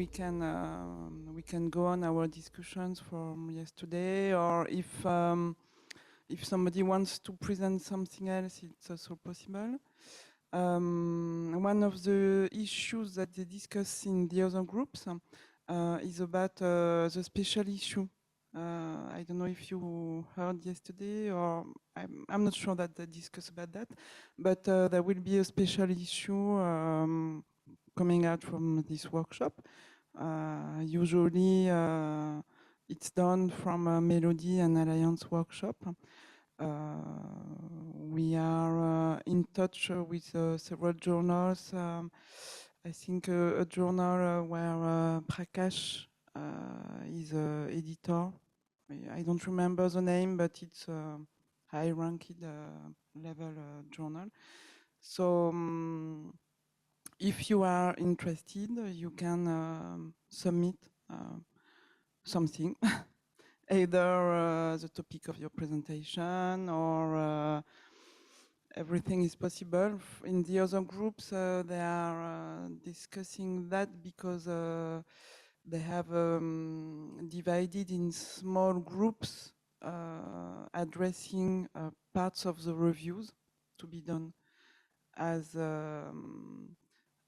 we can go on our discussions from yesterday, or if somebody wants to present something else, it's also possible. One of the issues that they discuss in the other groups is about the special issue. I don't know if you heard yesterday, or I'm not sure that they discuss about that, but there will be a special issue coming out from this workshop. Usually it's done from a Melody and Alliance workshop. We are in touch with several journals. I think a journal where Prakash is an editor. I don't remember the name, but it's a high-ranked level journal. So if you are interested, you can submit something, either the topic of your presentation or everything is possible. In the other groups, they are discussing that because they have divided in small groups addressing parts of the reviews to be done.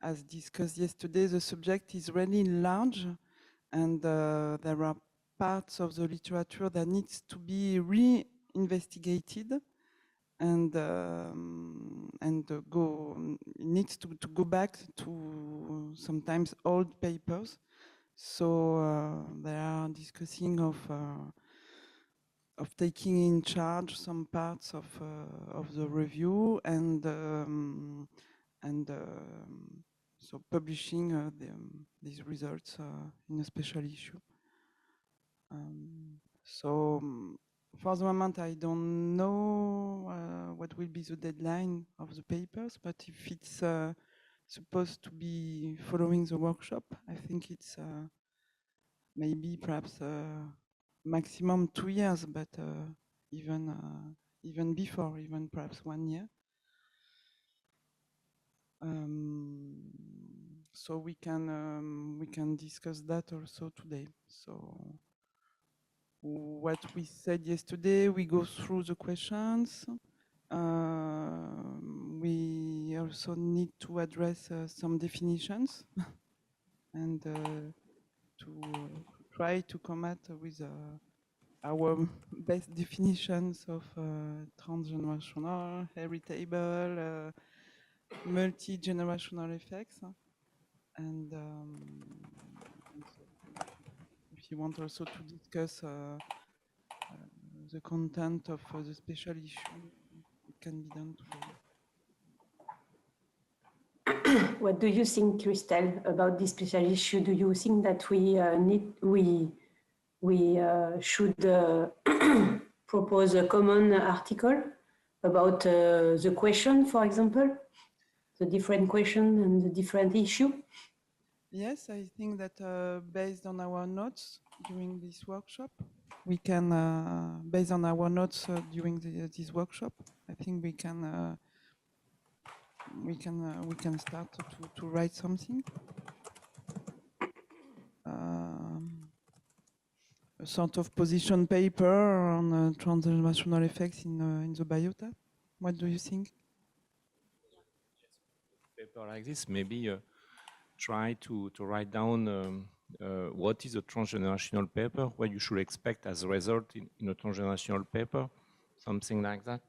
As discussed yesterday, the subject is really large, and there are parts of the literature that needs to be re-investigated, and needs to go back to sometimes old papers. So they are discussing of taking in charge some parts of the review and so publishing these results in a special issue. For the moment, I don't know what will be the deadline of the papers, but if it's supposed to be following the workshop, I think it's maybe perhaps maximum 2 years, but even before, even perhaps 1 year. So we can discuss that also today. So what we said yesterday, we go through the questions. We also need to address some definitions and to try to come out with our best definitions of transgenerational, heritable, multi-generational effects. And so if you want also to discuss the content of the special issue, it can be done today. What do you think, Christelle, about this special issue? Do you think that we should propose a common article about the question, for example, the different question and the different issue? Yes, I think that based on our notes during this workshop, we can, based on our notes during this workshop, I think we can start to write something. A sort of position paper on transgenerational effects in the biota. What do you think? Paper like this, maybe try to write down what is a transgenerational paper, what you should expect as a result in a transgenerational paper, something like that.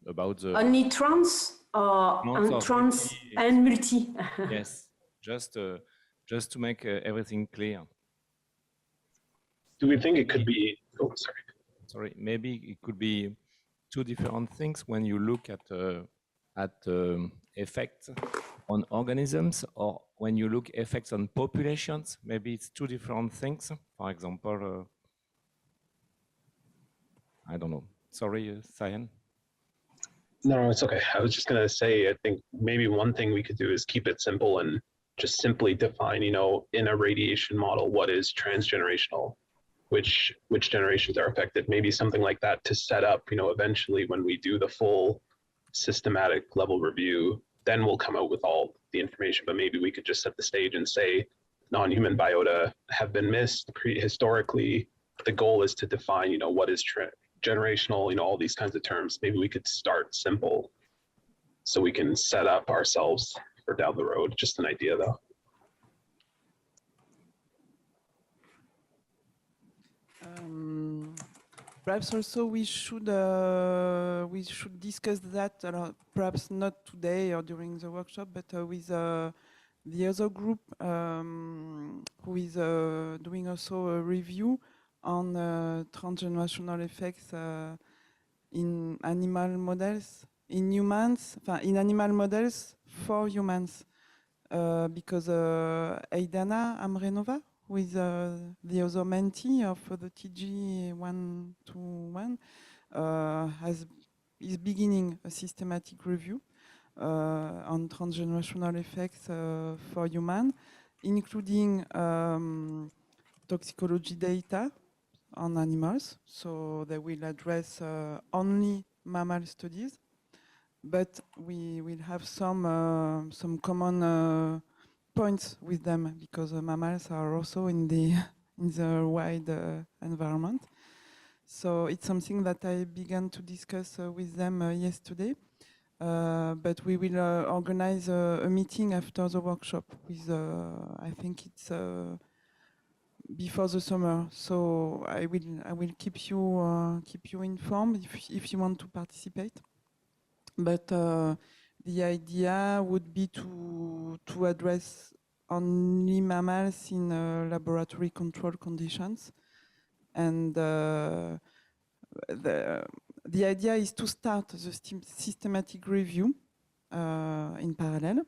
About the only trans or trans and multi. Yes, just to make everything clear. Do we think it could be? Oh, sorry. Sorry, maybe it could be two different things when you look at effects on organisms, or when you look effects on populations. Maybe it's two different things. For example, I don't know. Sorry, Cyan. No, it's okay. I was just going to say, I think maybe one thing we could do is keep it simple and just simply define, in a radiation model, what is transgenerational, which generations are affected, maybe something like that to set up, eventually when we do the full systematic level review, then we'll come out with all the information. But maybe we could just set the stage and say, non-human biota have been missed prehistorically. The goal is to define, what is generational, all these kinds of terms. Maybe we could start simple so we can set up ourselves for down the road. Just an idea though. Perhaps also we should discuss that, perhaps not today or during the workshop, but with the other group who is doing also a review on transgenerational effects in animal models, in humans, in animal models for humans, because Aidana Amrenova, who is the other mentee of the TG121, is beginning a systematic review on transgenerational effects for humans, including toxicology data on animals. So they will address only mammal studies, but we will have some common points with them because mammals are also in the in the wide environment. So it's something that I began to discuss with them yesterday. But we will organize a meeting after the workshop with, I think it's before the summer. So I will keep you informed if you want to participate. But the idea would be to address only mammals in laboratory control conditions, and the idea is to start the systematic review in parallel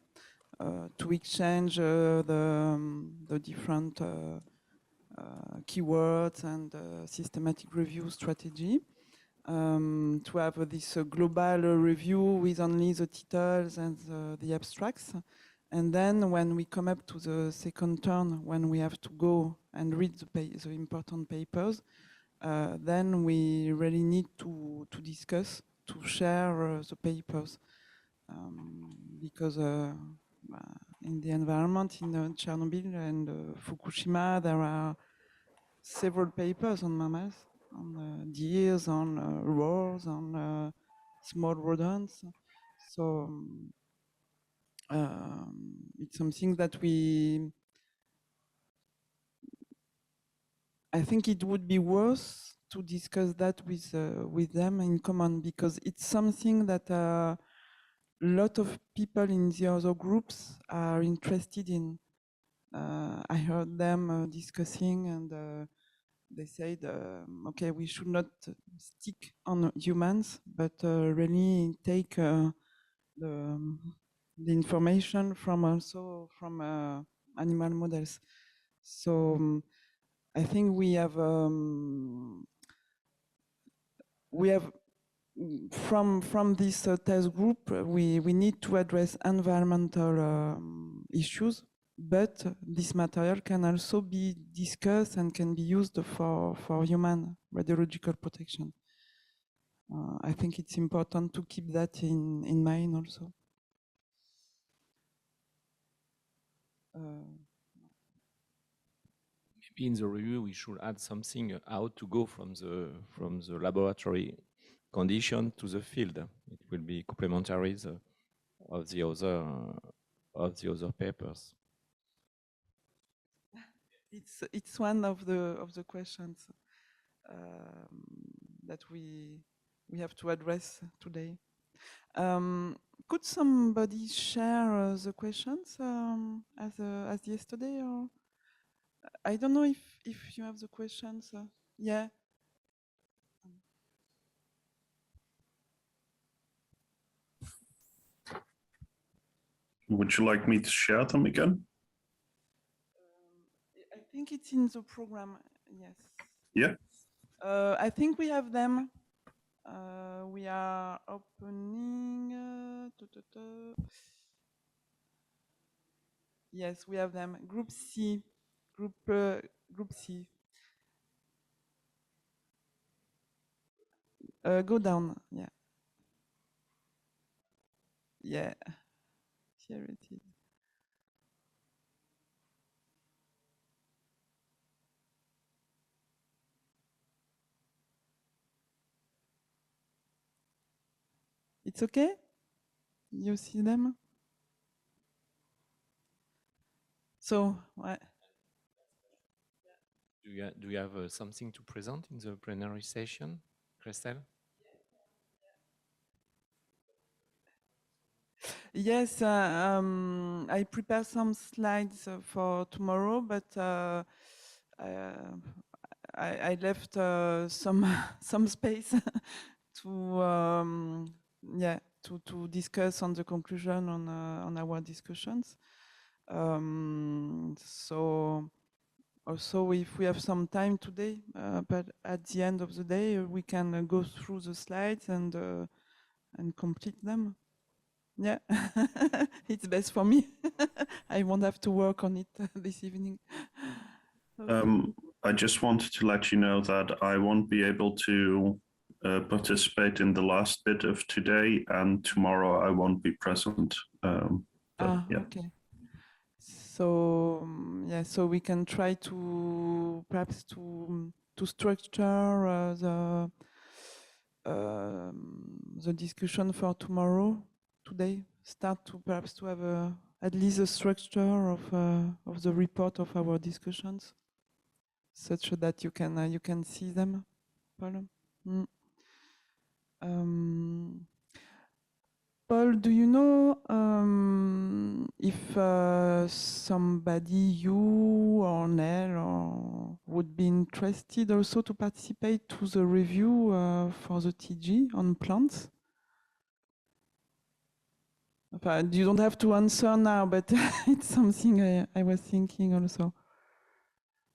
to exchange the different keywords and systematic review strategy. To have this global review with only the titles and the abstracts. And then when we come up to the second turn, when we have to go and read the important papers, then we really need to discuss, to share the papers. Because in the environment, in Chernobyl and Fukushima, there are several papers on mammals, on deers, on roars, on small rodents. So it's something that I think it would be worth to discuss that with them in common, because it's something that a lot of people in the other groups are interested in. I heard them discussing, and they said, okay, we should not stick on humans, but really take the information from also from animal models. So I think we have from this test group, we need to address environmental issues, but this material can also be discussed and can be used for human radiological protection. I think it's important to keep that in mind also. Maybe in the review we should add something how to go from the laboratory condition to the field. It will be complementary of the other papers. It's one of the questions that we have to address today. Could somebody share the questions as yesterday, or I don't know if you have the questions. Yeah. Would you like me to share them again? I think it's in the program. Yes. Yeah. I think we have them. We are opening. Yes, we have them. Group C. Group C. Go down. Yeah. Yeah. Here it is. It's okay? You see them? So, Do you have something to present in the plenary session, Christelle? yes, I prepared some slides for tomorrow, but I left some some space to to discuss on the conclusion on our discussions. So also, if we have some time today, but at the end of the day, we can go through the slides and complete them. Yeah, it's best for me. I won't have to work on it this evening. Okay. I just wanted to let you know that I won't be able to participate in the last bit of today, and tomorrow I won't be present. Yeah. Okay. So yeah, so we can try to perhaps to structure the discussion for tomorrow, today. Start to perhaps to have at least a structure of the report of our discussions, such that you can see them. Paul. Paul, do you know if somebody, you or Nell, or would be interested also to participate to the review for the TG on plants? You don't have to answer now, but it's something I was thinking also.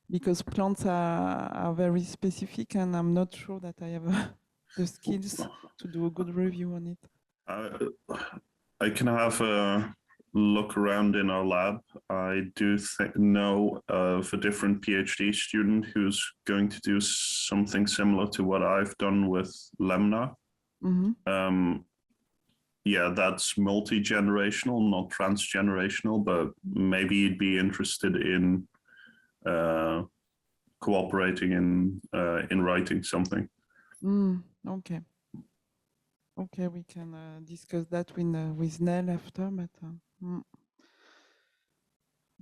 Because plants are very specific, and I'm not sure that I have the skills to do a good review on it. I can have a look around in our lab. I do know of a different PhD student who's going to do something similar to what I've done with Lemna. Yeah, that's multi-generational, not transgenerational, but maybe you'd be interested in cooperating in writing something. Okay. Okay, we can discuss that with Nell after, but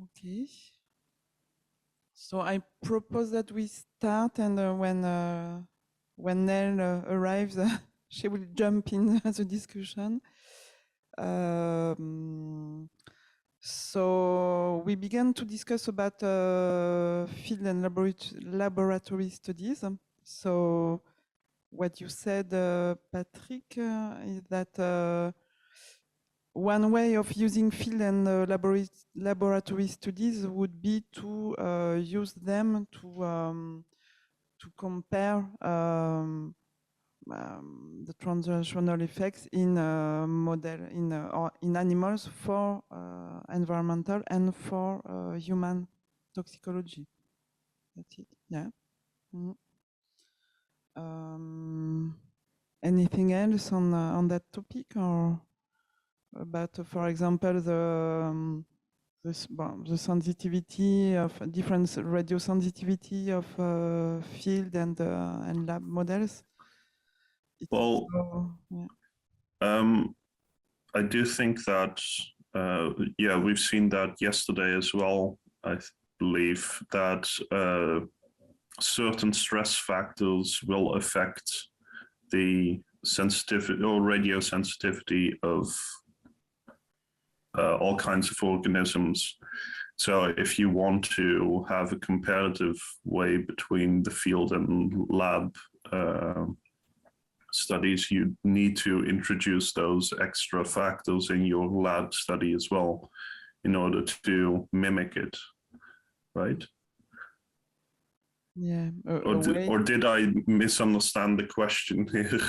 okay. So I propose that we start, and when Nell arrives, she will jump in the discussion. So we began to discuss about field and laboratory studies. So what you said, Patrick, is that one way of using field and laboratory studies would be to use them to compare the translational effects in model in animals for environmental and for human toxicology. That's it. Yeah. Anything else on that topic, or about, for example, the sensitivity of different radio sensitivity of field and lab models? Well, I do think that, yeah, we've seen that yesterday as well. I believe that certain stress factors will affect the sensitivity or radio sensitivity of all kinds of organisms. So if you want to have a comparative way between the field and lab studies, you need to introduce those extra factors in your lab study as well in order to mimic it, right? Yeah. Or did I misunderstand the question here?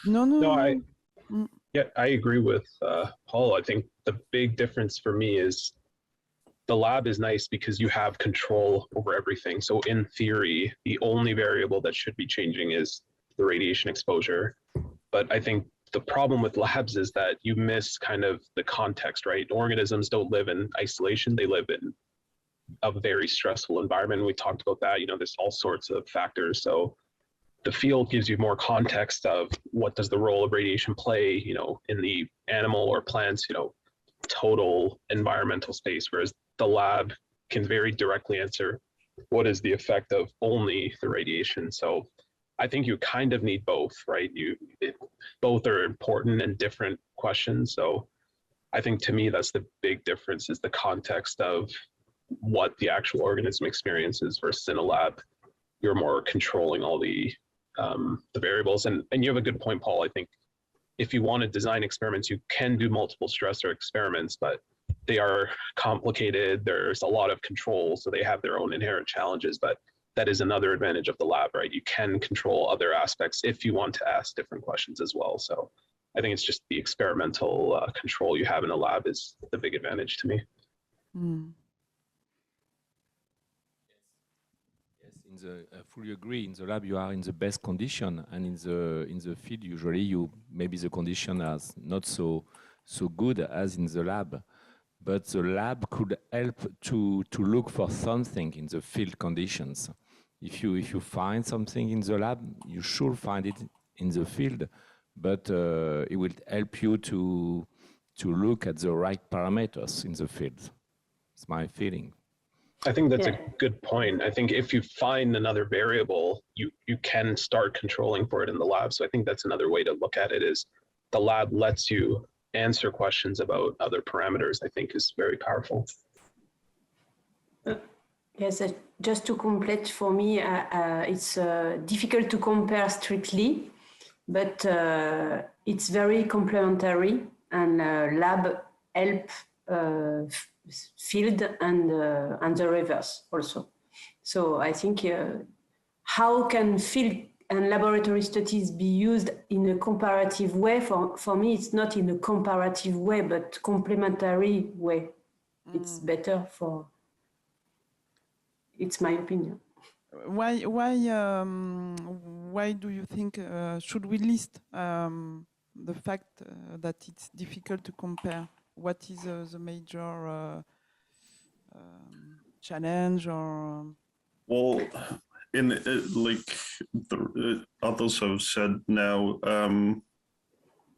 No, yeah, I agree with Paul. I think the big difference for me is the lab is nice because you have control over everything. So in theory, the only variable that should be changing is the radiation exposure. But I think the problem with labs is that you miss kind of the context, right? Organisms don't live in isolation. They live in a very stressful environment. We talked about that, you know, there's all sorts of factors. So the field gives you more context of what does the role of radiation play, you know, in the animal or plants, you know, total environmental space, whereas the lab can very directly answer what is the effect of only the radiation. So I think you kind of need both, right? Both are important and different questions. So I think to me, that's the big difference, is the context of what the actual organism experiences versus in a lab. You're more controlling all the variables. And you have a good point, Paul. I think if you want to design experiments, you can do multiple stressor experiments, but they are complicated. There's a lot of control, so they have their own inherent challenges. But that is another advantage of the lab, right? You can control other aspects if you want to ask different questions as well. So I think it's just the experimental control you have in a lab is the big advantage to me. Mm. Yes, I fully agree. In the lab, you are in the best condition, and in the field, usually maybe the condition is not so good as in the lab. But the lab could help to look for something in the field conditions. If you find something in the lab, you should find it in the field, but it will help you to look at the right parameters in the field. It's my feeling. I think that's a good point. I think if you find another variable, you can start controlling for it in the lab. So I think that's another way to look at it, is the lab lets you answer questions about other parameters. I think is very powerful. Yes, just to complete, for me, it's difficult to compare strictly, but it's very complementary, and lab help field and the reverse also. So I think how can field and laboratory studies be used in a comparative way? For me, it's not in a comparative way, but complementary way. It's better for. It's my opinion. Why do you think should we list the fact that it's difficult to compare? What is the major challenge or? Well, like others have said now,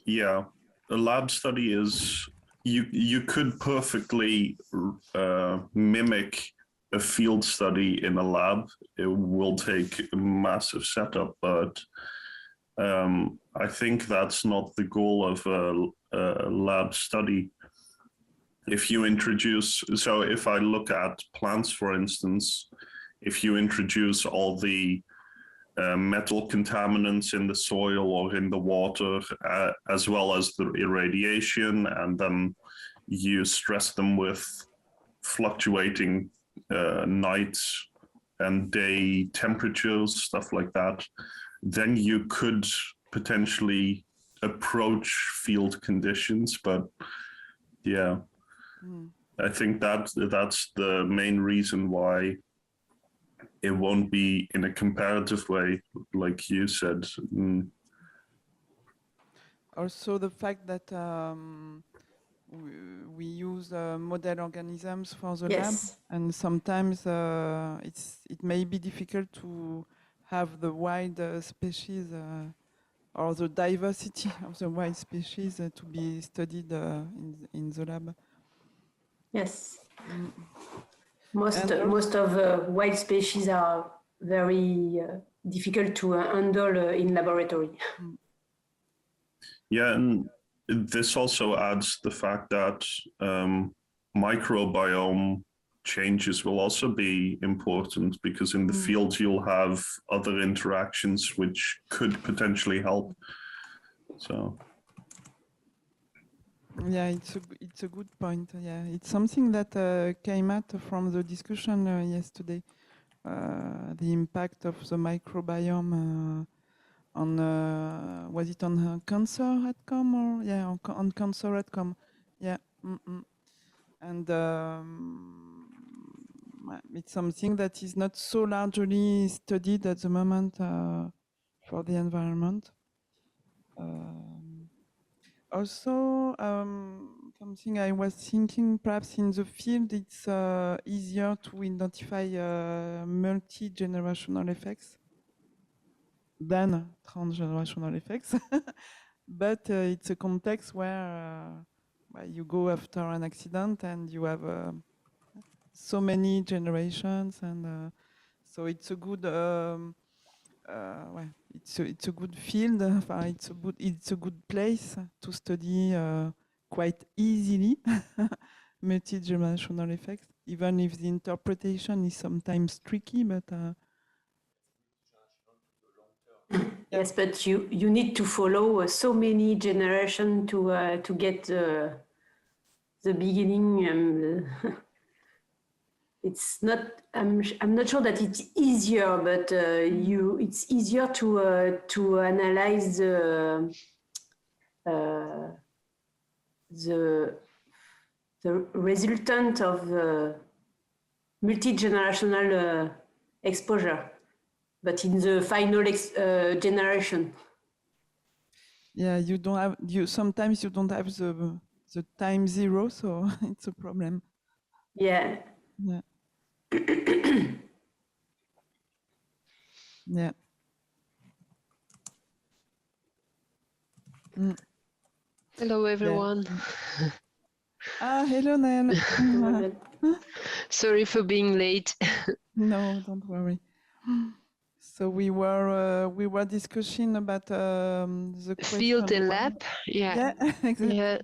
yeah, a lab study is you could perfectly mimic a field study in a lab. It will take a massive setup, but I think that's not the goal of a lab study. If you introduce, so if I look at plants, for instance, if you introduce all the metal contaminants in the soil or in the water, as well as the irradiation, and then you stress them with fluctuating night and day temperatures, stuff like that, then you could potentially approach field conditions. But yeah, I think that's the main reason why it won't be in a comparative way, like you said. Also, the fact that we use model organisms for the lab, and sometimes it may be difficult to have the wild species or the diversity of the wild species to be studied in the lab. Yes. Most of wild species are very difficult to handle in laboratory. Yeah, and this also adds the fact that microbiome changes will also be important, because in the field you'll have other interactions which could potentially help. So. Yeah, it's a good point. Yeah, it's something that came out from the discussion yesterday. The impact of the microbiome on was it on cancer.com or on cancer.com? Yeah, and it's something that is not so largely studied at the moment for the environment. Also, something I was thinking, perhaps in the field, it's easier to identify multi-generational effects. than transgenerational effects, but it's a context where you go after an accident and you have so many generations, and so it's a good it's a good field. It's a good place to study quite easily multi-generational effects, even if the interpretation is sometimes tricky. But yes, but you need to follow so many generations to get the beginning. And it's not. I'm not sure that it's easier, but it's easier to analyze the resultant of multi-generational exposure, but in the final generation. yeah, sometimes you don't have the time zero, so it's a problem. Yeah. Yeah. Yeah. Mm. Hello, everyone. Hello, Nel. Sorry for being late. No, don't worry. So we were discussing about the Field question and one. lab. Yeah. Exactly. Yeah.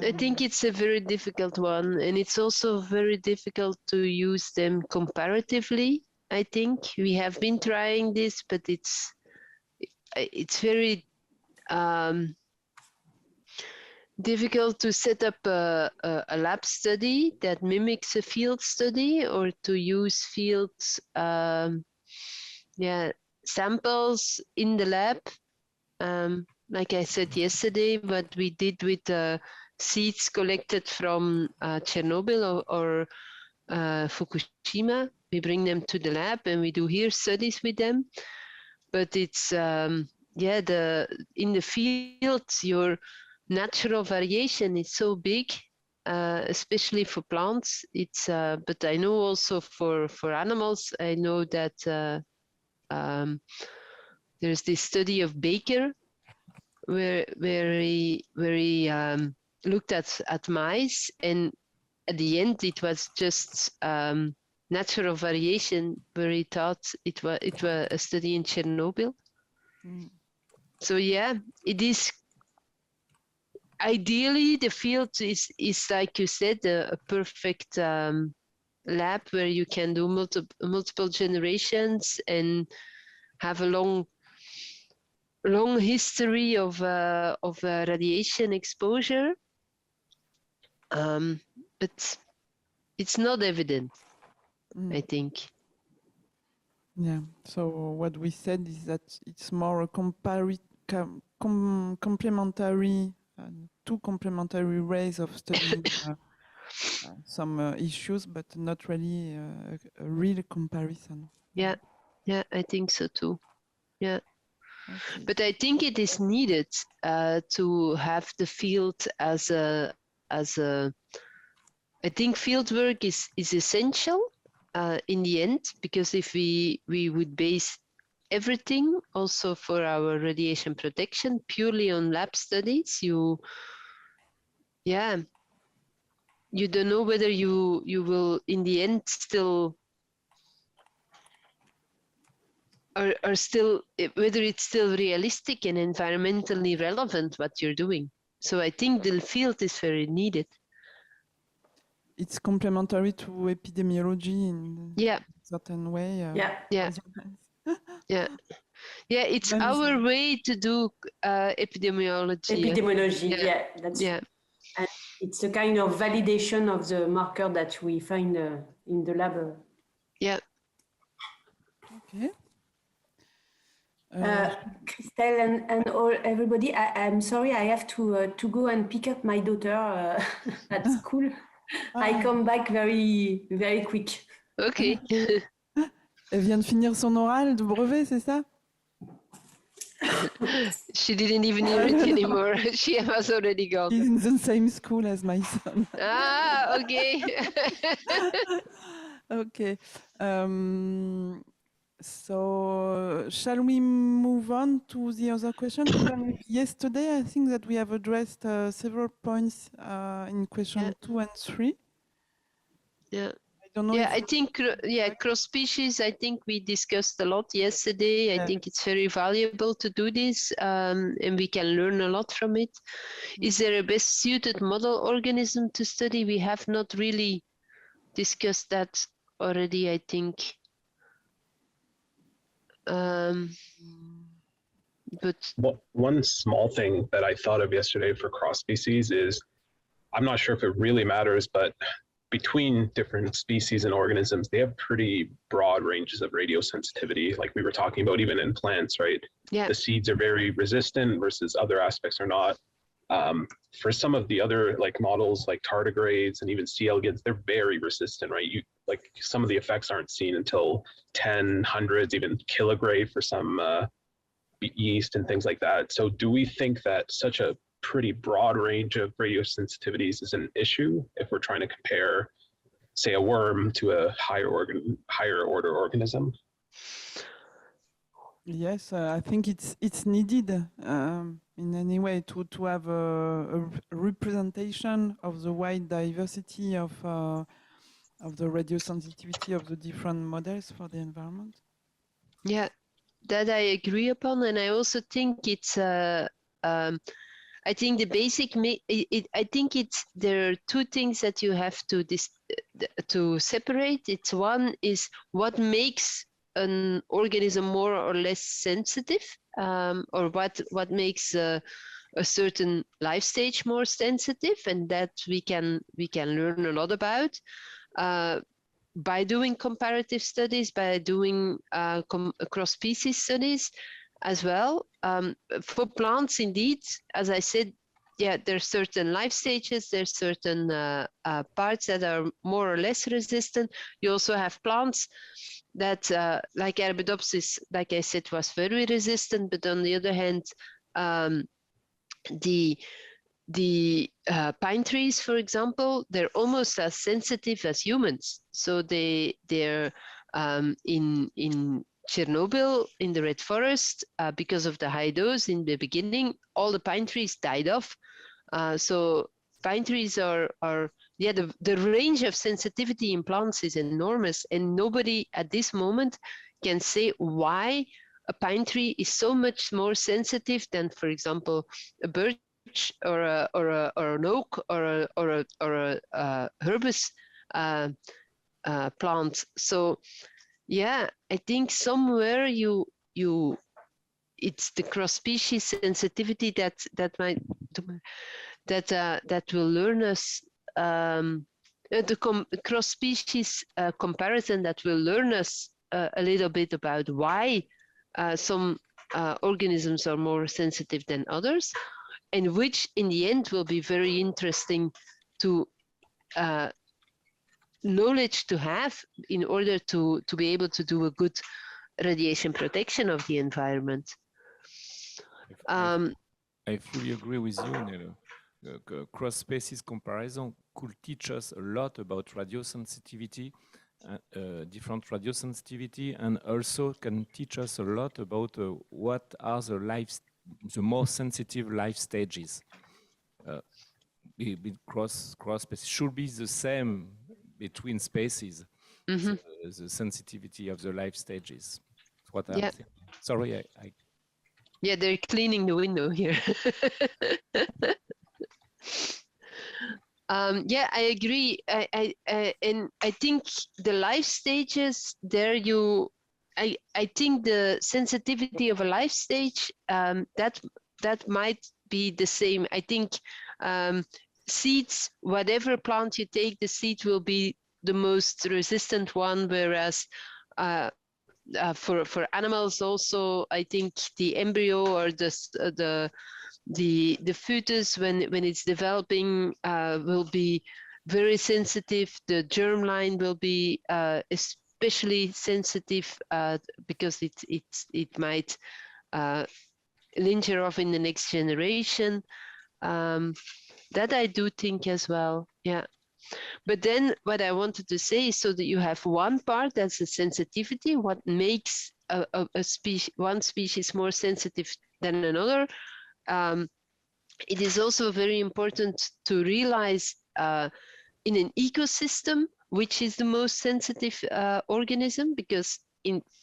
I think it's a very difficult one, and it's also very difficult to use them comparatively. I think we have been trying this, but it's very difficult to set up a lab study that mimics a field study, or to use fields samples in the lab. Like I said yesterday, what we did with seeds collected from Chernobyl or Fukushima, we bring them to the lab and we do here studies with them. But it's in the field, your natural variation is so big, especially for plants. It's but I know also for animals. I know that there's this study of Baker where he looked at mice, and at the end it was just natural variation, where he thought it was a study in Chernobyl. So yeah, it is. Ideally, the field is like you said, a perfect lab where you can do multiple generations and have a long history of radiation exposure, but it's not evident. I think. Yeah. So what we said is that it's more a complementary, two complementary ways of studying some issues, but not really a real comparison. Yeah, I think so too. Yeah. Okay. But I think it is needed to have the field as a. I think field work is essential in the end, because if we would base everything also for our radiation protection purely on lab studies, you don't know whether you will in the end still are still, whether it's still realistic and environmentally relevant what you're doing. So I think the field is very needed. It's complementary to epidemiology in a certain way. It's our way to do epidemiology. Epidemiology, that's. And it's a kind of validation of the marker that we find in the lab. Okay. Christelle and all everybody, I'm sorry, I have to go and pick up my daughter at school. I come back very, very quick. Okay. Elle vient de finir son oral de brevet, c'est ça? She didn't even hear it anymore. She was already gone. He's in the same school as my son. Okay. Okay. So shall we move on to the other question? Even if yesterday, I think that we have addressed several points in question 2 and 3. Yeah. I don't know Yeah, if I think, cross species, I think we discussed a lot yesterday. I think it's very valuable to do this, and we can learn a lot from it. Is there a best suited model organism to study? We have not really discussed that already, I think. But one small thing that I thought of yesterday for cross species is, I'm not sure if it really matters, but between different species and organisms, they have pretty broad ranges of radiosensitivity, like we were talking about, even in plants, right? yeah, The seeds are very resistant versus other aspects are not. For some of the other like models like tardigrades and even C. elegans, they're very resistant, right? You like some of the effects aren't seen until 10, hundreds, even kilograde for some yeast and things like that. So do we think that such a pretty broad range of radiosensitivities is an issue if we're trying to compare, say, a worm to a higher order organism? Yes, I think it's needed in any way to have a representation of the wide diversity of the radio sensitivity of the different models for the environment. yeah, that I agree upon, and I also think it's. I think the basic. I think it's there are two things that you have to separate. It's one is what makes an organism more or less sensitive, or what makes a certain life stage more sensitive, and that we can learn a lot about by doing comparative studies, by doing cross species studies as well. For plants, indeed, as I said, yeah, there's certain life stages, there's certain parts that are more or less resistant. You also have plants that, like Arabidopsis, like I said, was very resistant, but on the other hand, the pine trees, for example, they're almost as sensitive as humans. So they're in Chernobyl, in the Red Forest, because of the high dose in the beginning, all the pine trees died off. So pine trees are yeah, the range of sensitivity in plants is enormous, and nobody at this moment can say why a pine tree is so much more sensitive than, for example, a birch or an oak or a herbus plant. So yeah, I think somewhere it's the cross species sensitivity that will learn us the cross species comparison that will learn us a little bit about why some organisms are more sensitive than others, and which in the end will be very interesting to knowledge to have in order to be able to do a good radiation protection of the environment. I fully agree with you. Nelo. Cross-species comparison could teach us a lot about radio sensitivity, different radio sensitivity, and also can teach us a lot about what are the most sensitive life stages. Cross species should be the same between species. The sensitivity of the life stages. That's what I'm thinking. Sorry, I Yeah, they're cleaning the window here. Yeah, I agree. And I think the life stages there, I think the sensitivity of a life stage that might be the same. I think seeds, whatever plant you take, the seed will be the most resistant one, whereas for animals also, I think the embryo or the fetus when it's developing will be very sensitive. The germline will be especially sensitive because it might linger off in the next generation. That I do think as well. Yeah. But then what I wanted to say is so that you have one part that's the sensitivity, what makes a species, one species more sensitive than another. It is also very important to realize in an ecosystem which is the most sensitive organism, because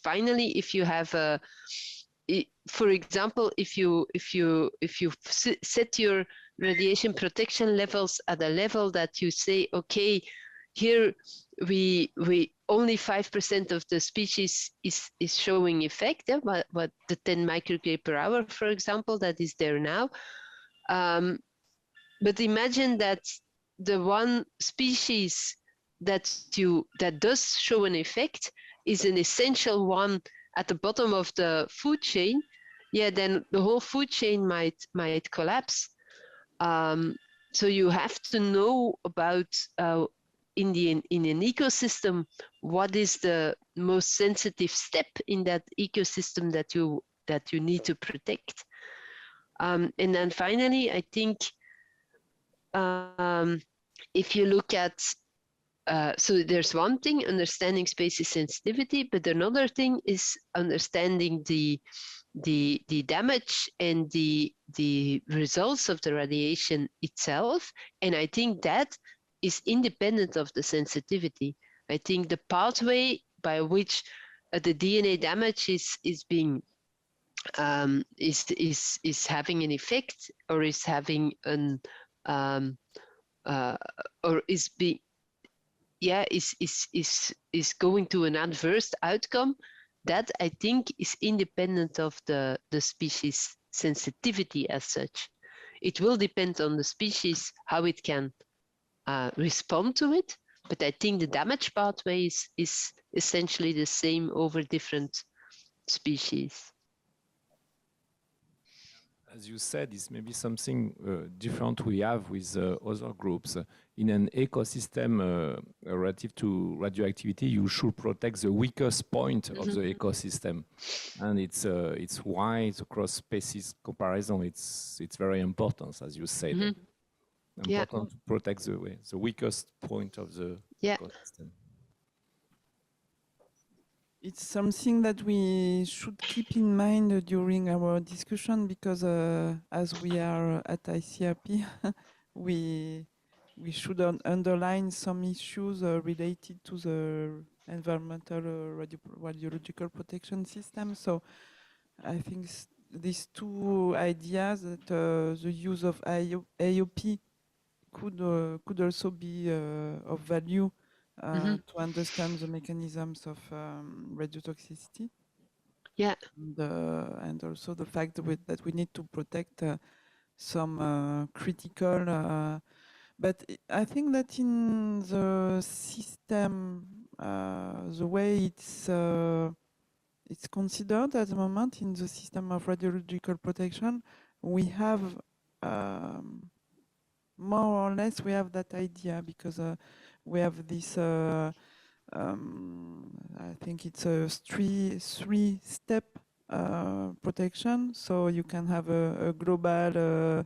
finally if you have a, for example, if you set your radiation protection levels at a level that you say, okay, here we only 5% of the species is showing effect, yeah, but the 10 microgray per hour, for example, that is there now. But imagine that the one species that does show an effect is an essential one at the bottom of the food chain. Yeah, then the whole food chain might collapse. So you have to know about in an ecosystem what is the most sensitive step in that ecosystem that you need to protect. And then finally, I think if you look at so there's one thing, understanding species sensitivity, but another thing is understanding the damage and the results of the radiation itself. And I think that is independent of the sensitivity. I think the pathway by which the DNA damage is being is having an effect, or is having an or is being is going to an adverse outcome, that I think is independent of the species sensitivity as such. It will depend on the species how it can respond to it, but I think the damage pathway is essentially the same over different species. As you said, it's maybe something different we have with other groups. In an ecosystem relative to radioactivity, you should protect the weakest point of the ecosystem. And it's why the cross-species comparison, it's very important, as you said. Important to protect the weakest point of the ecosystem. It's something that we should keep in mind during our discussion, because as we are at ICRP, we should underline some issues related to the environmental radiological protection system. So I think these two ideas, that the use of AOP could also be of value to understand the mechanisms of radiotoxicity. Yeah. And also the fact that we need to protect some critical. But I think that in the system, the way it's considered at the moment in the system of radiological protection, we have more or less we have that idea, because we have this. I think it's a three-step protection. So you can have a global.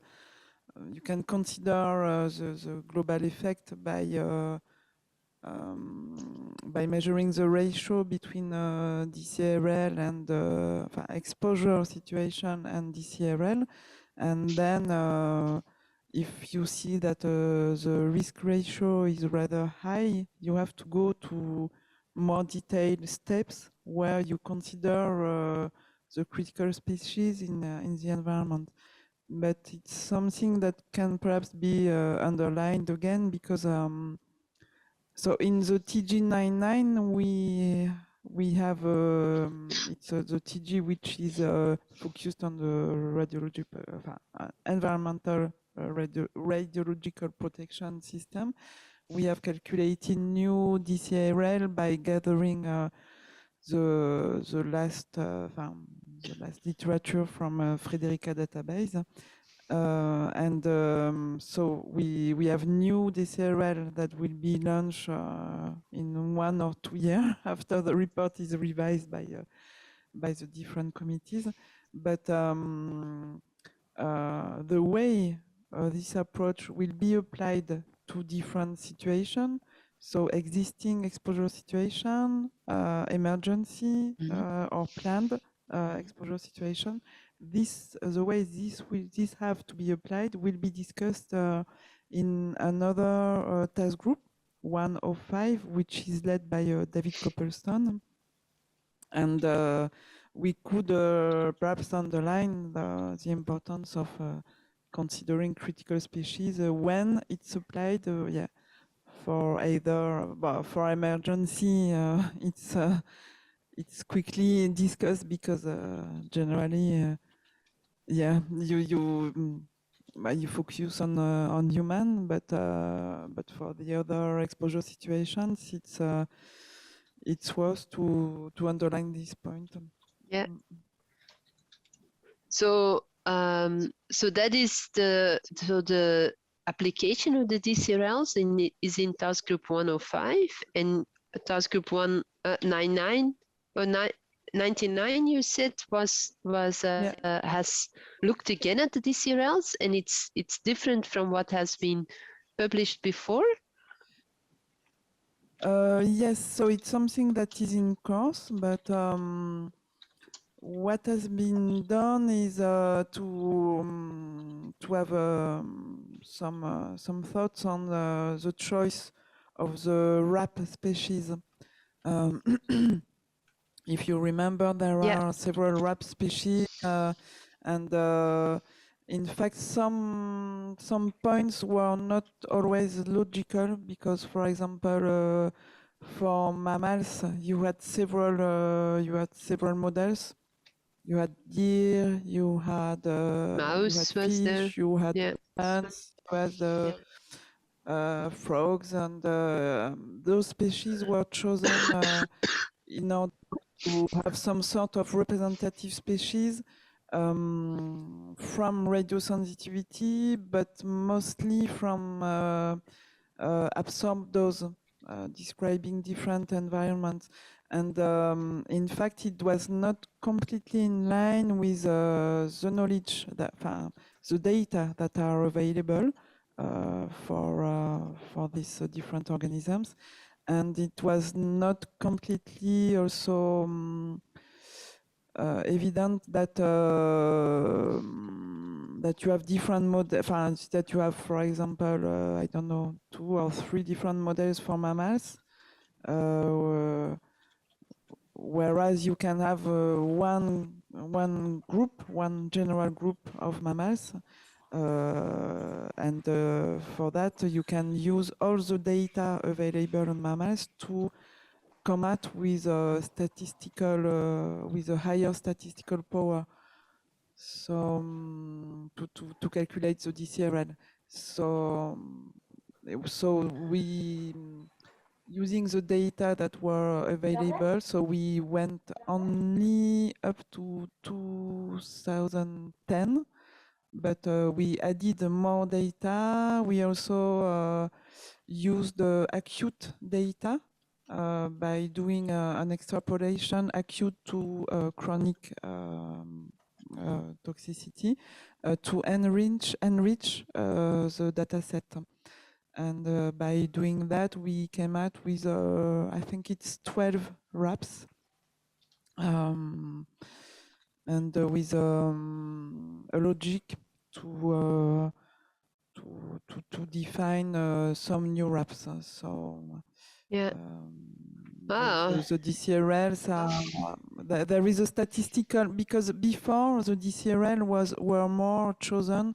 You can consider the global effect by measuring the ratio between DCRL and exposure situation and DCRL, and then if you see that the risk ratio is rather high, you have to go to more detailed steps where you consider the critical species in the environment. But it's something that can perhaps be underlined again, because so in the TG99 we have it's the TG which is focused on the radiology environmental radiological protection system. We have calculated new DCRL by gathering the last literature from Frederica database. So we have new DCRL that will be launched in 1 or 2 years after the report is revised by the different committees. But the way this approach will be applied two different situations. So existing exposure situation, emergency, or planned exposure situation. This, the way this have to be applied will be discussed in another task group, 105, which is led by David Coplestone. And we could perhaps underline the importance of considering critical species when it's applied, for either for emergency. It's quickly discussed because generally, you focus on human, but for the other exposure situations, it's worth to underline this point. Yeah. So so that is the application of the DCRLs is in task group 105, and task group 199 or 99 you said has looked again at the DCRLs, and it's different from what has been published before. Yes, so it's something that is in course, but what has been done is to have some thoughts on the choice of the wrap species. If you remember, there are several wrap species, and in fact, some points were not always logical because, for example, for mammals, you had several models. You had deer, you had Mouse was there. fish, you had plants, you had frogs, and those species were chosen in order to have some sort of representative species from radio sensitivity, but mostly from absorbed dose, describing different environments. And in fact, it was not completely in line with the knowledge, the data that are available for these different organisms. And it was not completely also evident that that you have different models, that you have, for example, I don't know, 2 or 3 different models for mammals, whereas you can have one general group of mammals. And for that, you can use all the data available on mammals to come out with a with a higher statistical power. So to calculate the DCRL. So we using the data that were available. So we went only up to 2010. But we added more data. We also used acute data by doing an extrapolation acute to chronic toxicity to enrich the data set. And by doing that, we came out with, I think it's 12 wraps. And with a logic to define some new wraps. So the DCRLs are there is a statistical, because before the DCRL were more chosen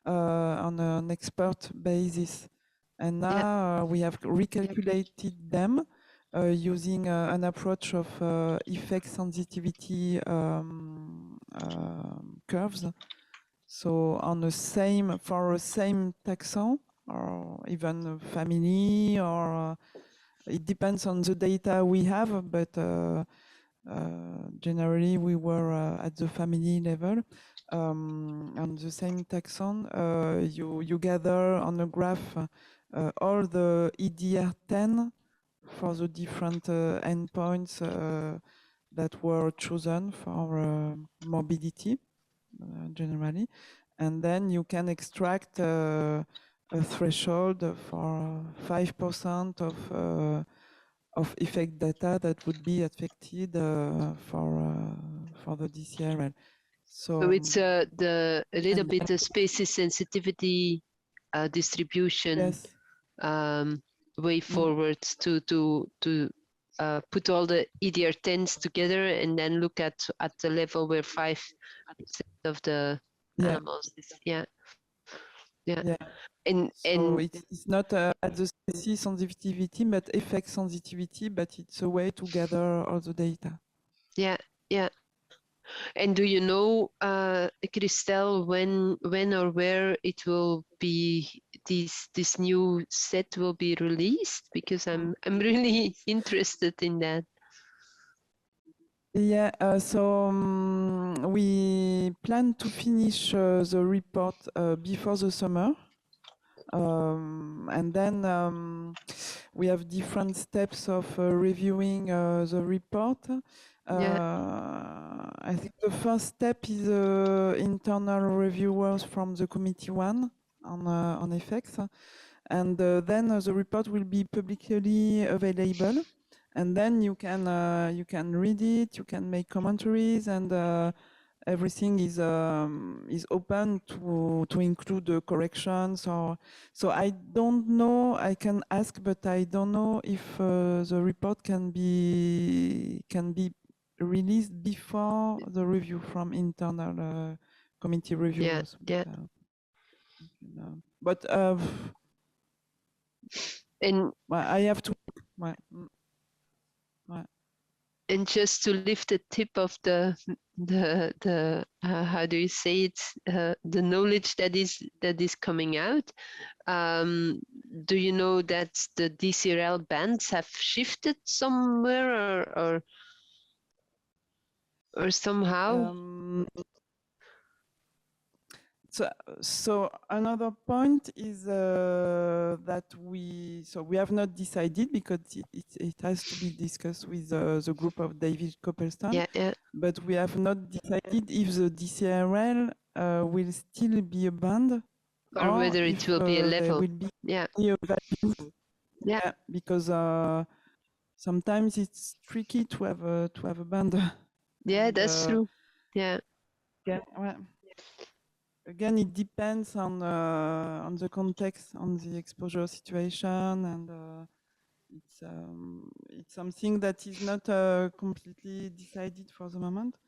on an expert basis, and now we have recalculated them. Using an approach of effect sensitivity curves. So on for a same taxon or even family, or it depends on the data we have, but generally we were at the family level. On the same taxon, you gather on a graph all the EDR10 for the different endpoints that were chosen for morbidity generally. And then you can extract a threshold for 5% of effect data that would be affected for the DCRL. So it's a little and bit of species sensitivity distribution yes, way forward to put all the EDR10s together and then look at the level where 5% of the yeah, animals is, yeah. yeah. And So it's not at the species sensitivity, but effect sensitivity, but it's a way to gather all the data. yeah, yeah. And do you know, Christelle, when or where it will be, this new set will be released? Because I'm really interested in that. Yeah, so we plan to finish the report before the summer. And then we have different steps of reviewing the report. I think the first step is internal reviewers from the committee one on effects. And then the report will be publicly available. And then you can read it, you can make commentaries, and everything is open to include the corrections. Or so I don't know. I can ask, but I don't know if the report can be released before the review from internal committee reviewers. Yeah. But And well, I have to. and just to lift the tip of the how do you say it, the knowledge that is coming out, do you know that the DCRL bands have shifted somewhere or somehow? So another point is that we have not decided, because it has to be discussed with the group of David Coppelston. Yeah. But we have not decided if the DCRL will still be a band, or whether it will be a level. Will be Yeah. a value. Yeah, because sometimes it's tricky to have a band. Yeah, And, that's true. Yeah. Well, again, it depends on the context, on the exposure situation, and it's something that is not completely decided for the moment.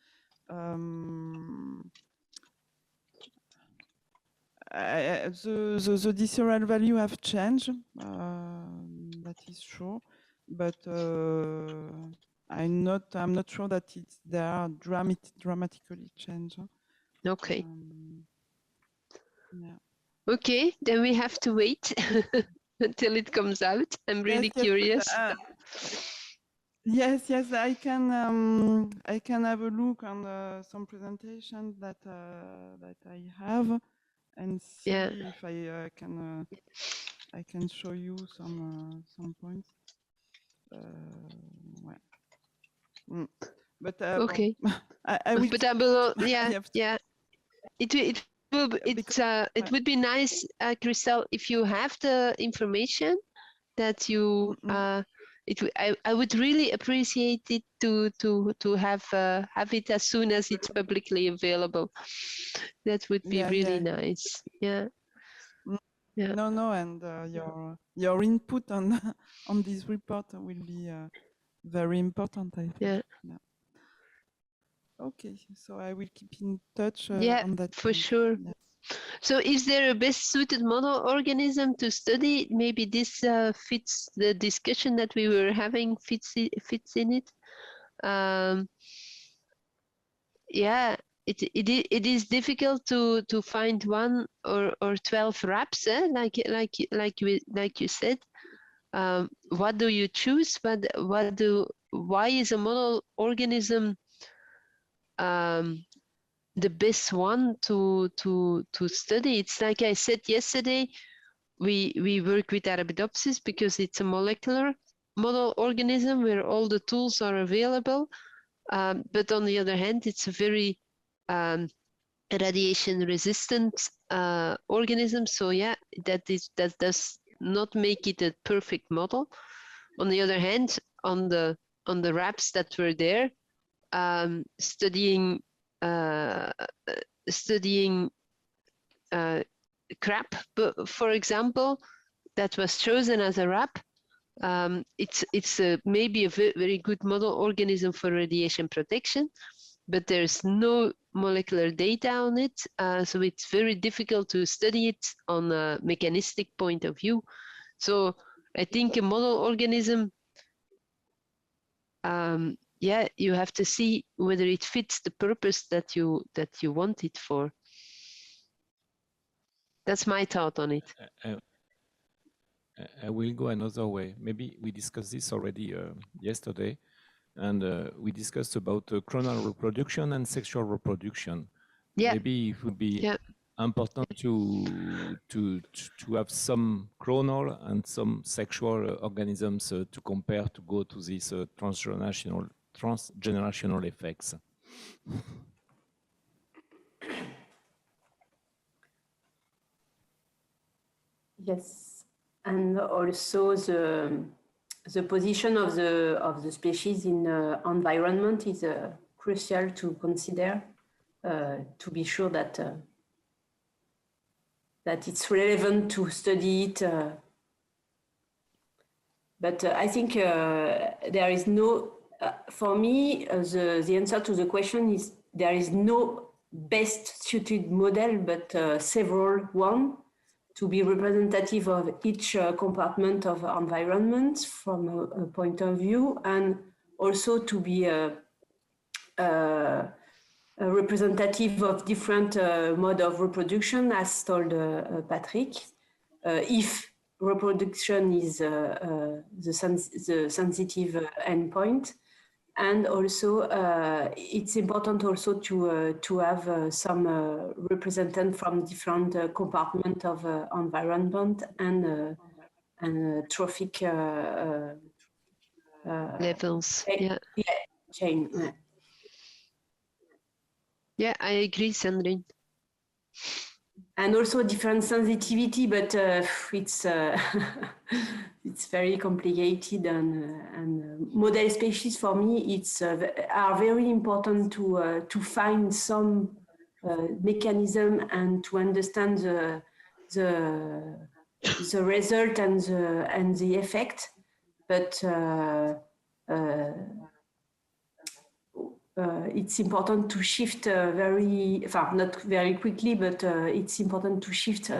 The DCRL value have changed, that is true, but I'm not sure that they are dramatically changed. Okay. Yeah. Okay, then we have to wait until it comes out. I'm really curious. Yes, I can have a look on some presentations that I have, and see if I can show you some points. But okay. I will. But I will. Yeah. It would be nice, Christelle, if you have the information that you. I would really appreciate it to have it as soon as it's publicly available. That would be really nice. Yeah. Yeah. No, and your input on on this report will be very important, I think. Yeah. Okay, so I will keep in touch on that for point. sure. Yeah. So is there a best suited model organism to study? Maybe this fits the discussion that we were having, fits in it. Yeah, it is difficult to find one or 12 wraps, like you said. What do you choose? Why is a model organism the best one to study? It's like I said yesterday, we work with Arabidopsis because it's a molecular model organism where all the tools are available. But on the other hand, it's a very radiation resistant organisms. So yeah, that does not make it a perfect model. On the other hand, on the rats that were there, studying crab, for example, that was chosen as a rat. It's maybe a very good model organism for radiation protection, but there's no molecular data on it, so it's very difficult to study it on a mechanistic point of view. So I think a model organism, yeah, you have to see whether it fits the purpose that you want it for. That's my thought on it. I will go another way. Maybe we discussed this already yesterday, and we discussed about clonal reproduction and sexual reproduction. Yeah. Maybe it would be important to have some clonal and some sexual organisms to compare, to go to these transgenerational effects. Yes, and also the position of the species in environment is crucial to consider, to be sure that that it's relevant to study it. But I think there is no, for me, the answer to the question is there is no best suited model, but several one to be representative of each compartment of environment from a point of view, and also to be a representative of different mode of reproduction, as told Patrick. If reproduction is the sensitive endpoint, and also it's important also to have some representative from different compartment of environment and trophic levels. Chain. Yeah, I agree, Sandrine. And also different sensitivity, but it's it's very complicated, and model species for me are very important to find some mechanism and to understand the result and the effect, but it's important to shift not very quickly, but it's important to shift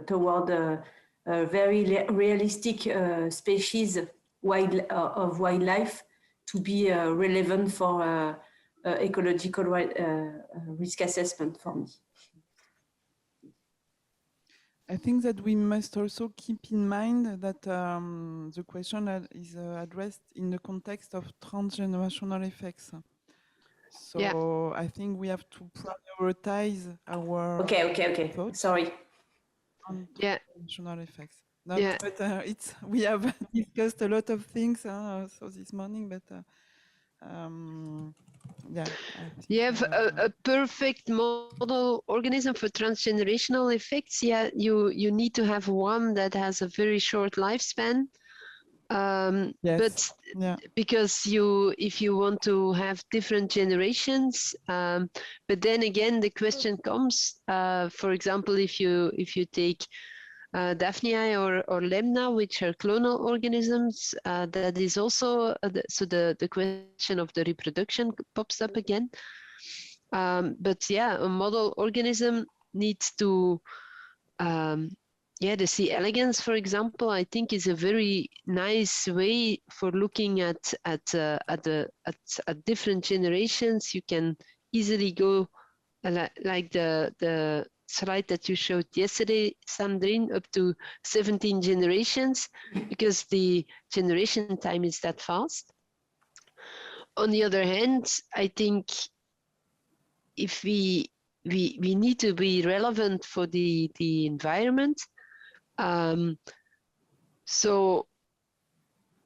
toward a very realistic species of wildlife to be relevant for ecological risk assessment for me. I think that we must also keep in mind that the question is addressed in the context of transgenerational effects. So I think we have to prioritize our thoughts. Sorry. On transgenerational effects. But we have discussed a lot of things so this morning, but you have a perfect model organism for transgenerational effects. Yeah, you need to have one that has a very short lifespan. But because if you want to have different generations, but then again the question comes, for example, if you take Daphnia or Lemna, which are clonal organisms, that is also so the question of the reproduction pops up again. But yeah, a model organism needs to the C. elegans, for example, I think is a very nice way for looking at different generations. You can easily go like the slide that you showed yesterday, Sandrine, up to 17 generations, because the generation time is that fast. On the other hand, I think if we need to be relevant for the environment. So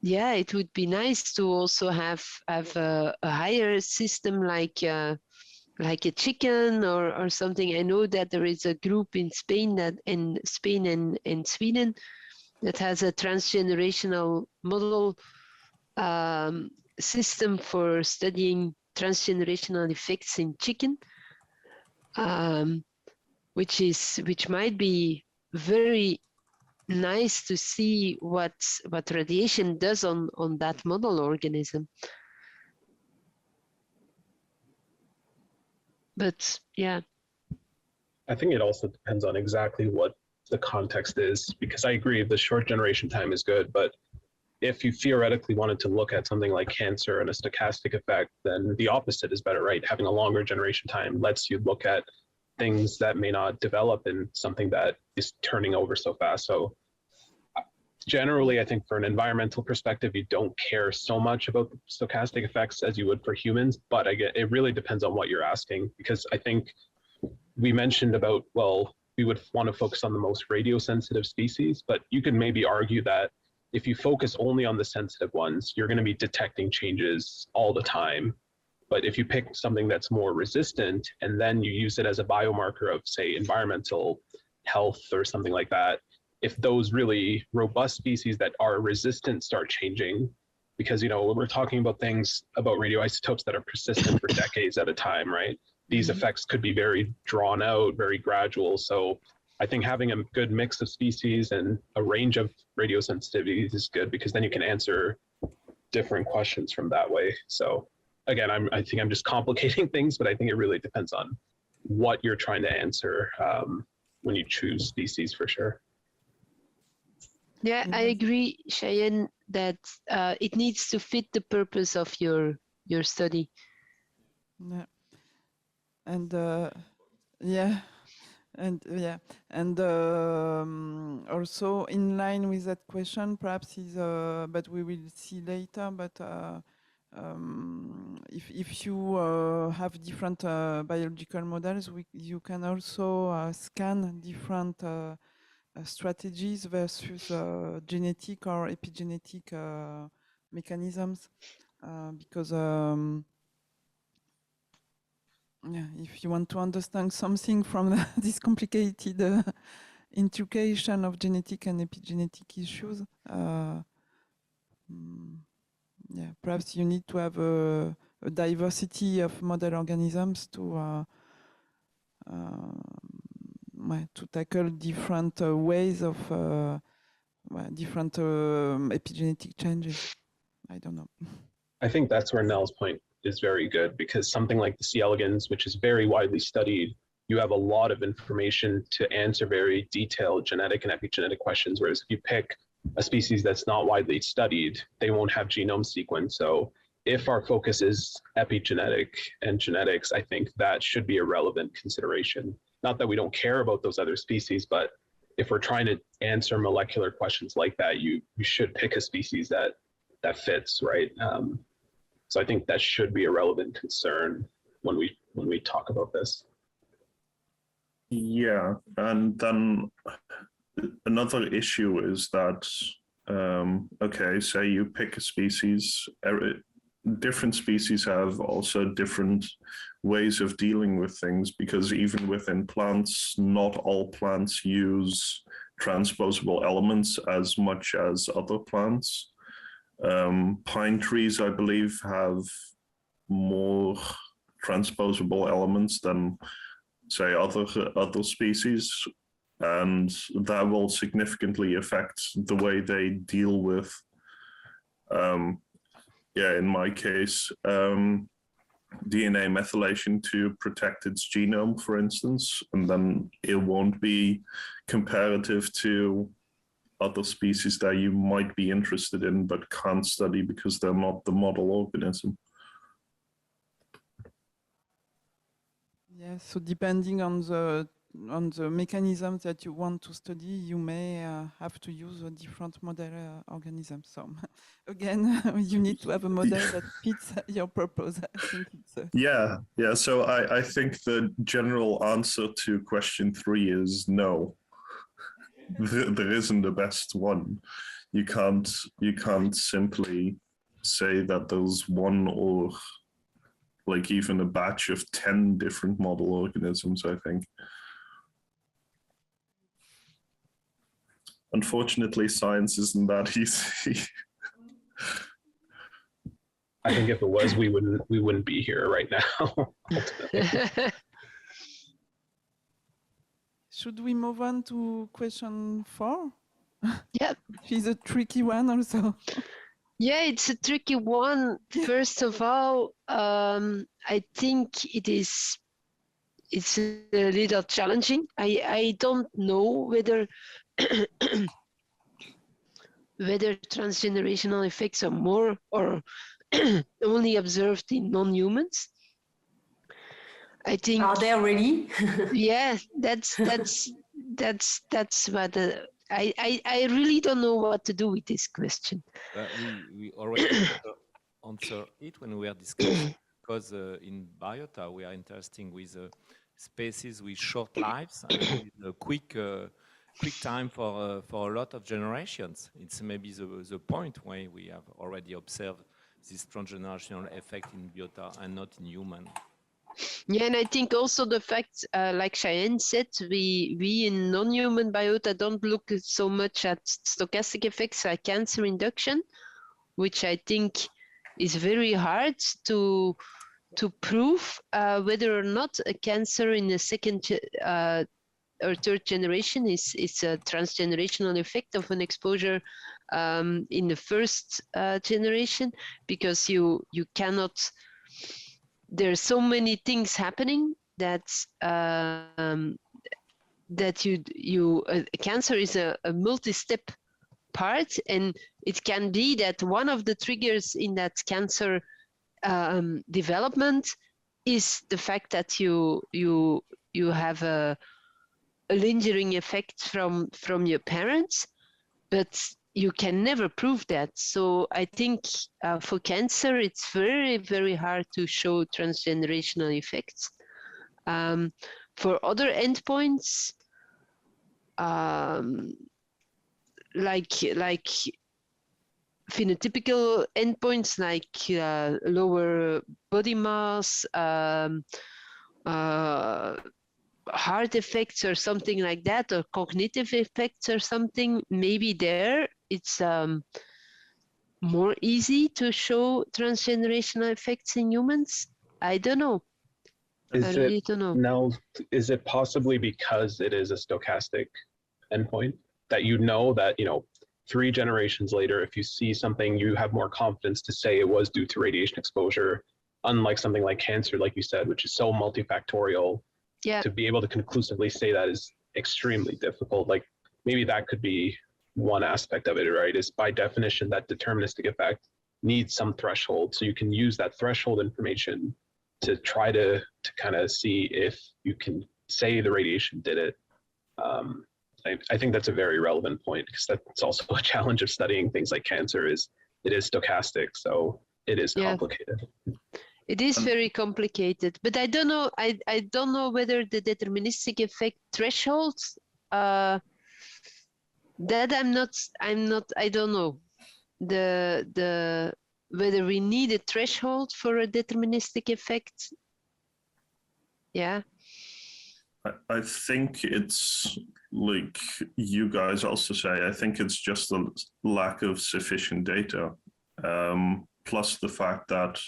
yeah, it would be nice to also have a higher system like like a chicken or something. I know that there is a group in Spain and Sweden that has a transgenerational model system for studying transgenerational effects in chicken, which might be very nice to see what radiation does on that model organism. But yeah. I think it also depends on exactly what the context is, because I agree the short generation time is good, but if you theoretically wanted to look at something like cancer and a stochastic effect, then the opposite is better, right? Having a longer generation time lets you look at things that may not develop in something that is turning over so fast. So generally, I think for an environmental perspective, you don't care so much about the stochastic effects as you would for humans, but it really depends on what you're asking, because I think we mentioned about, well, we would want to focus on the most radiosensitive species, but you could maybe argue that if you focus only on the sensitive ones, you're going to be detecting changes all the time. But if you pick something that's more resistant and then you use it as a biomarker of, say, environmental health or something like that, if those really robust species that are resistant start changing, because, you know, we're talking about things about radioisotopes that are persistent for decades at a time, right? These effects could be very drawn out, very gradual. So I think having a good mix of species and a range of radiosensitivities is good, because then you can answer different questions from that way. So again, I think I'm just complicating things, but I think it really depends on what you're trying to answer when you choose species, for sure. Yeah, I agree, Cheyenne, that it needs to fit the purpose of your study. Yeah. And yeah. And also in line with that question, perhaps is, but we will see later. But if you have different biological models, you can also scan different strategies versus genetic or epigenetic mechanisms, because yeah, if you want to understand something from this complicated intrication of genetic and epigenetic issues, yeah, perhaps you need to have a diversity of model organisms to tackle different ways of different epigenetic changes. I don't know. I think that's where Nell's point is very good, because something like the C. elegans, which is very widely studied, you have a lot of information to answer very detailed genetic and epigenetic questions. Whereas if you pick a species that's not widely studied, they won't have genome sequence. So if our focus is epigenetic and genetics, I think that should be a relevant consideration. Not that we don't care about those other species, but if we're trying to answer molecular questions like that, you should pick a species that fits, right? So I think that should be a relevant concern when we talk about this. Yeah, and then another issue is that, okay, say you pick a species, different species have also different ways of dealing with things, because even within plants, not all plants use transposable elements as much as other plants. Pine trees, I believe, have more transposable elements than, say, other species, and that will significantly affect the way they deal with, in my case, DNA methylation to protect its genome, for instance, and then it won't be comparative to other species that you might be interested in but can't study because they're not the model organism. Yeah, so depending on the mechanism that you want to study, you may have to use a different model organism. So again, you need to have a model that fits your purpose. I think it's yeah. So I think the general answer to question 3 is no. There isn't a best one. You can't simply say that there's one or like even a batch of 10 different model organisms, I think. Unfortunately, science isn't that easy. I think if it was, we wouldn't be here right now. Ultimately. Should we move on to question 4? Yeah. She's a tricky one also. Yeah, it's a tricky one. First of all, I think it's a little challenging. I don't know whether whether transgenerational effects are more or only observed in non-humans. I think. Are there really? Yeah, that's what I really don't know what to do with this question. We already answer it when we are discussing, because in biota we are interested with species with short lives and with a quick time for a lot of generations. It's maybe the point why we have already observed this transgenerational effect in biota and not in human. Yeah, and I think also the fact, like Cheyenne said, we in non-human biota don't look so much at stochastic effects like cancer induction, which I think is very hard to prove whether or not a cancer in the second or third generation is a transgenerational effect of an exposure in the first generation, because you cannot. There's so many things happening that cancer is a multi-step part, and it can be that one of the triggers in that cancer development is the fact that you have a lingering effect from your parents, but you can never prove that. So I think for cancer, it's very, very hard to show transgenerational effects. For other endpoints, like phenotypical endpoints, like lower body mass, heart effects or something like that, or cognitive effects or something, maybe there it's more easy to show transgenerational effects in humans. I don't know. I really don't know. Now, is it possibly because it is a stochastic endpoint that you know that, 3 generations later, if you see something, you have more confidence to say it was due to radiation exposure, unlike something like cancer, like you said, which is so multifactorial. Yeah. To be able to conclusively say that is extremely difficult. Like maybe that could be one aspect of it, right? Is by definition that deterministic effect needs some threshold. So you can use that threshold information to try to kind of see if you can say the radiation did it. I think that's a very relevant point, because that's also a challenge of studying things like cancer. Is it is stochastic, so it is complicated. It is very complicated, but I don't know. I don't know whether the deterministic effect thresholds. That I'm not. I don't know. The whether we need a threshold for a deterministic effect. Yeah. I think it's like you guys also say. I think it's just a lack of sufficient data, plus the fact that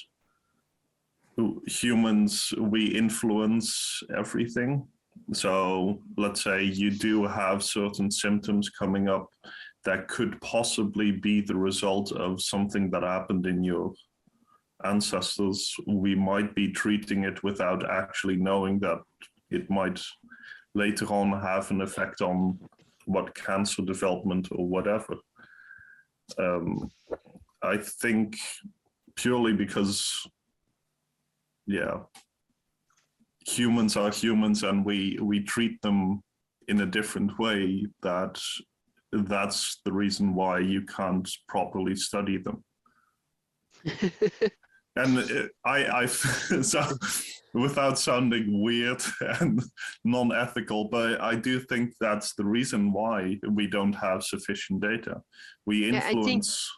humans, we influence everything. So let's say you do have certain symptoms coming up that could possibly be the result of something that happened in your ancestors. We might be treating it without actually knowing that it might later on have an effect on what cancer development or whatever. I think purely because humans are humans, and we treat them in a different way. That's the reason why you can't properly study them. And I so without sounding weird and non-ethical, but I do think that's the reason why we don't have sufficient data. We influence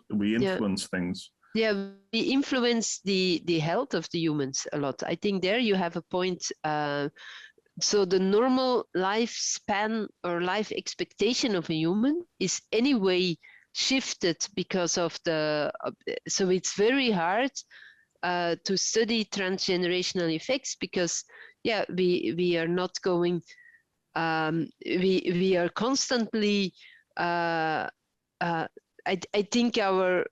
things. Yeah, we influence the health of the humans a lot. I think there you have a point. So the normal lifespan or life expectation of a human is anyway shifted because of the. So it's very hard to study transgenerational effects because, yeah, we are not going. We are constantly. I think our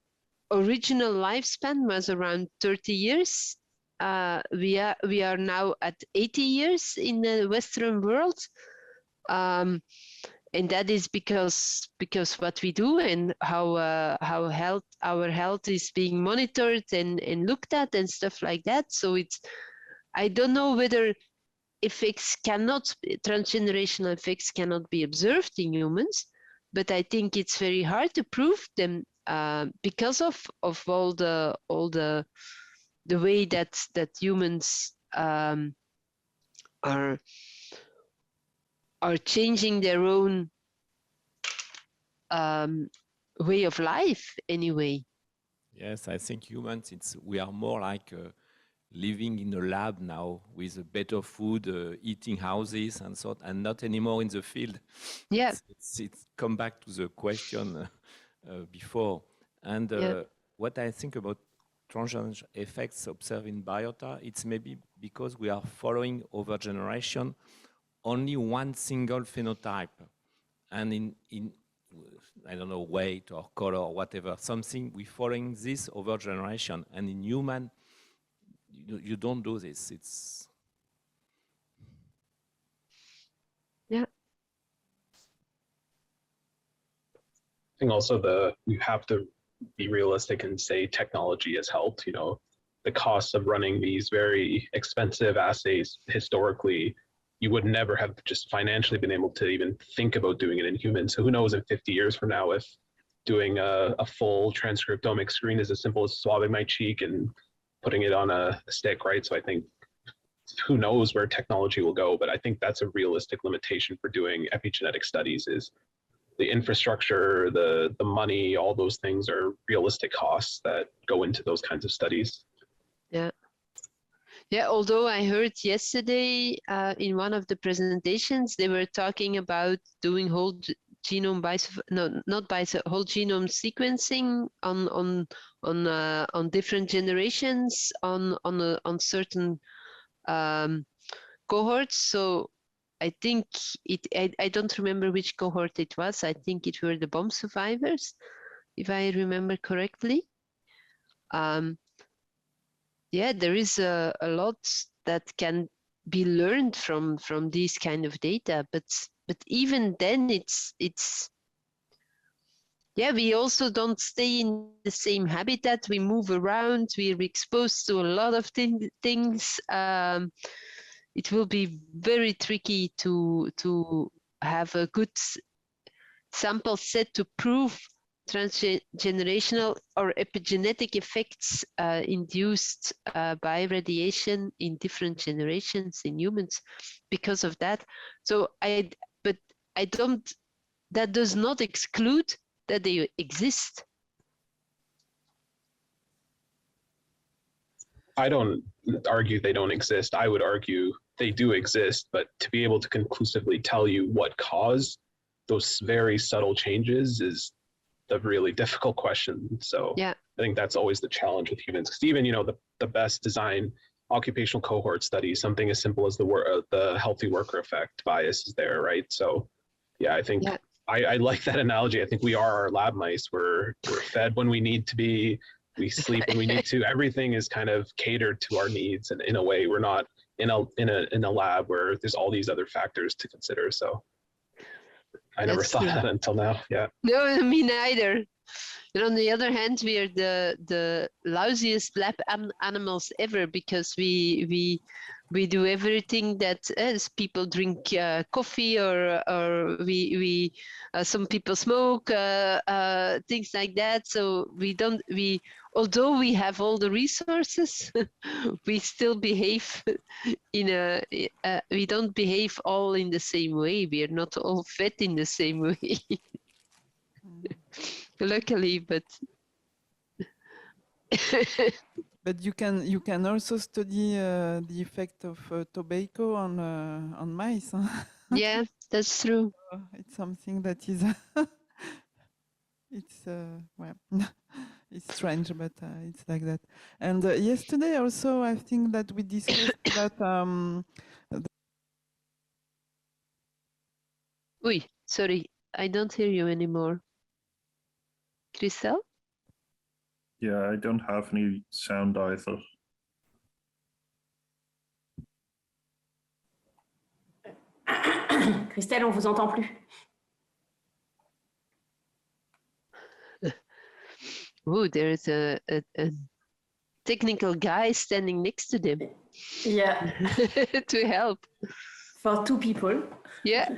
original lifespan was around 30 years. We are now at 80 years in the Western world, and that is because what we do and how our health is being monitored and looked at and stuff like that. So it's, I don't know whether transgenerational effects cannot be observed in humans, but I think it's very hard to prove them because of all the way that humans are changing their own way of life anyway. Yes, I think humans, we are more like living in a lab now with better food, eating houses and so on, and not anymore in the field. Yeah. It's come back to the question before. And what I think about transgenic effects observed in biota, it's maybe because we are following over generation only one single phenotype. And in I don't know, weight or color or whatever, something, we're following this over generation. And in human, you don't do this. It's Yeah. I think also you have to be realistic and say technology has helped. You know, the cost of running these very expensive assays historically, you would never have just financially been able to even think about doing it in humans. So who knows in 50 years from now if doing a full transcriptomic screen is as simple as swabbing my cheek and putting it on a stick, right? So I think who knows where technology will go, but I think that's a realistic limitation for doing epigenetic studies is the infrastructure, the money, all those things are realistic costs that go into those kinds of studies. Yeah. Yeah, although I heard yesterday in one of the presentations, they were talking about doing whole genome whole genome sequencing on different generations on certain cohorts. So I think I don't remember which cohort it was. I think it were the bomb survivors, if I remember correctly. Yeah, there is a lot that can be learned from these kind of data, but even then it's yeah, we also don't stay in the same habitat. We move around. We're exposed to a lot of things. It will be very tricky to have a good sample set to prove transgenerational or epigenetic effects induced by radiation in different generations in humans because of that. So but I don't, that does not exclude that they exist. I don't argue they don't exist. I would argue they do exist, but to be able to conclusively tell you what caused those very subtle changes is the really difficult question. So yeah. I think that's always the challenge with humans. Because even, you know, the best design occupational cohort study, something as simple as the healthy worker effect bias is there, right? So yeah, I think I like that analogy. I think we are our lab mice. We're fed when we need to be, we sleep when we need to. Everything is kind of catered to our needs, and in a way, we're not in a lab where there's all these other factors to consider. So I never thought that until now. Yeah. No, me neither. And on the other hand, we are the lousiest lab animals ever because we do everything that as people drink coffee or we some people smoke things like that. So although we have all the resources, we still behave we don't behave all in the same way. We are not all fed in the same way. Luckily, but But you can also study the effect of tobacco on mice. Yeah, that's true. It's something that is it's well it's strange, but it's like that. And yesterday also, I think that we discussed about Oi, sorry, I don't hear you anymore. Christelle? Yeah, I don't have any sound either. Christelle, on vous entend plus. Oh, there's a technical guy standing next to them Yeah, to help. for 2 people. Yeah.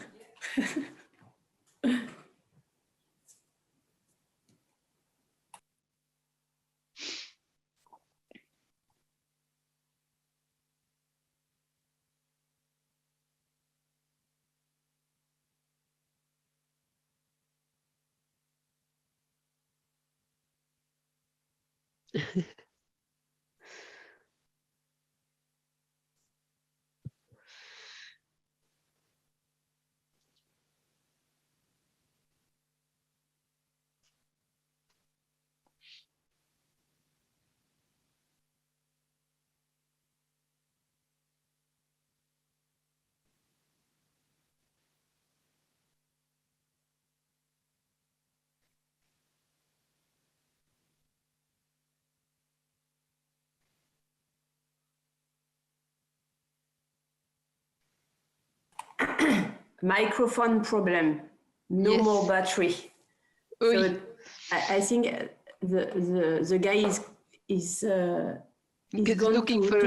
Microphone problem. No Yes. more battery. Oi. So I think the guy is gone Looking to, for-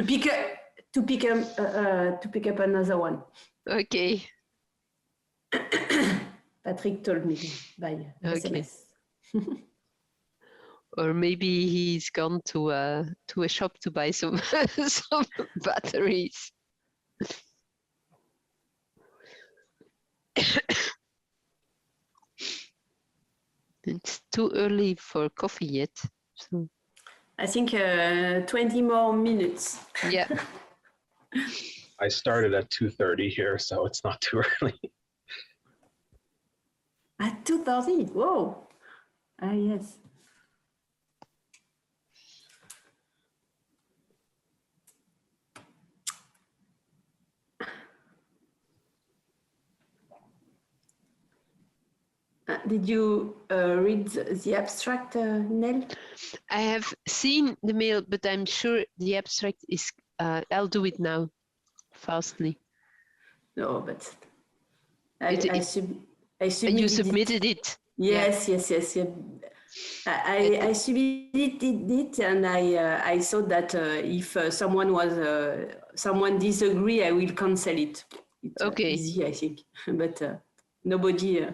to pick up another one. Okay. Patrick told me by Okay. SMS. Or maybe he's gone to a shop to buy some some batteries. It's too early for coffee yet. So I think 20 more minutes. yeah. I started at 2:30 here, so it's not too early. At 2:30. Whoa. Ah, yes. Did you read the abstract, Nell? I have seen the mail, but I'm sure the abstract is I'll do it now fastly. No, but It- I And submitted you it. submitted it. Yes, yes, yes, yes. I submitted it, and I thought that if someone disagree, I will cancel it. It's Okay. easy, I think, but nobody.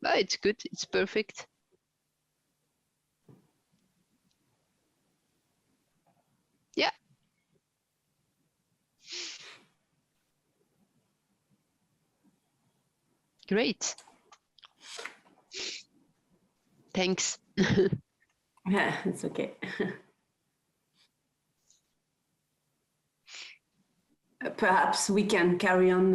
Oh, it's good. It's perfect. Yeah. Great. Thanks. Yeah, it's okay. Perhaps we can carry on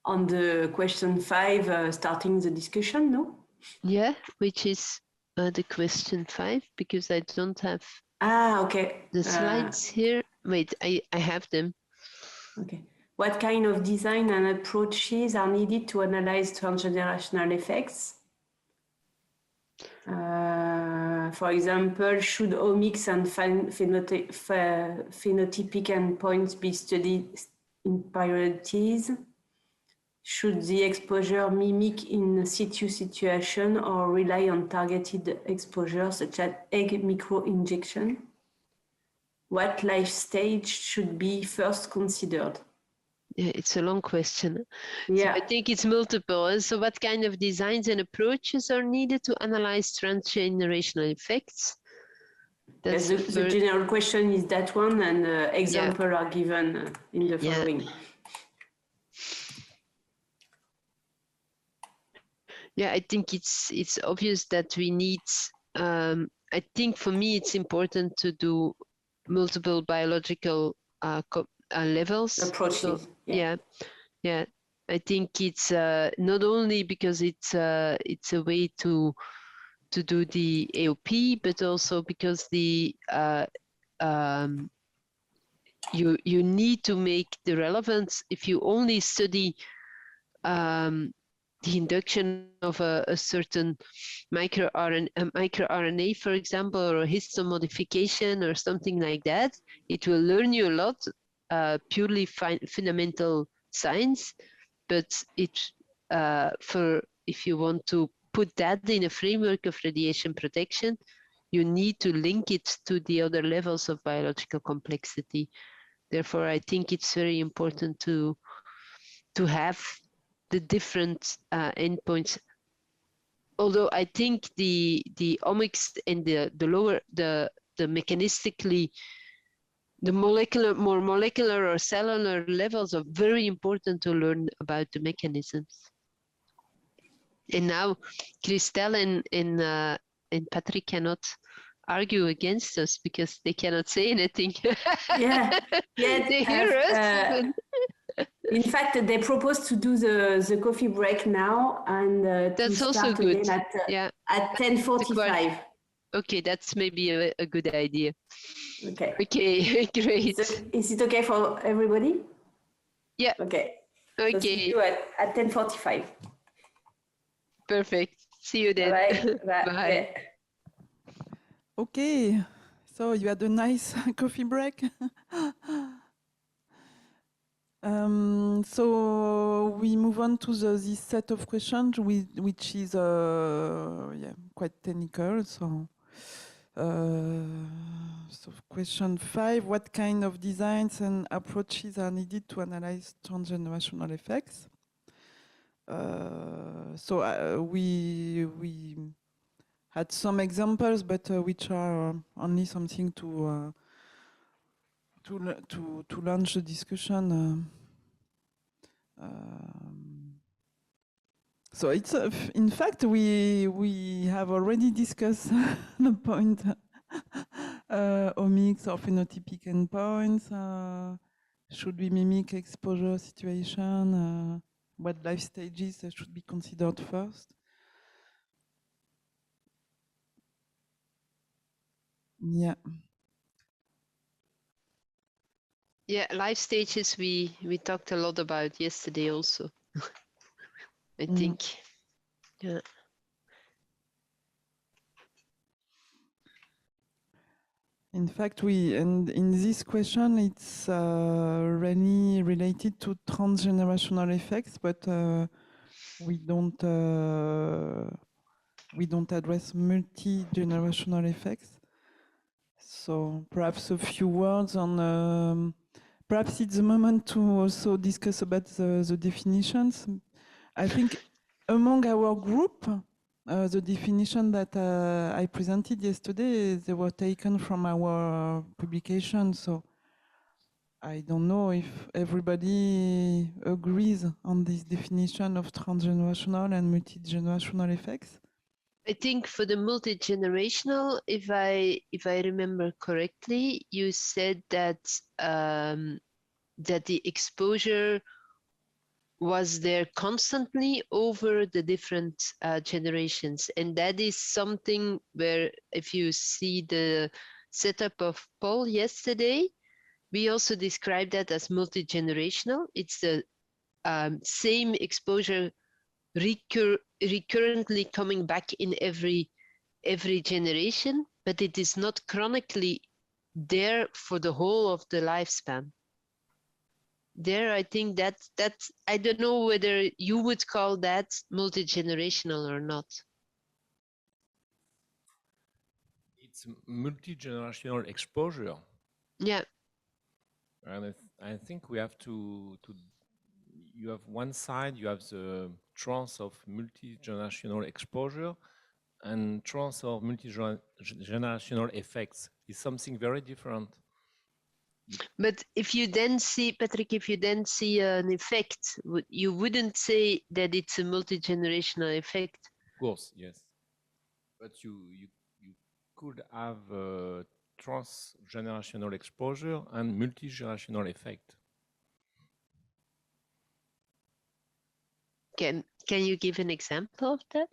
the question 5, starting the discussion, no? Yeah, which is the question 5, because I don't have Ah, okay. the slides here. Wait, I have them. Okay. What kind of design and approaches are needed to analyze transgenerational effects? For example, should omics and phenotypic endpoints be studied in priorities? Should the exposure mimic in situ situation or rely on targeted exposure such as egg microinjection? What life stage should be first considered? Yeah, it's a long question. Yeah. So I think it's multiple. So what kind of designs and approaches are needed to analyze transgenerational effects? That's The general question is that one, and examples are given in the Yeah. following. Yeah, I think it's obvious that we need. I think for me, it's important to do multiple biological levels. Approaches. So, yeah. I think it's not only because it's a way to do the AOP, but also because the you need to make the relevance. If you only study the induction of a certain microRNA, for example, or a histone modification or something like that, it will learn you a lot, purely fundamental science. But if you want to put that in a framework of radiation protection, you need to link it to the other levels of biological complexity. Therefore, I think it's very important to have the different endpoints. Although I think the omics and the lower the mechanistically more molecular or cellular levels are very important to learn about the mechanisms. And now Christelle and Patrick cannot argue against us because they cannot say anything. Yeah, They hear us. In fact, they propose to do the coffee break now and That's to also start good. again at 10:45. Okay, that's maybe a good idea. Okay. Okay, great. Is it okay for everybody? Yeah. Okay. Okay. So see you at 10:45. Perfect. See you then. Bye. Bye. Yeah. Okay, so you had a nice coffee break. So we move on to this set of questions, which is quite technical. So question 5: what kind of designs and approaches are needed to analyze transgenerational effects? We had some examples, but which are only something to launch the discussion. So it's in fact we have already discussed the point omics or phenotypic endpoints. Should we mimic exposure situation? What life stages should be considered first? Yeah. Yeah, life stages we talked a lot about yesterday also. I think. Yeah. In fact, in this question, it's really related to transgenerational effects, but we don't address multi-generational effects. So perhaps a few words on. Perhaps it's the moment to also discuss about the definitions. I think among our group, the definition that I presented yesterday, they were taken from our publication. So I don't know if everybody agrees on this definition of transgenerational and multi-generational effects. I think for the multi-generational, if I remember correctly, you said that that the exposure was there constantly over the different generations, and that is something where if you see the setup of Paul yesterday, we also described that as multi-generational. It's the same exposure recurrently coming back in every generation, but it is not chronically there for the whole of the lifespan. There, I think that I don't know whether you would call that multi-generational or not. It's multi-generational exposure. Yeah. And I think we have to you have one side, you have the trance of multi-generational exposure, and trance of multi-generational effects is something very different. But if you then see, Patrick, if you then see an effect, you wouldn't say that it's a multi-generational effect. Of course, yes. But you could have transgenerational exposure and multi-generational effect. Can you give an example of that?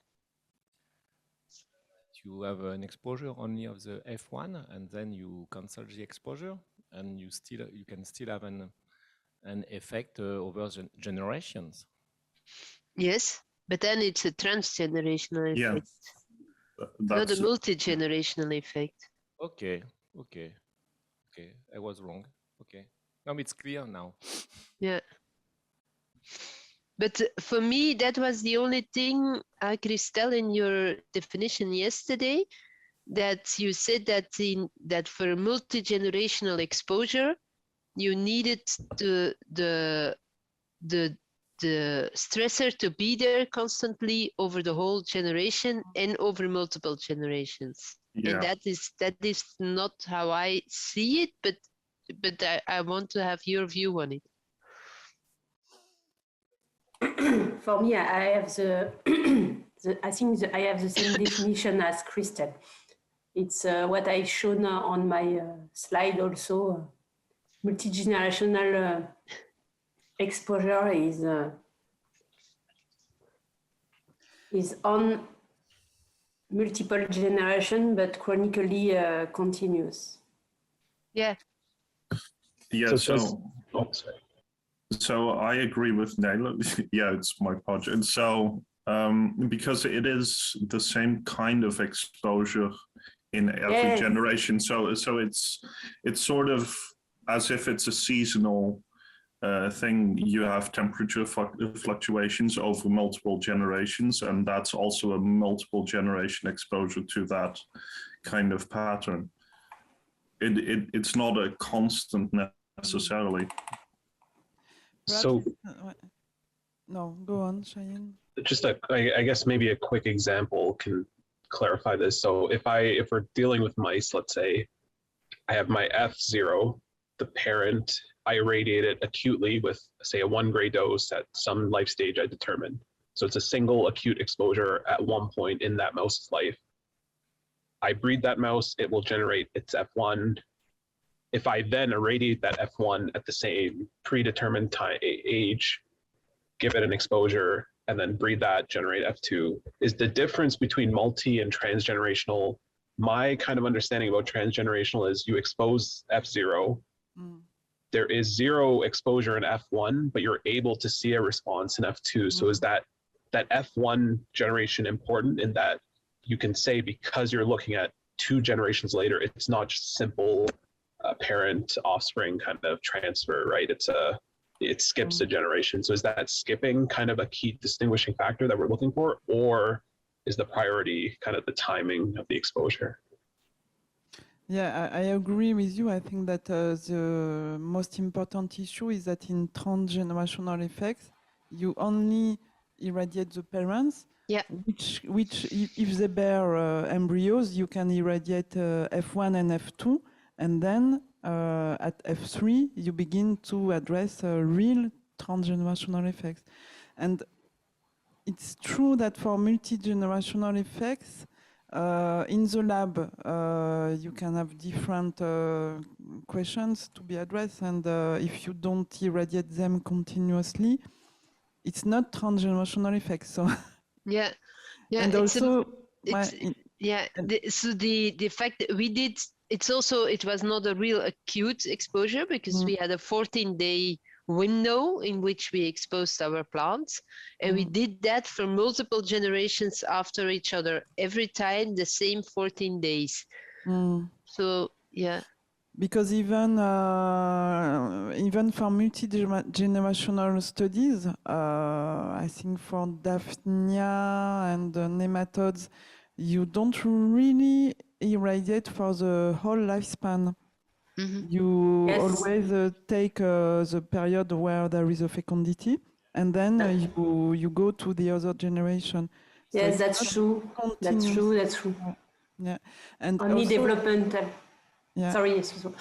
You have an exposure only of the F1, and then you cancel the exposure, and you can still have an effect over generations. Yes, but then it's a transgenerational effect, not a That's multi-generational effect. Okay, I was wrong. Okay, now it's clear now. Yeah. But for me, that was the only thing, Christelle, in your definition yesterday, that you said that for multi-generational exposure, you needed the stressor to be there constantly over the whole generation and over multiple generations. yeah. And that is not how I see it, but I want to have your view on it. For me, I have I have the same definition as Christelle. It's what I shown on my slide also. Multi-generational exposure is on multiple generation, but chronically continuous. Yeah. Yeah, sorry. So I agree with Naila. Yeah, it's my project. So because it is the same kind of exposure in every generation. So it's sort of as if it's a seasonal thing. You have temperature fluctuations over multiple generations, and that's also a multiple generation exposure to that kind of pattern. It's not a constant necessarily. So no, go on, Cheyenne. just I guess maybe a quick example can clarify this. So if we're dealing with mice, let's say I have my F0, the parent, I irradiate it acutely with, say, a 1 gray dose at some life stage I determine. So it's a single acute exposure at one point in that mouse's life. I breed that mouse, it will generate its F1. If I then irradiate that F1 at the same predetermined age, give it an exposure, and then breed that, generate F2, is the difference between multi and transgenerational. My kind of understanding about transgenerational is you expose F0, there is 0 exposure in F1, but you're able to see a response in F2. So is that F1 generation important in that you can say, because you're looking at 2 generations later, it's not just simple parent offspring kind of transfer, right? It skips a generation. So is that skipping kind of a key distinguishing factor that we're looking for, or is the priority kind of the timing of the exposure? Yeah, I agree with you. I think that the most important issue is that in transgenerational effects, you only irradiate the parents, which if they bear embryos, you can irradiate F1 and F2, and then at F3, you begin to address real transgenerational effects. And it's true that for multi-generational effects, in the lab, you can have different questions to be addressed, and if you don't irradiate them continuously, it's not transgenerational effects. So yeah, and also so the fact that we did, it was not a real acute exposure because we had a 14-day window in which we exposed our plants, and we did that for multiple generations after each other, every time the same 14 days. So yeah, because even for multi-generational studies, I think for Daphnia and nematodes, you don't really irradiate for the whole lifespan. You always take the period where there is a fecundity, and then you go to the other generation. Yes, so that's true. That's true. That's true. Yeah, and only also, developmental. Yeah. Sorry, excuse me.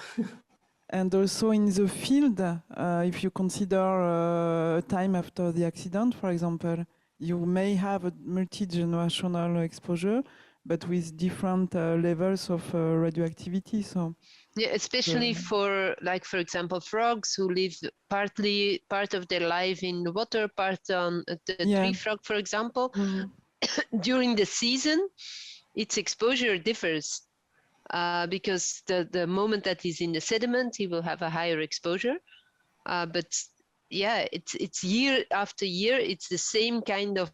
And also in the field, if you consider time after the accident, for example, you may have a multi-generational exposure, but with different levels of radioactivity. So, yeah, especially for, like, for example, frogs who live part of their life in the water, part on the tree frog, for example. During the season, its exposure differs. Because the moment that he's in the sediment, he will have a higher exposure. But yeah, it's year after year, it's the same kind of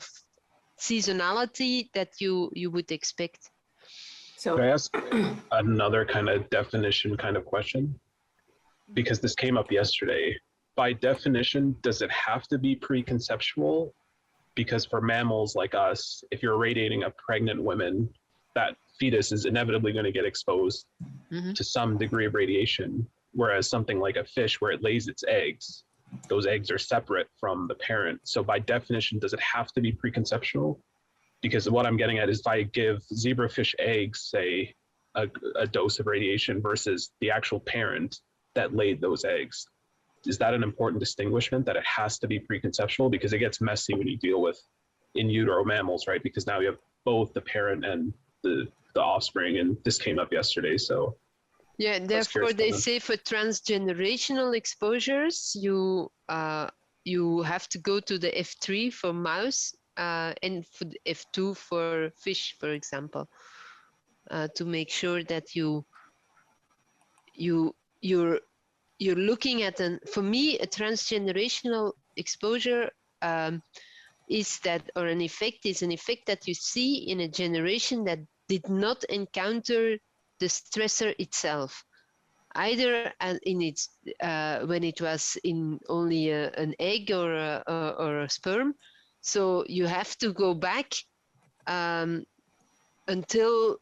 seasonality that you would expect. So Can I ask another kind of definition kind of question? Because this came up yesterday. By definition, does it have to be preconceptual? Because for mammals like us, if you're irradiating a pregnant woman, that fetus is inevitably going to get exposed to some degree of radiation. Whereas something like a fish, where it lays its eggs, those eggs are separate from the parent. So by definition, does it have to be preconceptual? Because what I'm getting at is if I give zebrafish eggs, say, a dose of radiation versus the actual parent that laid those eggs, is that an important distinguishment that it has to be preconceptual? Because it gets messy when you deal with in utero mammals, right? Because now you have both the parent and the offspring, and this came up yesterday. So yeah, therefore they say for transgenerational exposures, you have to go to the F3 for mouse and for the F2 for fish, for example, to make sure that you're looking at for me, a transgenerational exposure is that, or an effect is an effect that you see in a generation that did not encounter the stressor itself, either in its when it was in only an egg or a sperm. So you have to go back until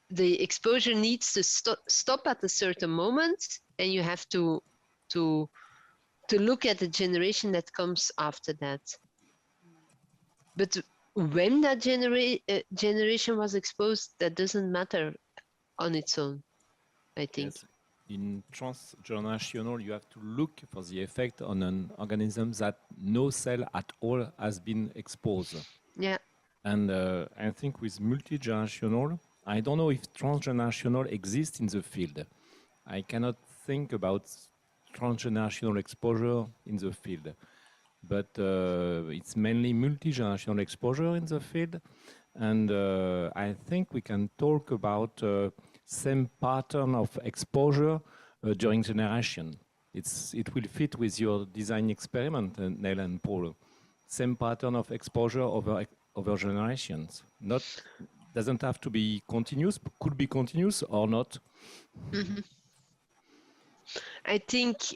the exposure needs to stop at a certain moment, and you have to look at the generation that comes after that. But when that generation was exposed, that doesn't matter on its own, I think. Yes. In transgenerational, you have to look for the effect on an organism that no cell at all has been exposed. Yeah. And I think with multi-generational, I don't know if transgenerational exists in the field. I cannot think about transgenerational exposure in the field. But it's mainly multi-generational exposure in the field. And I think we can talk about same pattern of exposure during generation. It will fit with your design experiment, Neil and Paul. Same pattern of exposure over generations. Doesn't have to be continuous, could be continuous or not. Mm-hmm. I think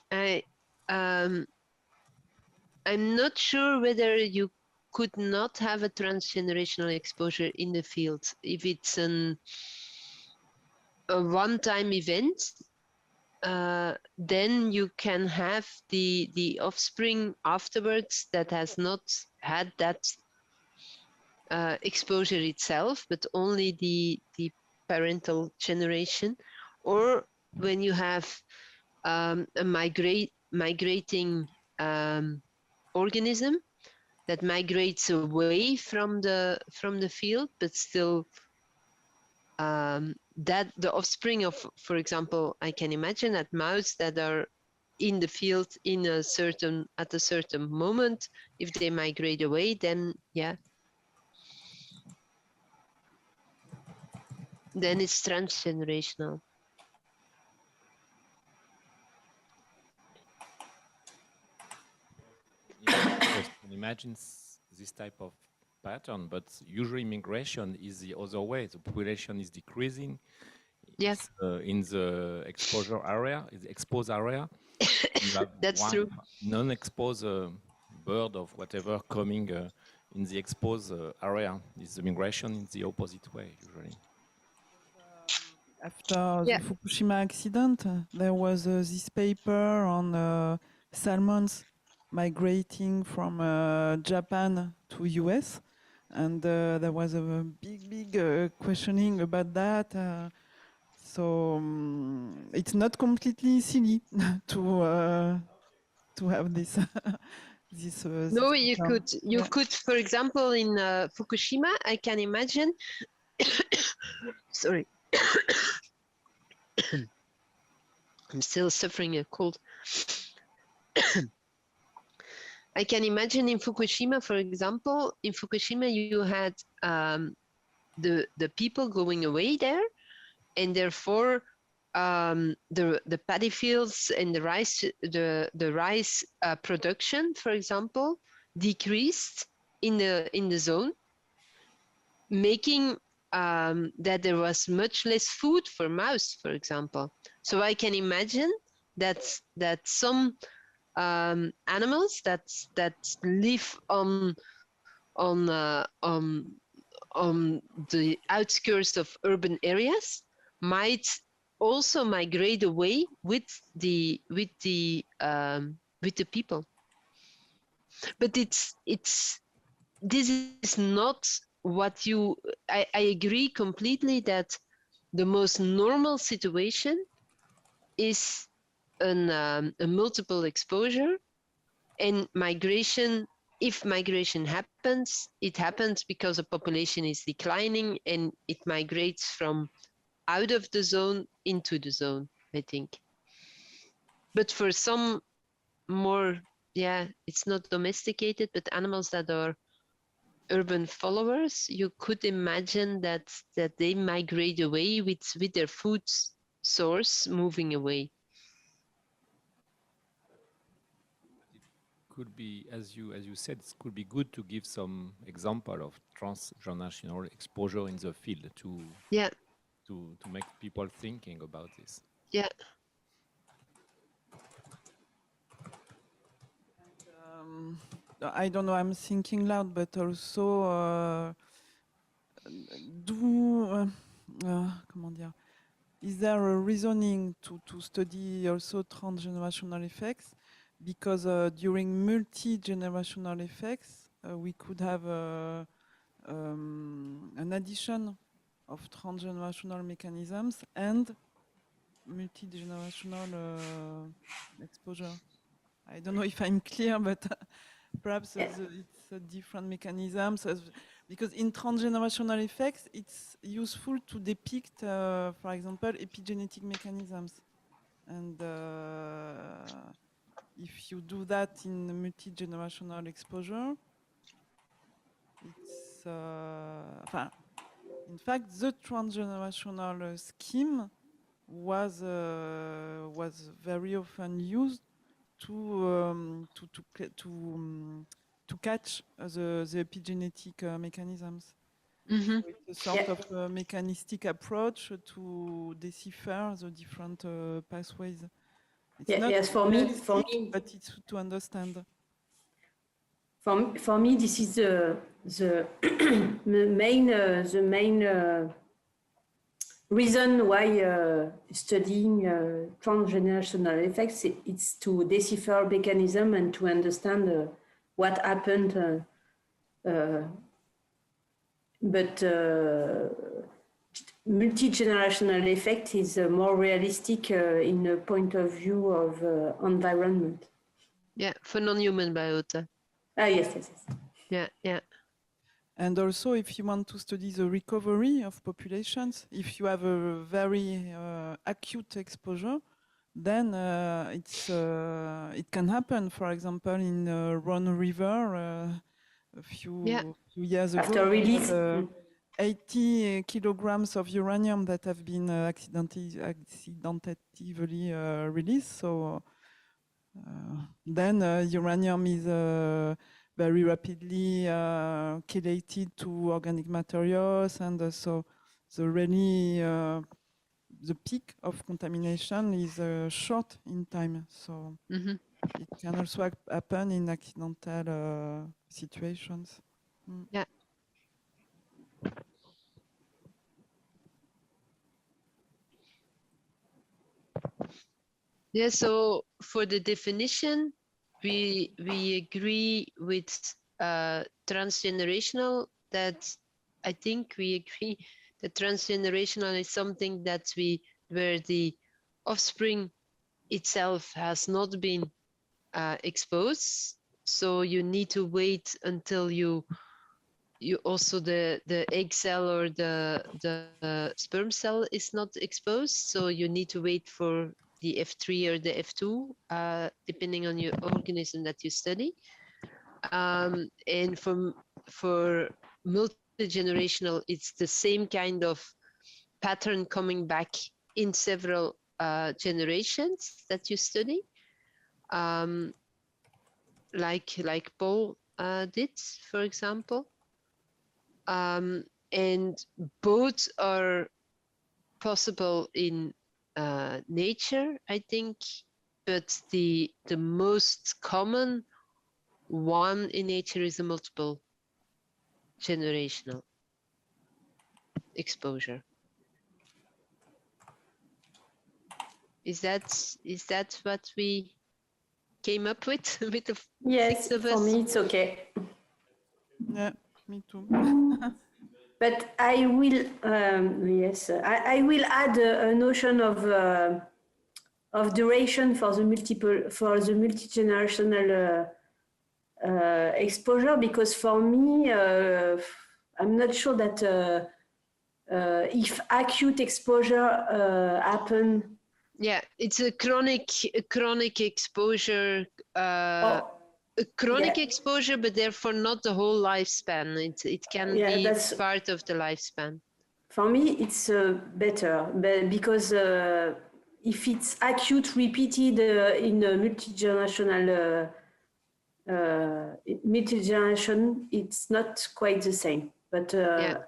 I'm not sure whether you could not have a transgenerational exposure in the field if it's a one-time event. Then you can have the offspring afterwards that has not had that exposure itself, but only the parental generation. Or when you have a migrating organism that migrates away from the field, but still that the offspring of, for example, I can imagine that mouse that are in the field at a certain moment, if they migrate away, then yeah, then it's transgenerational. Just imagine this type of pattern, but usually migration is the other way. The population is decreasing. Yes. In the exposure area, the exposed area. That's true. Non-exposed bird of whatever coming in the exposed area. Is the migration in the opposite way usually. After the Fukushima accident, there was this paper on salmons migrating from Japan to US, and there was a big questioning about that. So it's not completely silly to have this this. No, This background. you Yeah. could, for example, in Fukushima, I can imagine. Sorry, I'm still suffering a cold. I can imagine in Fukushima, for example, in Fukushima you had the people going away there, and therefore the paddy fields and the rice production, for example, decreased in the zone, making that there was much less food for mouse, for example. So I can imagine that some animals that live on uh, on on the outskirts of urban areas might also migrate away with the people. But this is not what you. I agree completely that the most normal situation is a multiple exposure, and migration. If migration happens, it happens because a population is declining and it migrates from out of the zone into the zone, I think. But for some more, yeah, it's not domesticated, but animals that are urban followers, you could imagine that they migrate away with their food source moving away. Could be, as you said, it could be good to give some example of transgenerational exposure in the field to make people thinking about this. Yeah. I don't know. I'm thinking loud, but also comment dire? Is there a reasoning to study also transgenerational effects? Because during multi-generational effects, we could have an addition of transgenerational mechanisms and multi-generational exposure. I don't know if I'm clear, but perhaps it's different mechanisms. Because in transgenerational effects, it's useful to depict, for example, epigenetic mechanisms. And if you do that in multi-generational exposure, it's, in fact, the transgenerational scheme was very often used to catch the epigenetic mechanisms. Mm-hmm. So it's a sort of mechanistic approach to decipher the different pathways. It's not yes, for me, but it's to understand. For me, this is the main reason why studying transgenerational effects. It's to decipher mechanism and to understand what happened. But multi-generational effect is more realistic in the point of view of environment. Yeah, for non-human biota. Yes. Yeah. And also, if you want to study the recovery of populations, if you have a very acute exposure, then it can happen. For example, in Rhone River, a few years ago, After release. 80 kilograms of uranium that have been accidentally released. So then uranium is very rapidly chelated to organic materials, and so the peak of contamination is short in time. So it can also happen in accidental situations. Yeah. Yeah, so for the definition, we agree with transgenerational, that I think we agree that transgenerational is something that where the offspring itself has not been exposed. So you need to wait until you also the egg cell or the sperm cell is not exposed. So you need to wait for the F3 or the F2, depending on your organism that you study. And for multi-generational, it's the same kind of pattern coming back in several generations that you study, like Paul did, for example. And both are possible in nature, I think, but the most common one in nature is a multiple generational exposure. Is that what we came up with the Yes, six of for us? me it's okay. Yeah, me too. But I will, yes, I will add a notion of duration for the multi-generational exposure, because for me, I'm not sure that if acute exposure happen. Yeah, it's a chronic exposure. A chronic Yeah. exposure, but therefore not the whole lifespan. It can Yeah, be that's part of the lifespan. for me. It's better, but because if it's acute, repeated in a multi-generation, it's not quite the same. But Yeah.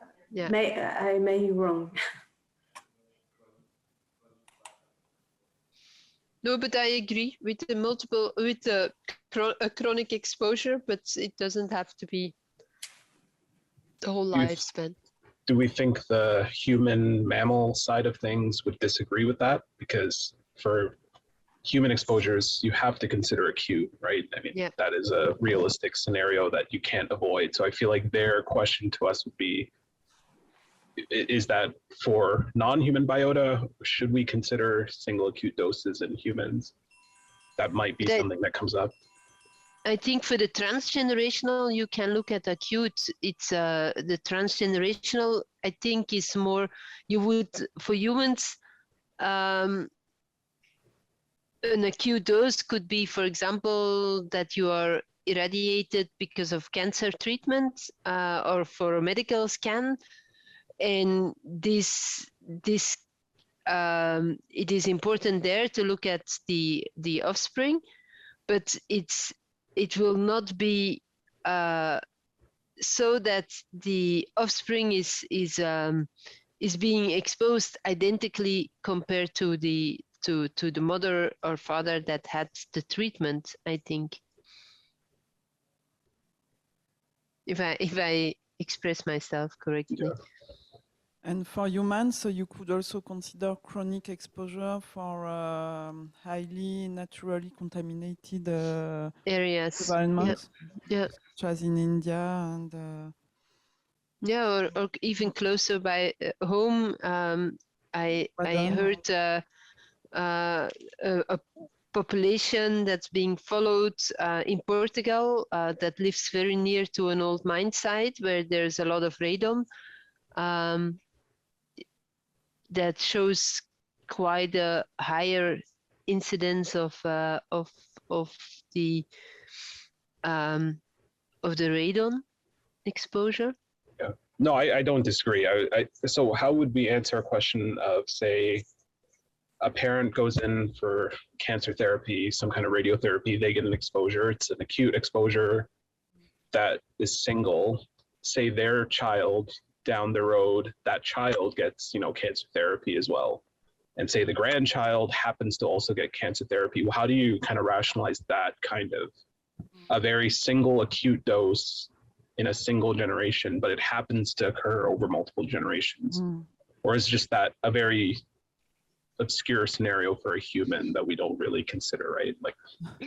I may be wrong. No, but I agree with a chronic exposure, but it doesn't have to be the whole lifespan. Do we think the human mammal side of things would disagree with that? Because for human exposures, you have to consider acute, right? I mean, Yeah. that is a realistic scenario that you can't avoid. So I feel like their question to us would be, is that for non-human biota? Should we consider single acute doses in humans? That might be something that comes up. I think for the transgenerational, you can look at acute. It's the transgenerational, I think, is more, you would, for humans, an acute dose could be, for example, that you are irradiated because of cancer treatment or for a medical scan. And it is important there to look at the offspring, but it will not be so that the offspring is being exposed identically compared to the mother or father that had the treatment, I think. If I express myself correctly. Yeah. And for humans, so you could also consider chronic exposure for highly naturally contaminated Areas. environments, Yeah. such as in India and. Yeah, or even closer by home. I heard a population that's being followed in Portugal that lives very near to an old mine site where there's a lot of radon. That shows quite a higher incidence of the radon exposure. Yeah. No, I don't disagree. So how would we answer a question of, say, a parent goes in for cancer therapy, some kind of radiotherapy, they get an exposure, it's an acute exposure that is single, say their child down the road, that child gets, cancer therapy as well. And say the grandchild happens to also get cancer therapy. Well, how do you kind of rationalize that kind of a very single acute dose in a single generation, but it happens to occur over multiple generations? Or is just that a very obscure scenario for a human that we don't really consider, right? Like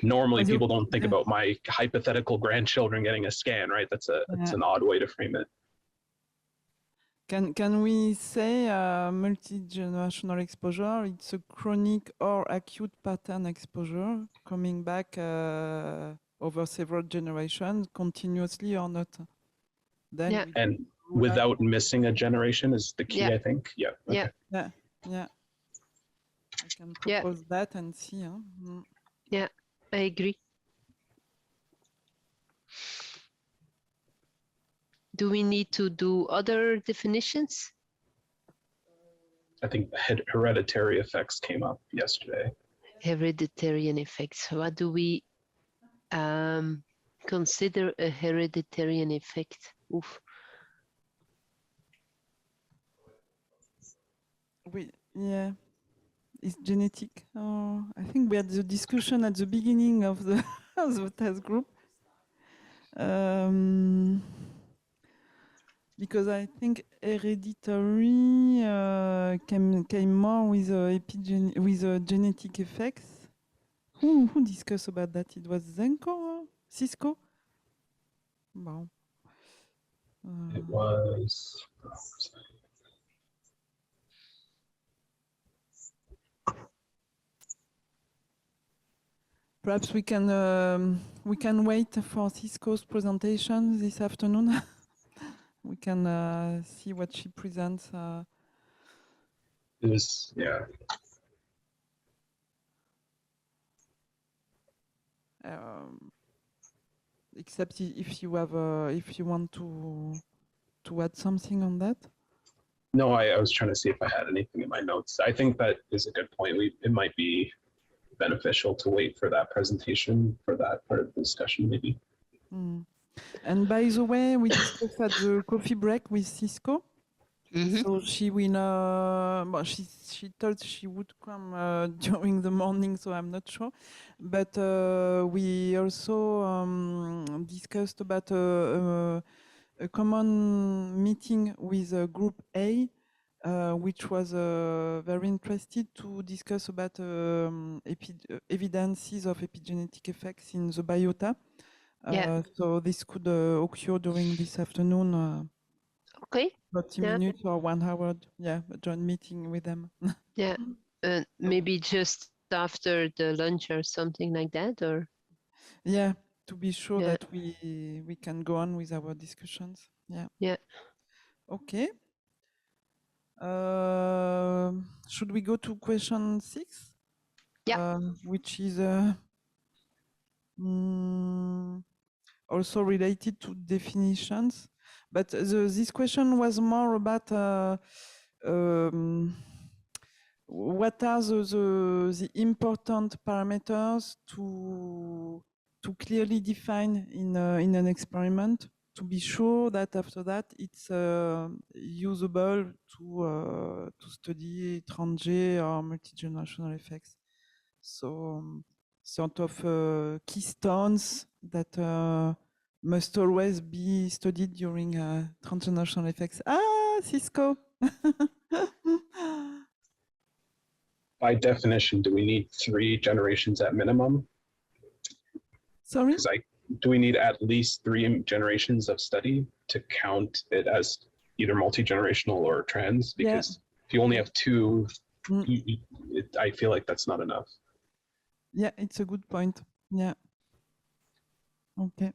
normally people don't think about my hypothetical grandchildren getting a scan, right? That's an odd way to frame it. Can we say multi-generational exposure? It's a chronic or acute pattern exposure coming back over several generations continuously or not? Then Yeah. we And rule out- without missing a generation is the key, Yeah. I think. Yeah. Okay. Yeah. yeah. I can Yeah. propose that and see. Huh? Mm. Yeah, I agree. Do we need to do other definitions? I think hereditary effects came up yesterday. Hereditary effects. What do we consider a hereditary effect? Oof. Yeah. It's genetic. I think we had the discussion at the beginning of the, of the task group. Because I think hereditary came more with genetic effects. Who discussed about that? It was Zenko or Cisco? Bon. It was. Perhaps we can wait for Cisco's presentation this afternoon. We can see what she presents. It was, yeah. Except if you have, if you want to add something on that. No, I was trying to see if I had anything in my notes. I think that is a good point. It might be beneficial to wait for that presentation for that part of the discussion, maybe. Mm. And by the way, we discussed at the coffee break with Cisco. So she will. Well, she thought she would come during the morning, so I'm not sure. But we also discussed about a common meeting with Group A, which was very interested to discuss about evidences of epigenetic effects in the biota. Yeah. So this could occur during this afternoon. Okay. 30 Yeah. minutes or 1 hour, yeah, a joint meeting with them. Yeah. Maybe just after the lunch or something like that, or Yeah, to be sure Yeah. that we can go on with our discussions. Yeah. Yeah. Okay. Should we go to question 6? Yeah. Which is also related to definitions, but this question was more about what are the important parameters to clearly define in an experiment to be sure that after that it's usable to study transgenic or multigenerational effects. So sort of keystones that must always be studied during transgenerational effects. Ah, Cisco. By definition, do we need 3 generations at minimum? Sorry? Because do we need at least 3 generations of study to count it as either multi-generational or trans? Because if you only have 2, I feel like that's not enough. Yeah, it's a good point. Yeah. Okay.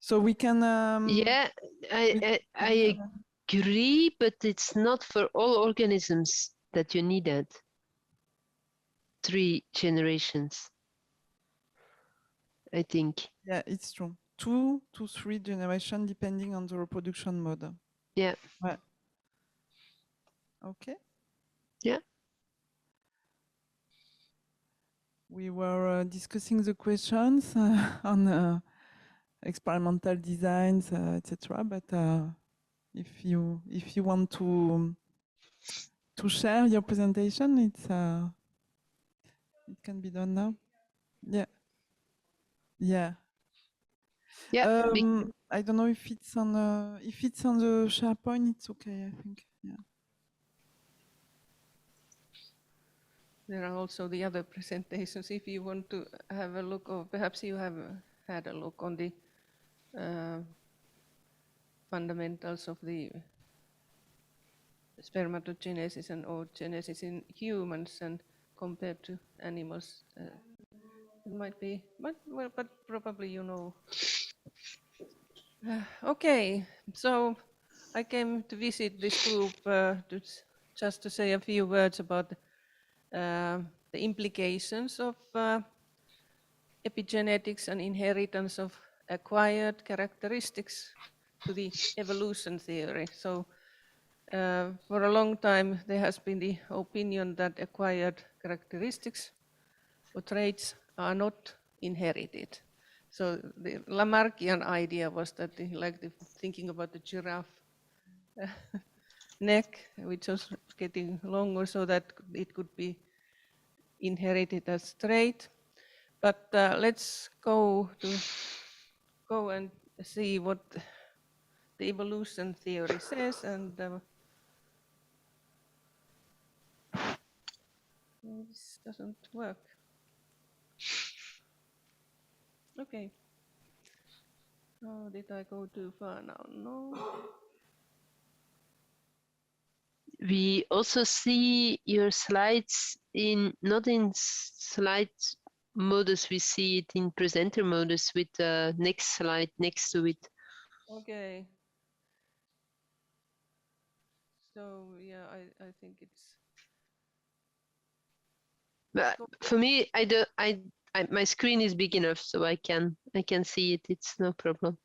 So we can. Yeah, I agree, but it's not for all organisms that you need that. 3 generations, I think. Yeah, it's true. 2 to 3 generations, depending on the reproduction mode. Yeah. Ouais. Okay. Yeah. We were discussing the questions on experimental designs, etc. But if you want to share your presentation, it can be done now. Yeah. Yeah. Yeah. I don't know if it's on the SharePoint. It's okay, I think. Yeah. There are also the other presentations if you want to have a look, or perhaps you have had a look on the fundamentals of the spermatogenesis and oogenesis in humans and compared to animals. It might be, but probably you know. Okay, so I came to visit this group just to say a few words about the implications of epigenetics and inheritance of acquired characteristics to the evolution theory. So for a long time there has been the opinion that acquired characteristics or traits are not inherited. So the Lamarckian idea was that thinking about the giraffe neck, which was getting longer so that it could be inherited as trait. But let's go and see what the evolution theory says, and this doesn't work. Okay. Oh, did I go too far now? No. We also see your slides not in slide modus, we see it in presenter modus with the next slide next to it. Okay. So yeah, I think it's. But for me, my screen is big enough, so I can see it. It's no problem.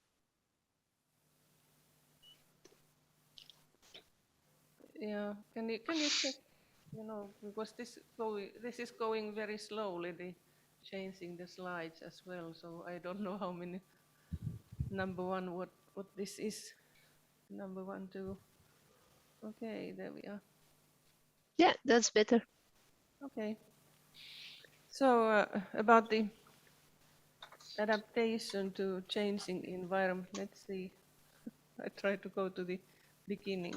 Yeah, can you check? You know, because this is going very slowly. The changing the slides as well. So I don't know how many. Number one, what this is. Number 1, 2. Okay, there we are. Yeah, that's better. Okay. So about the adaptation to changing environment, let's see. I try to go to the beginning.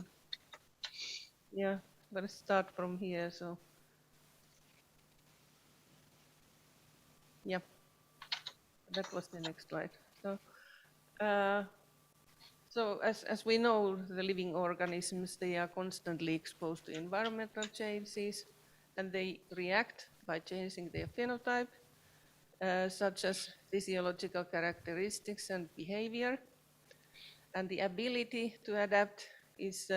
Yeah, but start from here. So yeah, that was the next slide. So as we know, the living organisms, they are constantly exposed to environmental changes, and they react by changing their phenotype, such as physiological characteristics and behavior. And the ability to adapt is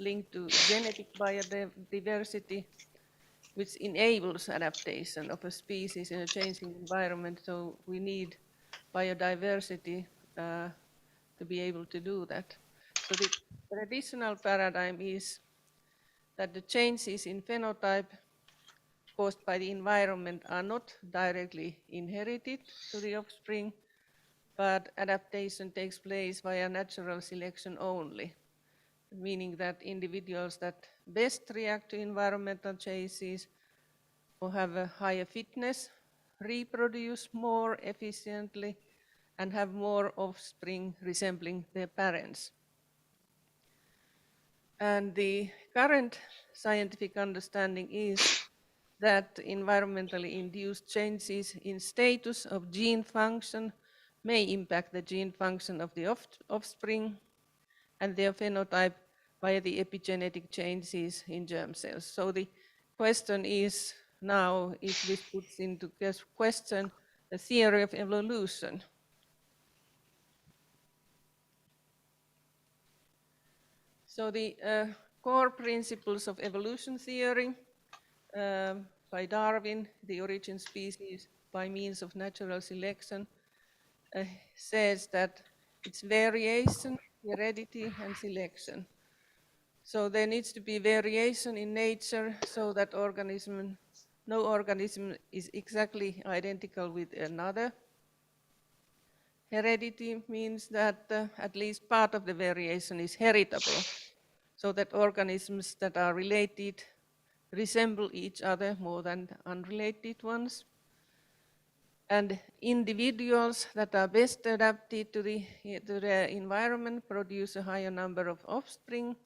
linked to genetic biodiversity, which enables adaptation of a species in a changing environment. So we need biodiversity to be able to do that. So the traditional paradigm is that the changes in phenotype caused by the environment are not directly inherited to the offspring, but adaptation takes place via natural selection only, meaning that individuals that best react to environmental changes or have a higher fitness reproduce more efficiently and have more offspring resembling their parents. And the current scientific understanding is that environmentally induced changes in status of gene function may impact the gene function of the offspring and their phenotype via the epigenetic changes in germ cells. So the question is now if this puts into question the theory of evolution. So the core principles of evolution theory by Darwin, the origin species by means of natural selection, says that it's variation, heredity, and selection. So there needs to be variation in nature so that no organism is exactly identical with another. Heredity means that at least part of the variation is heritable, so that organisms that are related resemble each other more than unrelated ones. And individuals that are best adapted to the environment produce a higher number of offspring,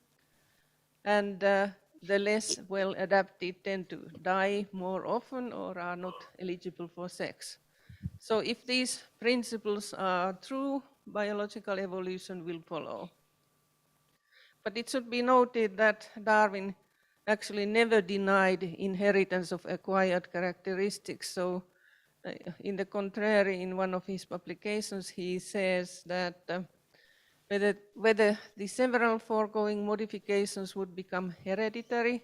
and the less well adapted tend to die more often or are not eligible for sex. So if these principles are true, biological evolution will follow. But it should be noted that Darwin actually never denied inheritance of acquired characteristics. So in the contrary, in one of his publications, he says that whether the several foregoing modifications would become hereditary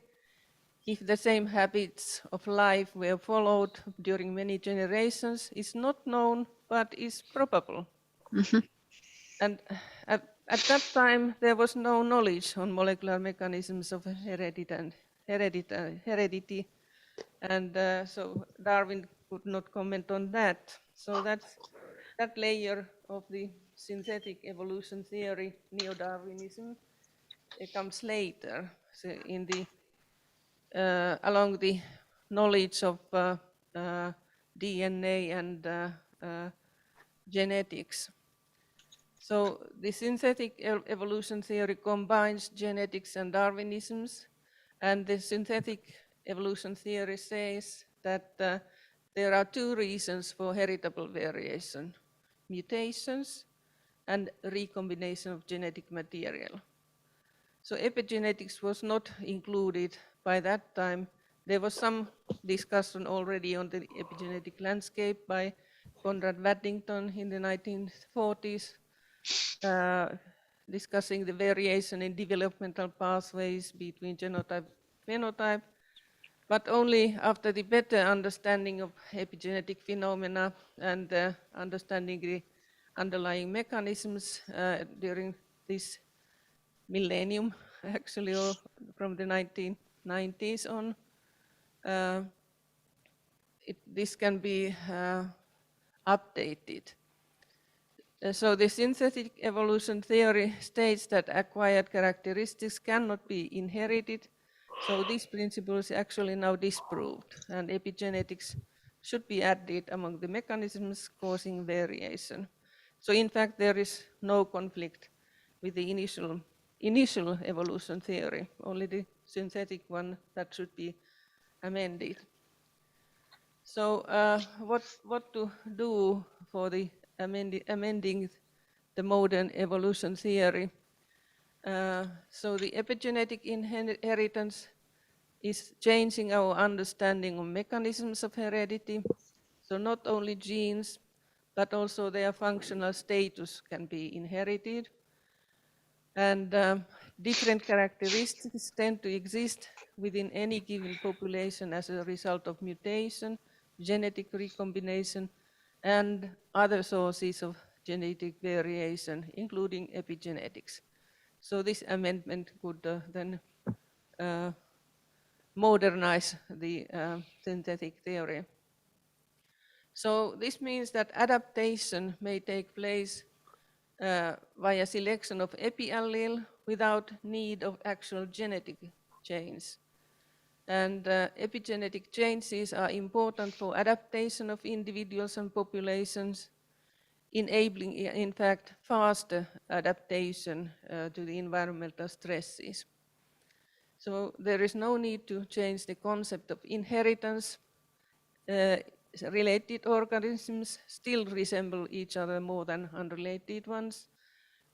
if the same habits of life were followed during many generations is not known, but is probable. And at that time, there was no knowledge on molecular mechanisms of heredity, and so Darwin could not comment on that. So that layer of the synthetic evolution theory, neo-Darwinism, it comes later, so in the along the knowledge of DNA and genetics. So the synthetic evolution theory combines genetics and Darwinisms, and the synthetic evolution theory says that there are two reasons for heritable variation: mutations and recombination of genetic material. So epigenetics was not included by that time. There was some discussion already on the epigenetic landscape by Conrad Waddington in the 1940s, discussing the variation in developmental pathways between genotype and phenotype, but only after the better understanding of epigenetic phenomena and understanding the underlying mechanisms during this millennium, actually, or from the 1990s on, this can be updated. So the synthetic evolution theory states that acquired characteristics cannot be inherited. So this principle is actually now disproved, and epigenetics should be added among the mechanisms causing variation. So in fact, there is no conflict with the initial evolution theory, only the synthetic one that should be amended. So what to do for the amending the modern evolution theory? So the epigenetic inheritance is changing our understanding of mechanisms of heredity. So not only genes, but also their functional status can be inherited. And different characteristics tend to exist within any given population as a result of mutation, genetic recombination, and other sources of genetic variation, including epigenetics. So this amendment could then modernize the synthetic theory. So this means that adaptation may take place via selection of epiallele without need of actual genetic change. And epigenetic changes are important for adaptation of individuals and populations, enabling, in fact, faster adaptation to the environmental stresses. So there is no need to change the concept of inheritance. Related organisms still resemble each other more than unrelated ones.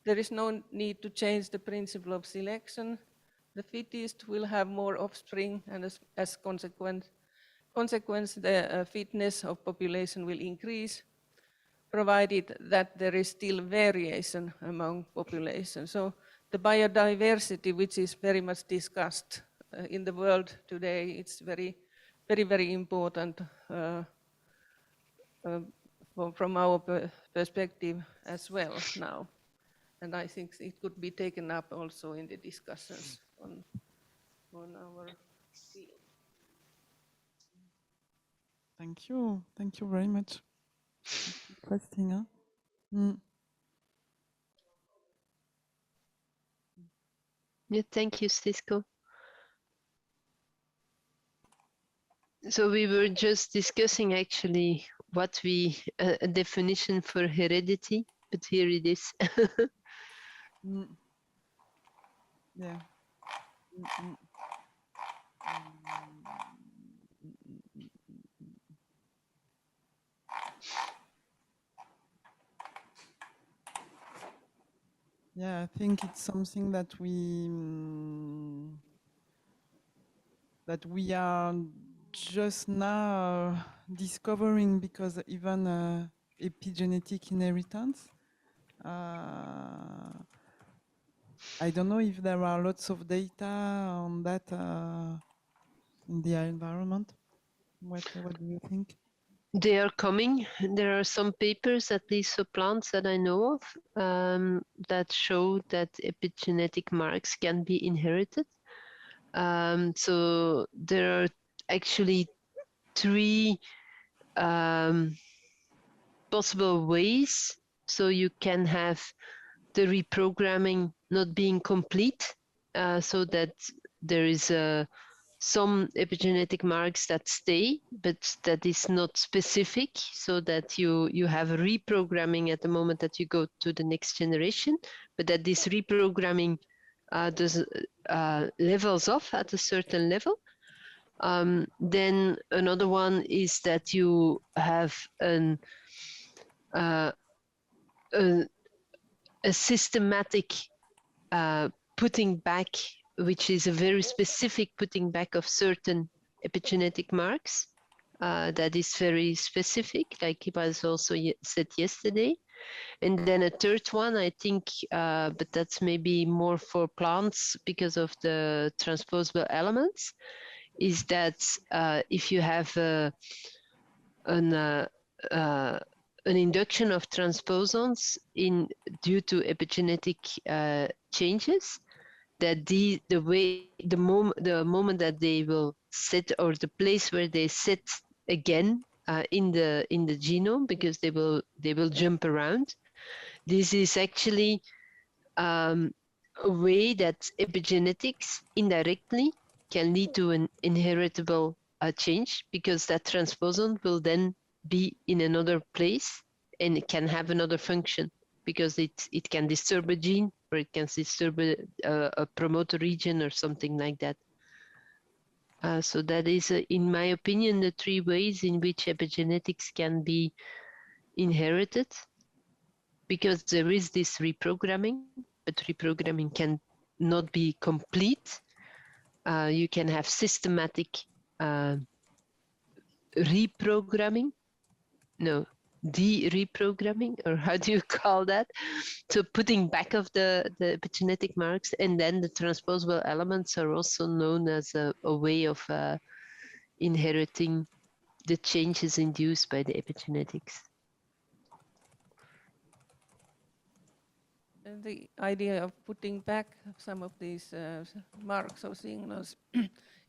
There is no need to change the principle of selection. The fittest will have more offspring, and as consequence, the fitness of population will increase, provided that there is still variation among populations. So the biodiversity, which is very much discussed in the world today, it's very, very important from our perspective as well now. And I think it could be taken up also in the discussions on our field. Thank you. Thank you very much. Interesting, huh? Yeah, thank you, Stisko. So we were just discussing actually what we a definition for heredity, but here it is. Yeah. Yeah, I think it's something that we are just now discovering, because even epigenetic inheritance, I don't know if there are lots of data on that in the environment. What do you think? They are coming. There are some papers, at least for plants that I know of, that show that epigenetic marks can be inherited. So there are actually three possible ways. So you can have the reprogramming not being complete, so that there is some epigenetic marks that stay, but that is not specific, so that you have reprogramming at the moment that you go to the next generation, but that this reprogramming does levels off at a certain level. Then another one is that you have uh, a systematic putting back, which is a very specific putting back of certain epigenetic marks. That is very specific, like it was also said yesterday. And then a third one, I think, but that's maybe more for plants because of the transposable elements, is that if you have an induction of transposons due to epigenetic changes, that the moment that they will sit, or the place where they sit again in the genome, because they will jump around. This is actually a way that epigenetics indirectly can lead to an inheritable change, because that transposon will then be in another place and it can have another function, because it can disturb a gene, or it can disturb a promoter region or something like that. So that is, in my opinion, the three ways in which epigenetics can be inherited, because there is this reprogramming, but reprogramming can not be complete. You can have systematic reprogramming, no, de-reprogramming, or how do you call that? So putting back of the epigenetic marks, and then the transposable elements are also known as a way of inheriting the changes induced by the epigenetics. And the idea of putting back some of these marks or signals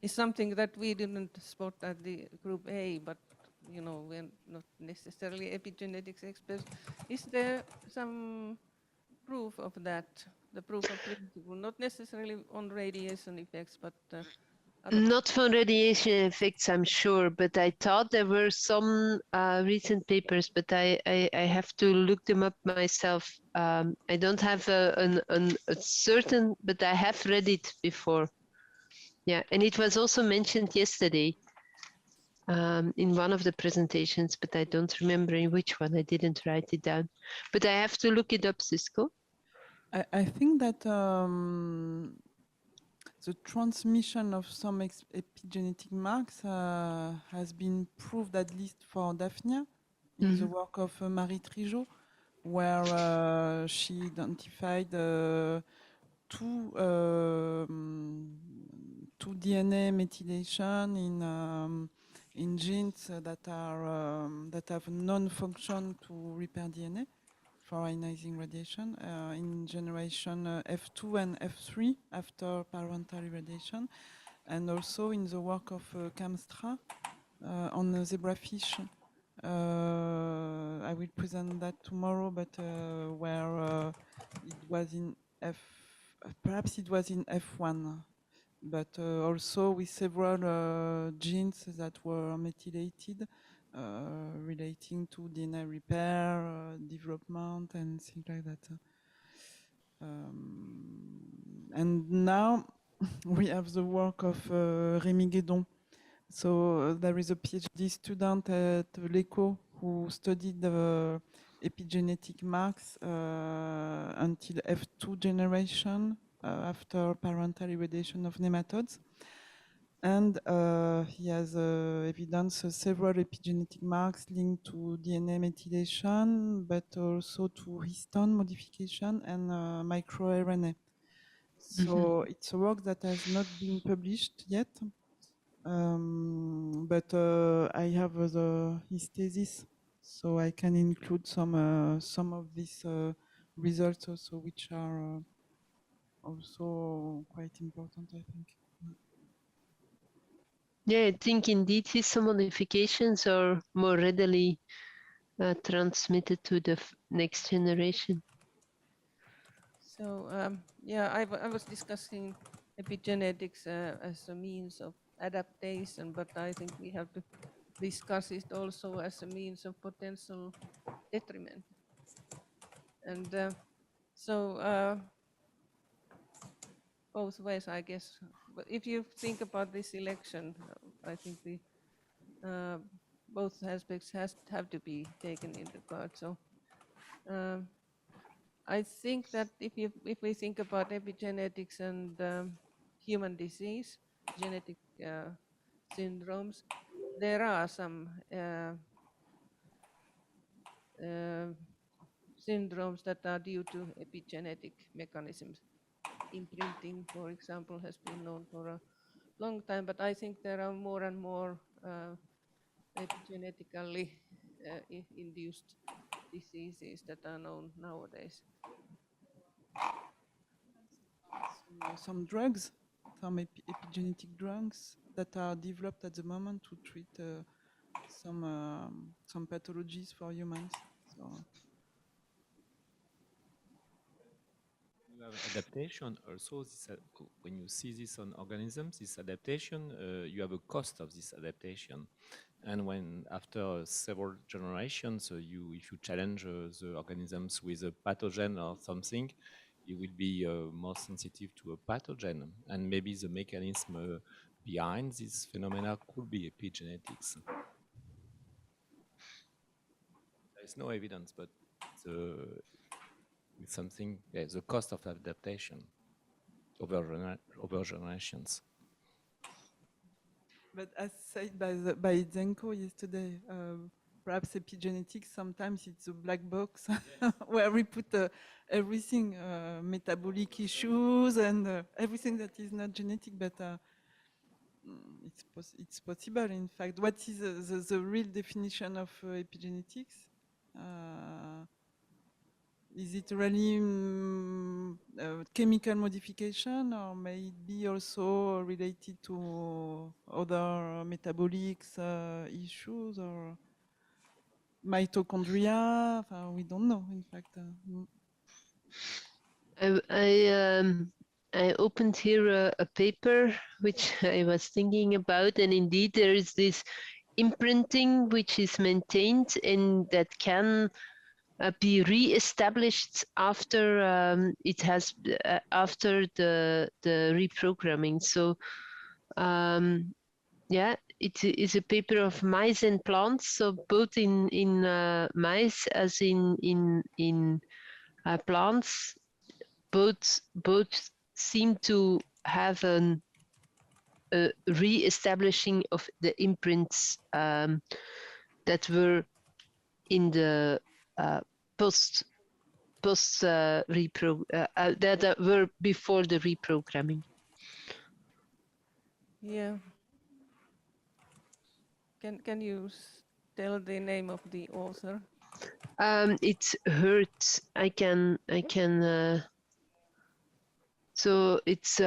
is something that we didn't spot at the group A, but we're not necessarily epigenetics experts. Is there some proof of that, the proof of principle, not necessarily on radiation effects, but not for radiation effects, I'm sure, but I thought there were some recent papers, but I have to look them up myself. I don't have a certain, but I have read it before. Yeah, and it was also mentioned yesterday in one of the presentations, but I don't remember in which one. I didn't write it down, but I have to look it up, Cisco. I think that the transmission of some epigenetic marks has been proved, at least for Daphnia, in the work of Marie Trigeau, where she identified two DNA methylation in genes that have non-function to repair DNA for ionizing radiation in generation F2 and F3 after parental irradiation, and also in the work of Kamstra on the zebrafish. I will present that tomorrow, but where it was in perhaps it was in F1, but also with several genes that were methylated, relating to DNA repair, development, and things like that. And now we have the work of Rémi Guédon. So there is a PhD student at l'ECO who studied epigenetic marks until F2 generation after parental irradiation of nematodes. And he has evidence several epigenetic marks linked to DNA methylation, but also to histone modification and microRNA. So it's a work that has not been published yet, but I have his thesis, so I can include some of these results also, which are also quite important, I think. Yeah, I think indeed his modifications are more readily transmitted to the next generation. So yeah, I was discussing epigenetics as a means of adaptation, but I think we have to discuss it also as a means of potential detriment. And so both ways, I guess. But if you think about this election, I think the both aspects have to be taken into account. So I think that if we think about epigenetics and human disease, genetic syndromes, there are some syndromes that are due to epigenetic mechanisms. Imprinting, for example, has been known for a long time, but I think there are more and more epigenetically induced diseases that are known nowadays. Some drugs, some epigenetic drugs that are developed at the moment to treat some pathologies for humans. So You have adaptation also. When you see this on organisms, this adaptation, you have a cost of this adaptation. And when after several generations, if you challenge the organisms with a pathogen or something, it will be more sensitive to a pathogen. And maybe the mechanism behind this phenomena could be epigenetics. There is no evidence, but it's something, the cost of adaptation over generations. but as said by Zenko yesterday, perhaps epigenetics, sometimes it's a black box where we put everything, metabolic issues and everything that is not genetic, but it's possible. In fact, what is the real definition of epigenetics? Is it really chemical modification, or may it be also related to other metabolics issues or mitochondria? We don't know, in fact. I opened here a paper which I was thinking about, and indeed there is this imprinting which is maintained and that can be re-established after it has after the reprogramming. So yeah, it is a paper of mice and plants. So both in mice as in plants, both seem to have a re-establishing of the imprints that were in the post that were before the reprogramming. Yeah. Can you tell the name of the author? It's hurt. I can. So it's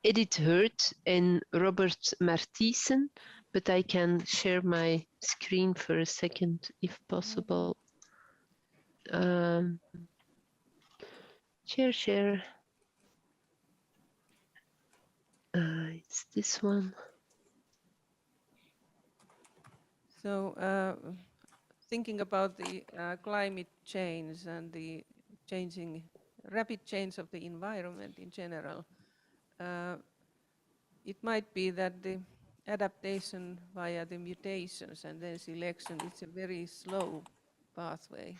Edith Hurt and Robert Martiessen, but I can share my screen for a second if possible. Share. It's this one. So thinking about the climate change and the rapid change of the environment in general, it might be that the adaptation via the mutations and then selection is a very slow pathway.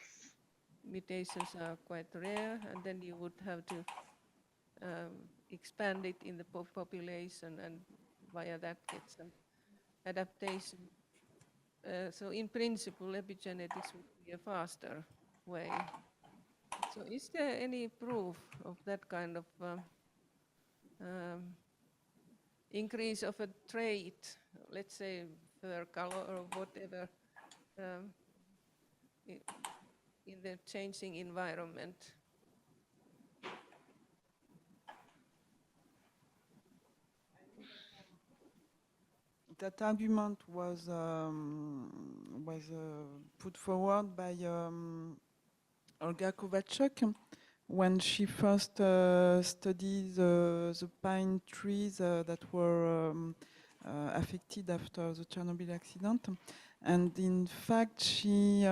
Mutations are quite rare, and then you would have to expand it in the population, and via that get some adaptation. So in principle, epigenetics would be a faster way. So is there any proof of that kind of increase of a trait, let's say fur color or whatever, in the changing environment? That argument was put forward by Olga Kovacsuk when she first studied the pine trees that were affected after the Chernobyl accident. And in fact, she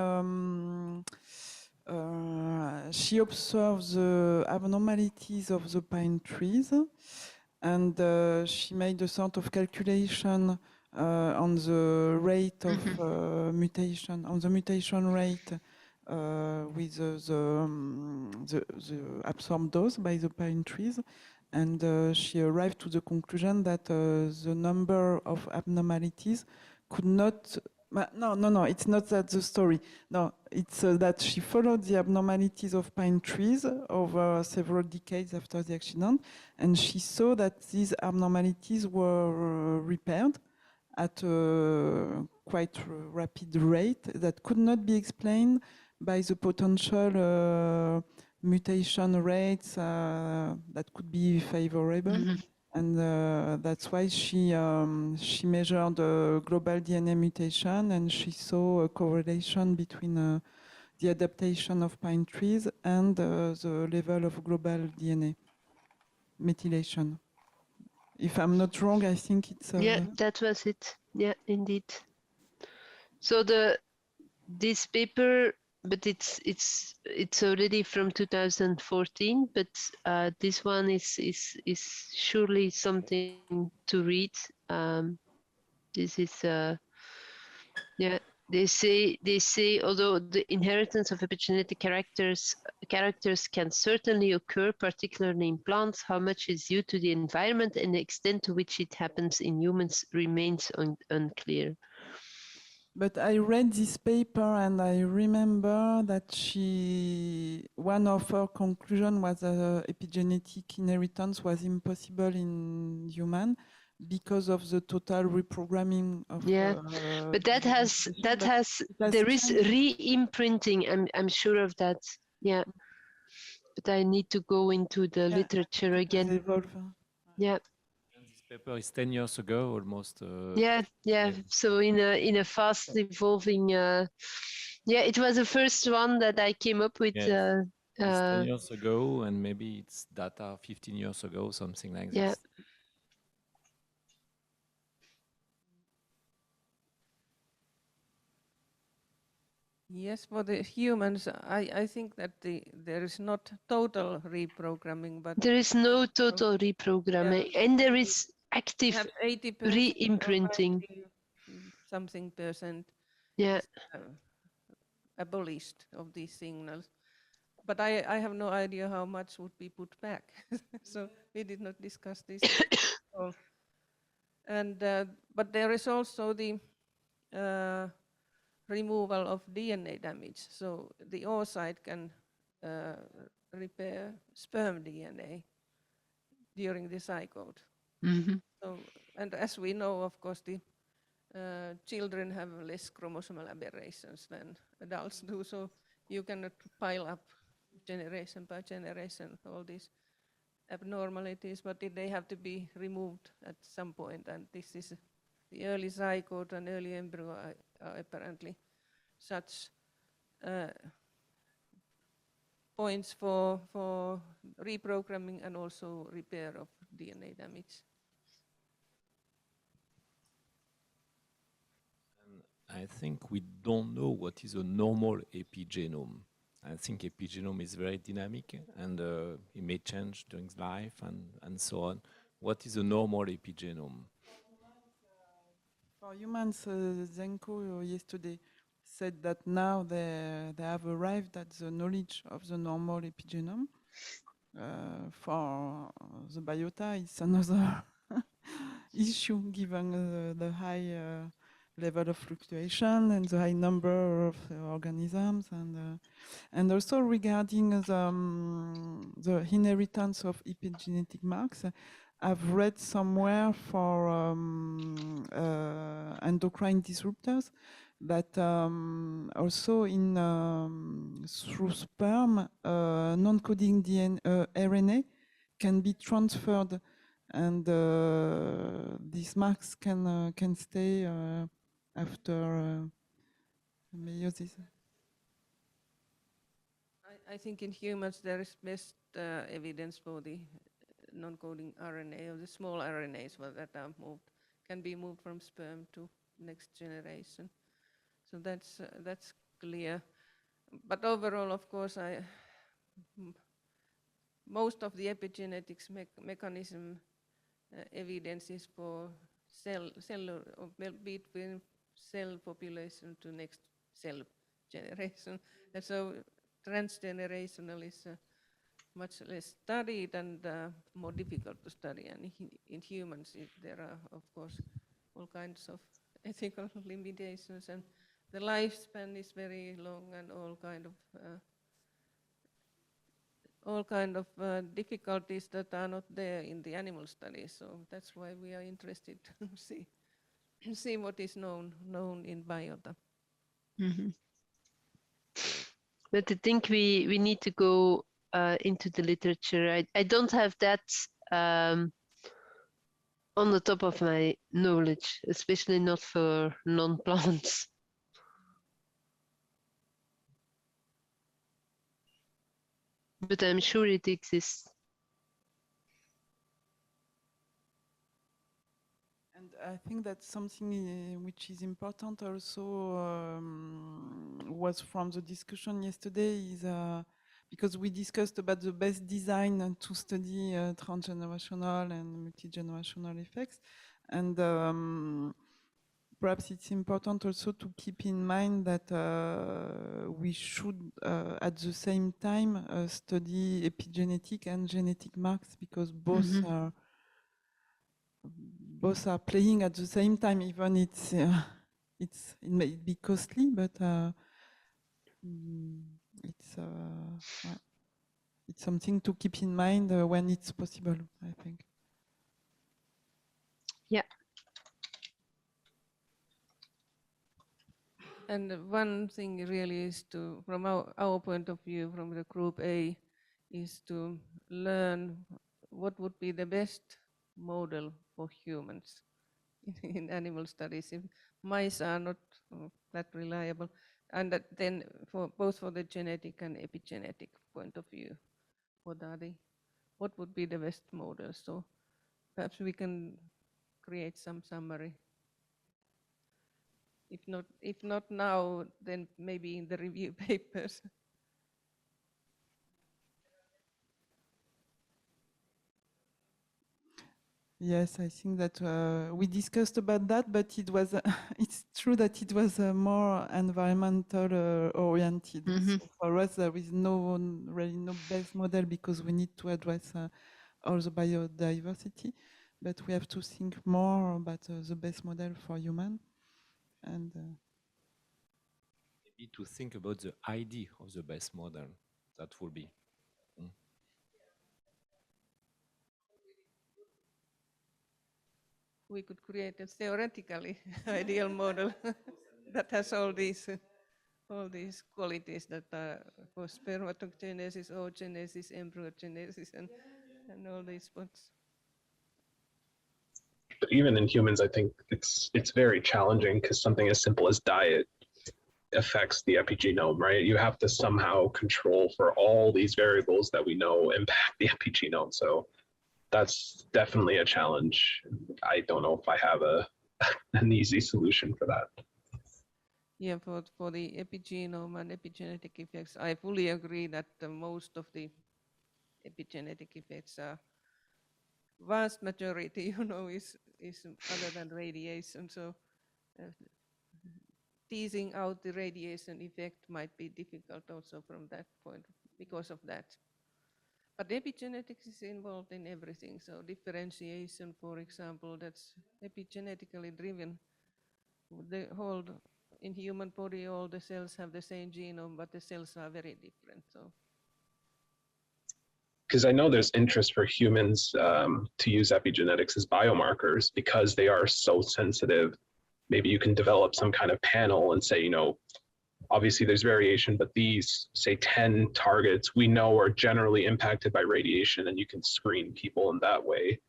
observed the abnormalities of the pine trees, and she made a sort of calculation on the rate of mutation, on the mutation rate with the absorbed dose by the pine trees. And she arrived to the conclusion that the number of abnormalities could not. No, it's not that the story. No, it's that she followed the abnormalities of pine trees over several decades after the accident, and she saw that these abnormalities were repaired at a quite rapid rate that could not be explained by the potential mutation rates that could be favorable. And that's why she measured global DNA mutation, and she saw a correlation between the adaptation of pine trees and the level of global DNA methylation. If I'm not wrong, I think it's yeah, that was it. Yeah, indeed. So this paper, but it's already from 2014. But this one is surely something to read. This is yeah. They say although the inheritance of epigenetic characters can certainly occur, particularly in plants, how much is due to the environment and the extent to which it happens in humans remains unclear. But I read this paper and I remember that one of her conclusion was epigenetic inheritance was impossible in human because of the total reprogramming of. Yeah, but there is re-imprinting. I'm sure of that. Yeah, but I need to go into the literature again. Yeah. This paper is 10 years ago, almost. Yeah. So in a fast evolving, yeah, it was the first one that I came up with. Yes. It's 10 years ago, and maybe it's data 15 years ago, something like yeah. this. Yes, for the humans, I think that there is not total reprogramming, but there is no total reprogramming, and there is active re-imprinting. Something percent yeah. Abolished of these signals. But I have no idea how much would be put back. So we did not discuss this at all. And but there is also the removal of DNA damage. So the oocyte can repair sperm DNA during the zygote. So, and as we know, of course, the children have less chromosomal aberrations than adults do. So you cannot pile up generation by generation all these abnormalities, but they have to be removed at some point. And this is the early zygote and early embryo are apparently such points for reprogramming and also repair of DNA damage. I think we don't know what is a normal epigenome. I think epigenome is very dynamic, and it may change during life and so on. What is a normal epigenome? For humans, Zenko yesterday said that now they have arrived at the knowledge of the normal epigenome. For the biota, it's another issue given the high level of fluctuation and the high number of organisms, and also regarding the inheritance of epigenetic marks. I've read somewhere for endocrine disruptors that also through sperm, non-coding RNA can be transferred, and these marks can stay after meiosis. I think in humans there is best evidence for the non-coding RNA, or the small RNAs that are can be moved from sperm to next generation. So that's clear. But overall, of course, most of the epigenetics mechanism evidence is for cellular, or between cell population to next cell generation. And so transgenerational is much less studied and more difficult to study. And in humans, there are, of course, all kinds of ethical limitations, and the lifespan is very long, and all kind of difficulties that are not there in the animal studies. So that's why we are interested to see what is known in biota. Mm-hmm. But I think we need to go into the literature. I don't have that on the top of my knowledge, especially not for non-plants. But I'm sure it exists. And I think that's something which is important also was from the discussion yesterday, is because we discussed about the best design to study transgenerational and multigenerational effects. And perhaps it's important also to keep in mind that we should at the same time study epigenetic and genetic marks, because both are playing at the same time. Even it may be costly, but it's something to keep in mind when it's possible, I think. Yeah. And one thing really is to, from our point of view, from the group A, is to learn what would be the best model for humans in animal studies, if mice are not that reliable, and then both for the genetic and epigenetic point of view, what would be the best model? So perhaps we can create some summary. If not now, then maybe in the review papers. Yes, I think that we discussed about that, but it was it's true that it was more environmental oriented. So for us, there is really no best model, because we need to address all the biodiversity, but we have to think more about the best model for human, and maybe to think about the idea of the best model. That would be. We could create a theoretically ideal model that has all these qualities that are for spermatogenesis, oogenesis, embryogenesis, and all these ones. But even in humans, I think it's very challenging, because something as simple as diet affects the epigenome, right? You have to somehow control for all these variables that we know impact the epigenome. So that's definitely a challenge. I don't know if I have an easy solution for that. Yeah, for the epigenome and epigenetic effects, I fully agree that most of the epigenetic effects are, vast majority, is other than radiation. So teasing out the radiation effect might be difficult also from that point because of that. But epigenetics is involved in everything. So differentiation, for example, that's epigenetically driven. The whole, in human body, all the cells have the same genome, but the cells are very different. So. Because I know there's interest for humans to use epigenetics as biomarkers because they are so sensitive. Maybe you can develop some kind of panel and say, you know, obviously there's variation, but these, say, 10 targets we know are generally impacted by radiation, and you can screen people in that way.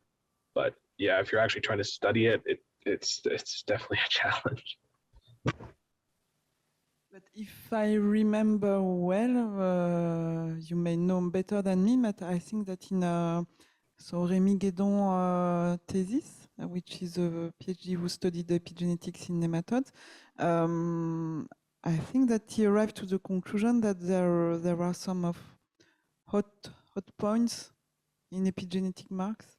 But yeah, if you're actually trying to study it, it's definitely a challenge. But if I remember well, you may know better than me, but I think that in so Rémi Guédon thesis, which is a PhD who studied epigenetics in nematodes, I think that he arrived to the conclusion that there are some of hot points in epigenetic marks,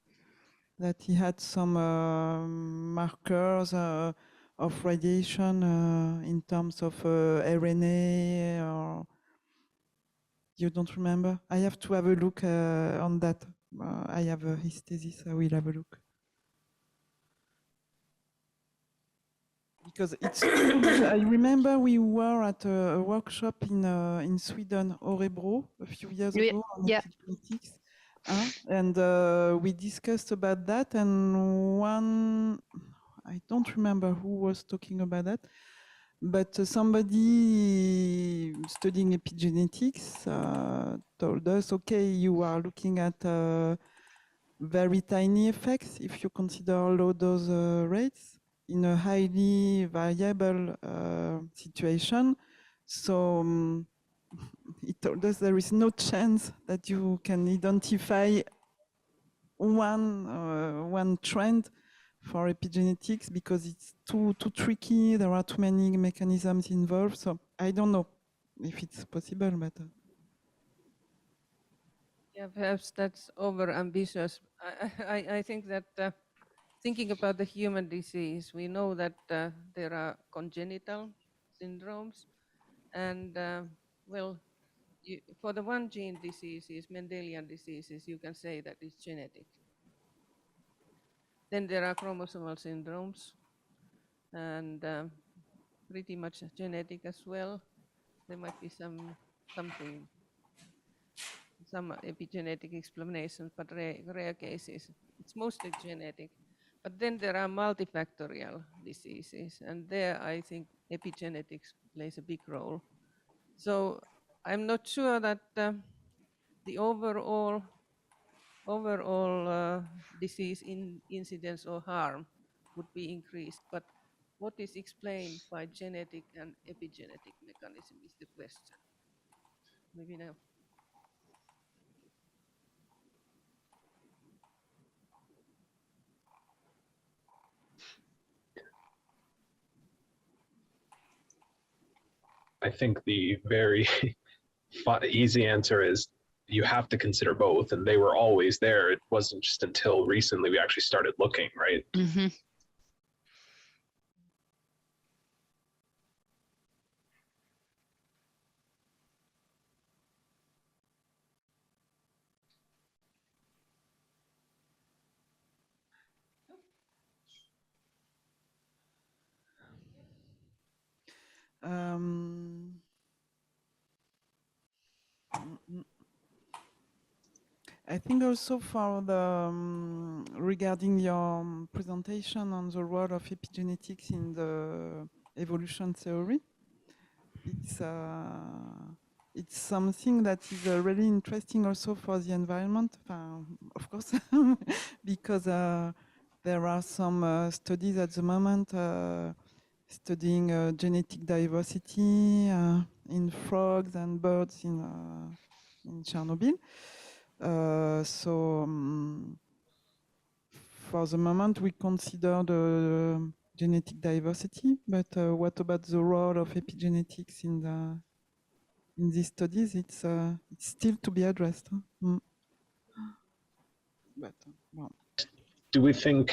that he had some markers of radiation in terms of RNA, or you don't remember? I have to have a look on that. I have his thesis, I will have a look. Because it's true that I remember we were at a workshop in Sweden, Örebro, a few years ago on epigenetics. And we discussed about that, and one, I don't remember who was talking about that, but somebody studying epigenetics told us, okay, you are looking at very tiny effects if you consider low dose rates in a highly variable situation. So he told us there is no chance that you can identify one trend for epigenetics because it's too tricky. There are too many mechanisms involved. So I don't know if it's possible, but Yeah, perhaps that's over ambitious. I think that thinking about the human disease, we know that there are congenital syndromes, and well, for the one gene diseases, Mendelian diseases, you can say that it's genetic. Then there are chromosomal syndromes, and pretty much genetic as well. There might be some epigenetic explanations, but rare cases. It's mostly genetic. But then there are multifactorial diseases, and there I think epigenetics plays a big role. So I'm not sure that the overall disease incidence or harm would be increased, but what is explained by genetic and epigenetic mechanism is the question. Maybe now. I think the very easy answer is you have to consider both, and they were always there. It wasn't just until recently we actually started looking, right? Mm-hmm. I think also for the regarding your presentation on the role of epigenetics in the evolution theory, it's something that is really interesting also for the environment, of course, because there are some studies at the moment studying genetic diversity in frogs and birds in Chernobyl. For the moment, we consider the genetic diversity, but what about the role of epigenetics in these studies? It's still to be addressed. But well. Do we think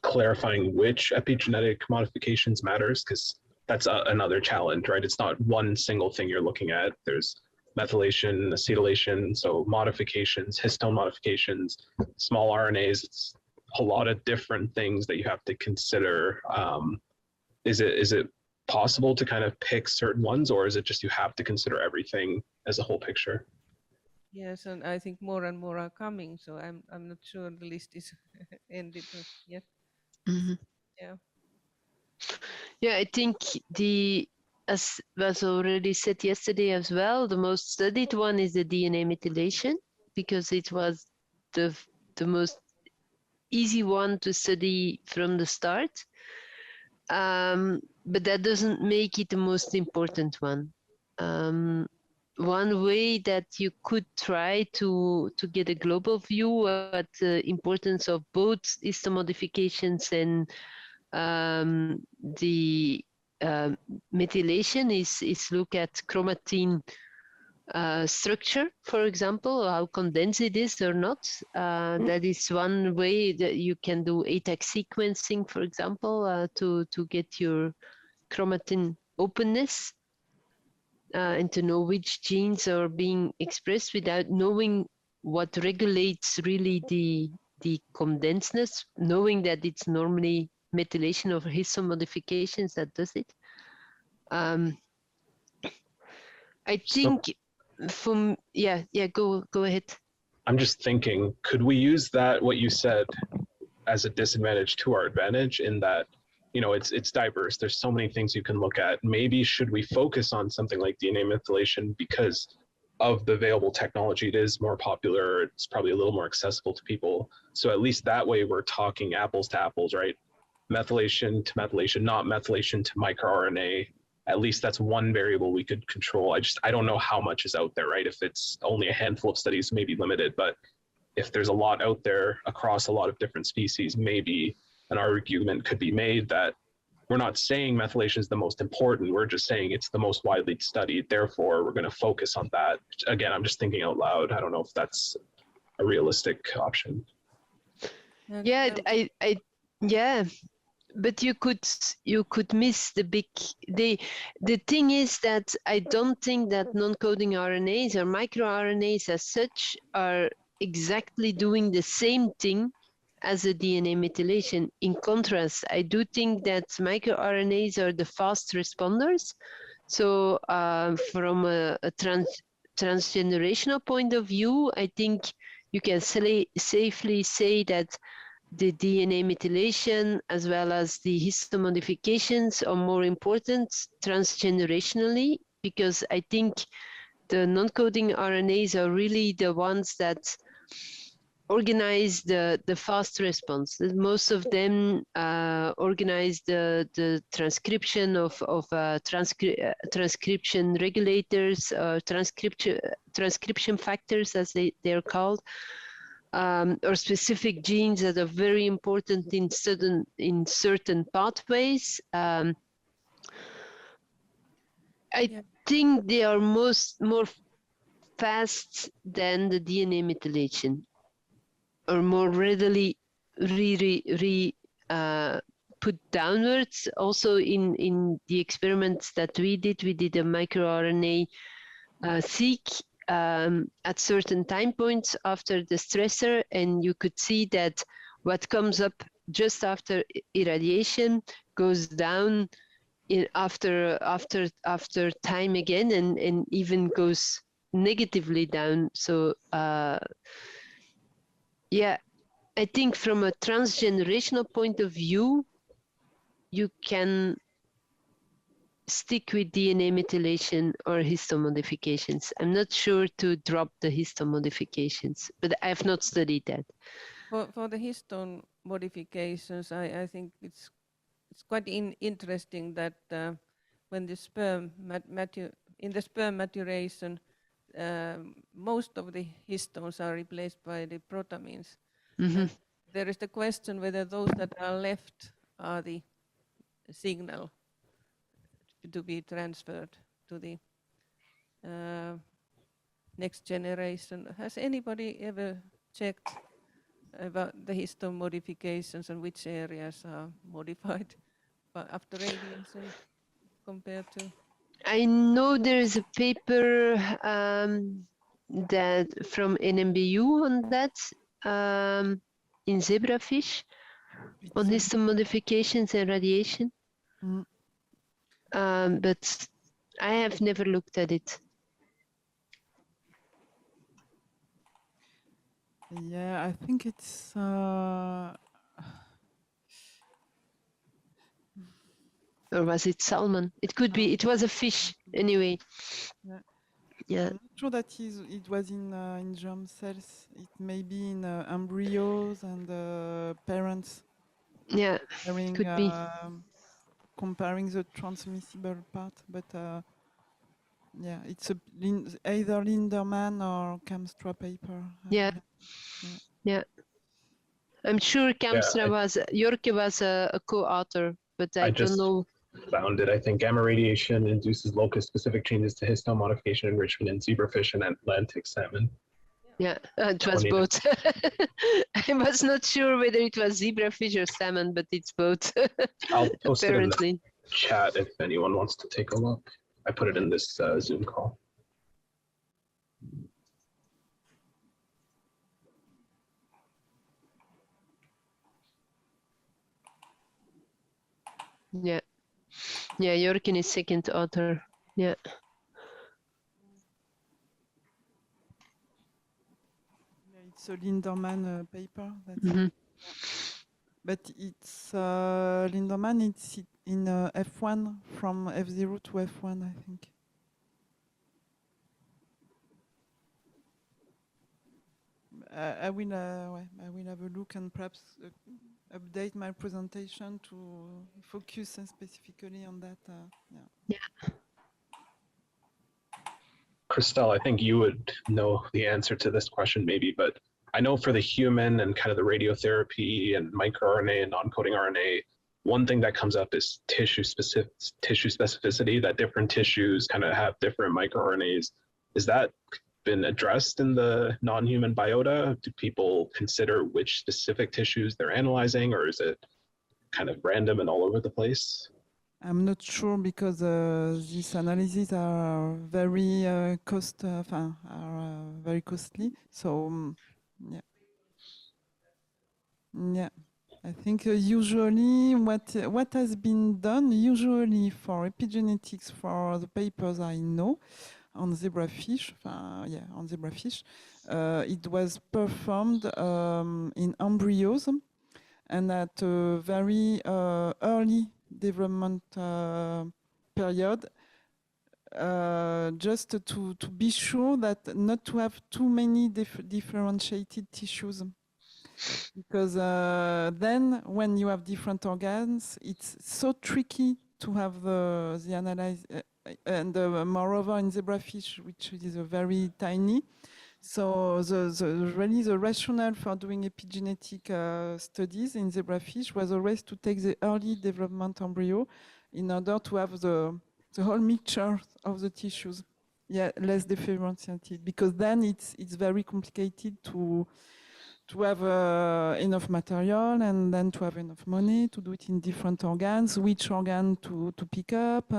clarifying which epigenetic modifications matters, because that's another challenge, right? It's not one single thing you're looking at. There's methylation, acetylation, so modifications, histone modifications, small RNAs. It's a lot of different things that you have to consider. Is it possible to kind of pick certain ones, or is it just you have to consider everything as a whole picture? Yes, and I think more and more are coming, so I'm not sure the list is ended yet. Mm-hmm. Yeah. Yeah, I think as was already said yesterday as well, the most studied one is the DNA methylation, because it was the most easy one to study from the start. But that doesn't make it the most important one. One way that you could try to get a global view at the importance of both histone-modifications and the methylation is look at chromatin structure, for example, how condensed it is or not. That is one way that you can do ATAC sequencing, for example, to get your chromatin openness and to know which genes are being expressed without knowing what regulates really the condensedness, knowing that it's normally methylation of histone modifications that does it. I think go ahead. I'm just thinking, could we use that, what you said, as a disadvantage to our advantage, in that, you know, it's diverse. There's so many things you can look at. Maybe should we focus on something like DNA methylation because of the available technology? It is more popular. It's probably a little more accessible to people. So at least that way we're talking apples to apples, right? Methylation to methylation, not methylation to microRNA. At least that's one variable we could control. I don't know how much is out there, right? If it's only a handful of studies, maybe limited, but if there's a lot out there across a lot of different species, maybe an argument could be made that we're not saying methylation is the most important. We're just saying it's the most widely studied. Therefore, we're going to focus on that. Again, I'm just thinking out loud. I don't know if that's a realistic option. Yeah, yeah, but you could miss the thing is that I don't think that non-coding RNAs or microRNAs as such are exactly doing the same thing as a DNA methylation. In contrast, I do think that microRNAs are the fast responders. So from a transgenerational point of view, I think you can safely say that the DNA methylation as well as the histone modifications are more important transgenerationally, because I think the non-coding RNAs are really the ones that organize the fast response. Most of them organize the transcription of transcription regulators, transcription factors as they're called, or specific genes that are very important in certain pathways. I think they are more fast than the DNA methylation, or more readily put downwards. Also in the experiments that we did a microRNA seq at certain time points after the stressor, and you could see that what comes up just after irradiation goes down after time again, and even goes negatively down. So yeah, I think from a transgenerational point of view, you can stick with DNA methylation or histone modifications. I'm not sure to drop the histone modifications, but I have not studied that. For the histone modifications, I think it's quite interesting that when the sperm in the sperm maturation, most of the histones are replaced by the protamines. Mm-hmm. There is the question whether those that are left are the signal to be transferred to the next generation. Has anybody ever checked about the histone modifications and which areas are modified after radiation compared to? I know there is a paper that from NMBU on that in zebrafish on histone modifications and radiation. Mm. But I have never looked at it. Yeah, I think it's Or was it salmon? It could be. It was a fish anyway. Yeah. Yeah. I'm not sure that it was in germ cells. It may be in embryos and parents. Yeah. Could be. Comparing the transmissible part, but yeah, it's either Linderman or Kamstra paper. Yeah. Yeah. I'm sure Kamstra Jorke was a co-author, but I don't know. Found it. I think gamma radiation induces locus-specific changes to histone modification enrichment in zebrafish and Atlantic salmon. Yeah, it was both. I was not sure whether it was zebrafish or salmon, but it's both. I'll post it in apparently. the chat if anyone wants to take a look. I put it in this Zoom call. Yeah. Yeah, Jorken is second author. Yeah. Yeah, it's a Linderman paper. That's but it's Linderman. It's in F1 from F0 to F1, I think. I will have a look and perhaps update my presentation to focus specifically on that. Yeah. Christelle, I think you would know the answer to this question maybe, but I know for the human and kind of the radiotherapy and microRNA and non-coding RNA, one thing that comes up is tissue specificity, that different tissues kind of have different microRNAs. Is that been addressed in the non-human biota? Do people consider which specific tissues they're analyzing, or is it kind of random and all over the place? I'm not sure because these analyses are very very costly. So yeah, I think usually what has been done usually for epigenetics for the papers I know on zebrafish, it was performed in embryos and at a very early development period, just to be sure that not to have too many differentiated tissues. Because then when you have different organs, it's so tricky to have the analyze. And moreover in zebrafish, which is very tiny, so the rationale for doing epigenetic studies in zebrafish was always to take the early development embryo in order to have the whole mixture of the tissues, less differentiated, because then it's very complicated to have enough material and then to have enough money to do it in different organs, which organ to pick up.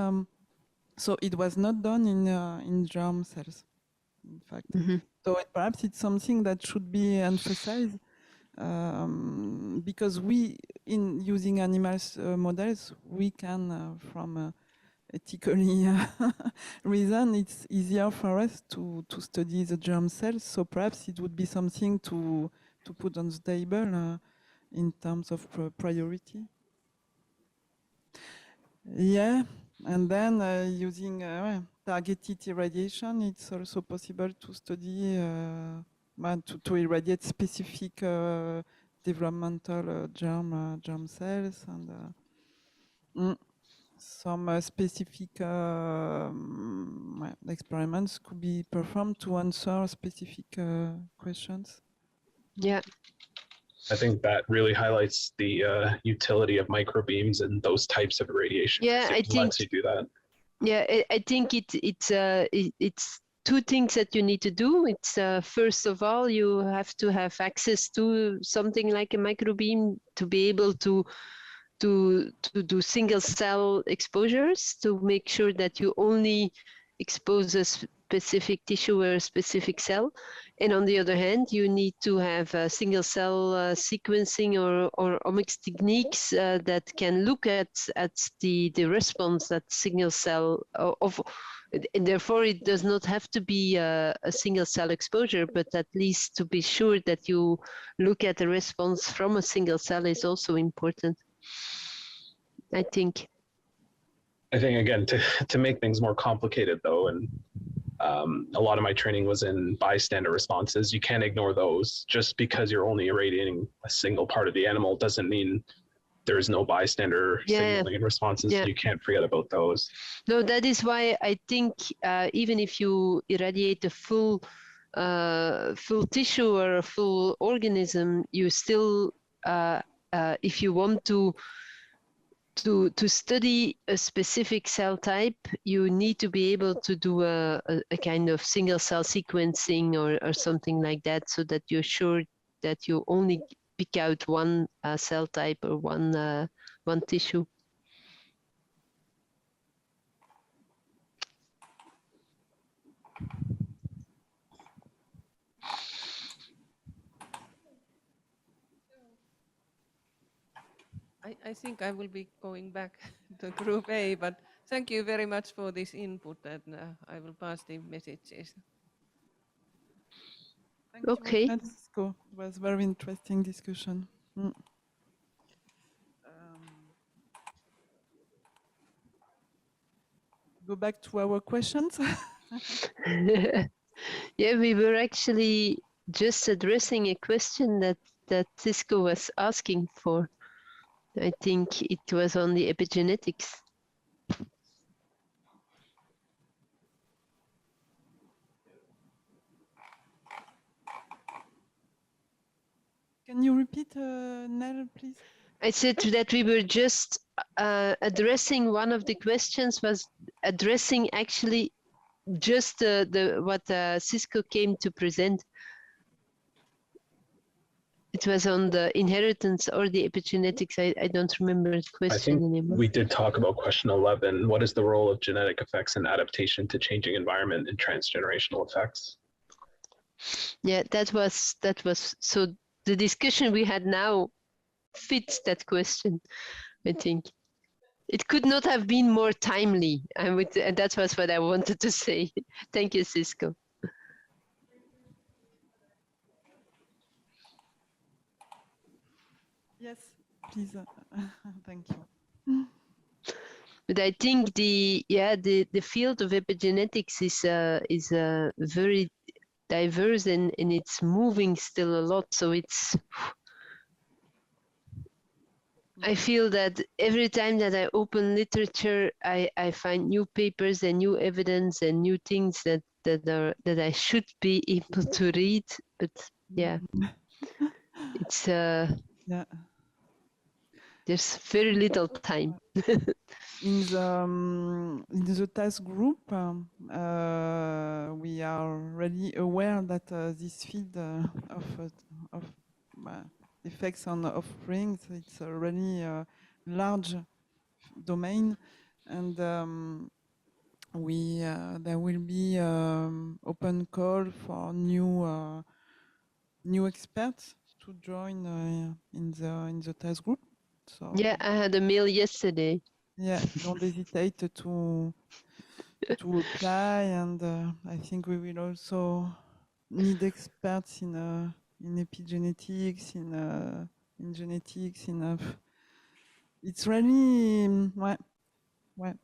So it was not done in germ cells, in fact. So perhaps it's something that should be emphasized because in using animals models, we can, from ethically reason, it's easier for us to study the germ cells. So perhaps it would be something to put on the table in terms of priority. Yeah. And then using targeted irradiation, it's also possible to study, to irradiate specific developmental germ cells and some specific experiments could be performed to answer specific questions. Yeah. I think that really highlights the utility of microbeams and those types of radiation. Yeah, I think lets you do that. Yeah, I think it's two things that you need to do. It's first of all, you have to have access to something like a microbeam to be able to do single cell exposures to make sure that you only expose a specific tissue or a specific cell. And on the other hand, you need to have single cell sequencing or omics techniques that can look at the response that single cell and therefore it does not have to be a single cell exposure, but at least to be sure that you look at the response from a single cell is also important, I think. I think again to make things more complicated though, and a lot of my training was in bystander responses. You can't ignore those. Just because you're only irradiating a single part of the animal doesn't mean there is no bystander signaling and responses. Yeah. You can't forget about those. No, that is why I think even if you irradiate a full tissue or a full organism, you still, if you want to study a specific cell type, you need to be able to do a kind of single cell sequencing or something like that, so that you're sure that you only pick out one cell type or one tissue. I think I will be going back to Group A, but thank you very much for this input, and I will pass the messages. Thank you, Okay. Francisco. It was a very interesting discussion. Go back to our questions. Yeah, we were actually just addressing a question that Cisco was asking for. I think it was on the epigenetics. Can you repeat, Nell, please? I said that we were just addressing one of the questions was addressing actually just what Cisco came to present. It was on the inheritance or the epigenetics. I don't remember the question anymore. We did talk about question 11. What is the role of genetic effects and adaptation to changing environment and transgenerational effects? Yeah, that was so the discussion we had now fits that question, I think. It could not have been more timely, and that was what I wanted to say. Thank you, Cisco. Yes, please. Thank you. But I think the field of epigenetics is very diverse and it's moving still a lot. So it's I feel that every time that I open literature, I find new papers and new evidence and new things that I should be able to read. But yeah, it's Yeah. there's very little time. In the task group, we are really aware that this field of effects of rings, it's a really large domain, and there will be open call for new experts to join in the task group. So Yeah, I had a mail yesterday. yeah, don't hesitate to apply, and I think we will also need experts in epigenetics, in genetics, it's really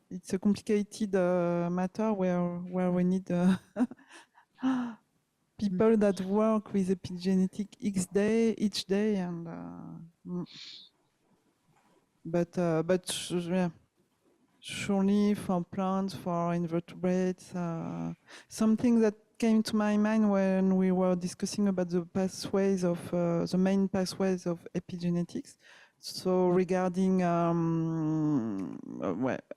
it's a complicated matter where we need people that work with epigenetic each day, and yeah, surely for plants, for invertebrates, something that came to my mind when we were discussing about the pathways of the main pathways of epigenetics So regarding well,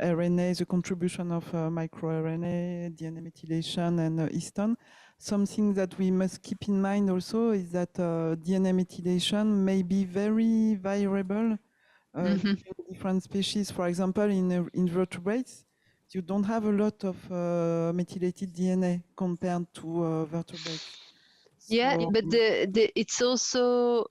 RNA, the contribution of microRNA, DNA methylation, and histone, something that we must keep in mind also is that DNA methylation may be very variable between different species. For example, in invertebrates, you don't have a lot of methylated DNA compared to vertebrates. Yeah, So, but it's also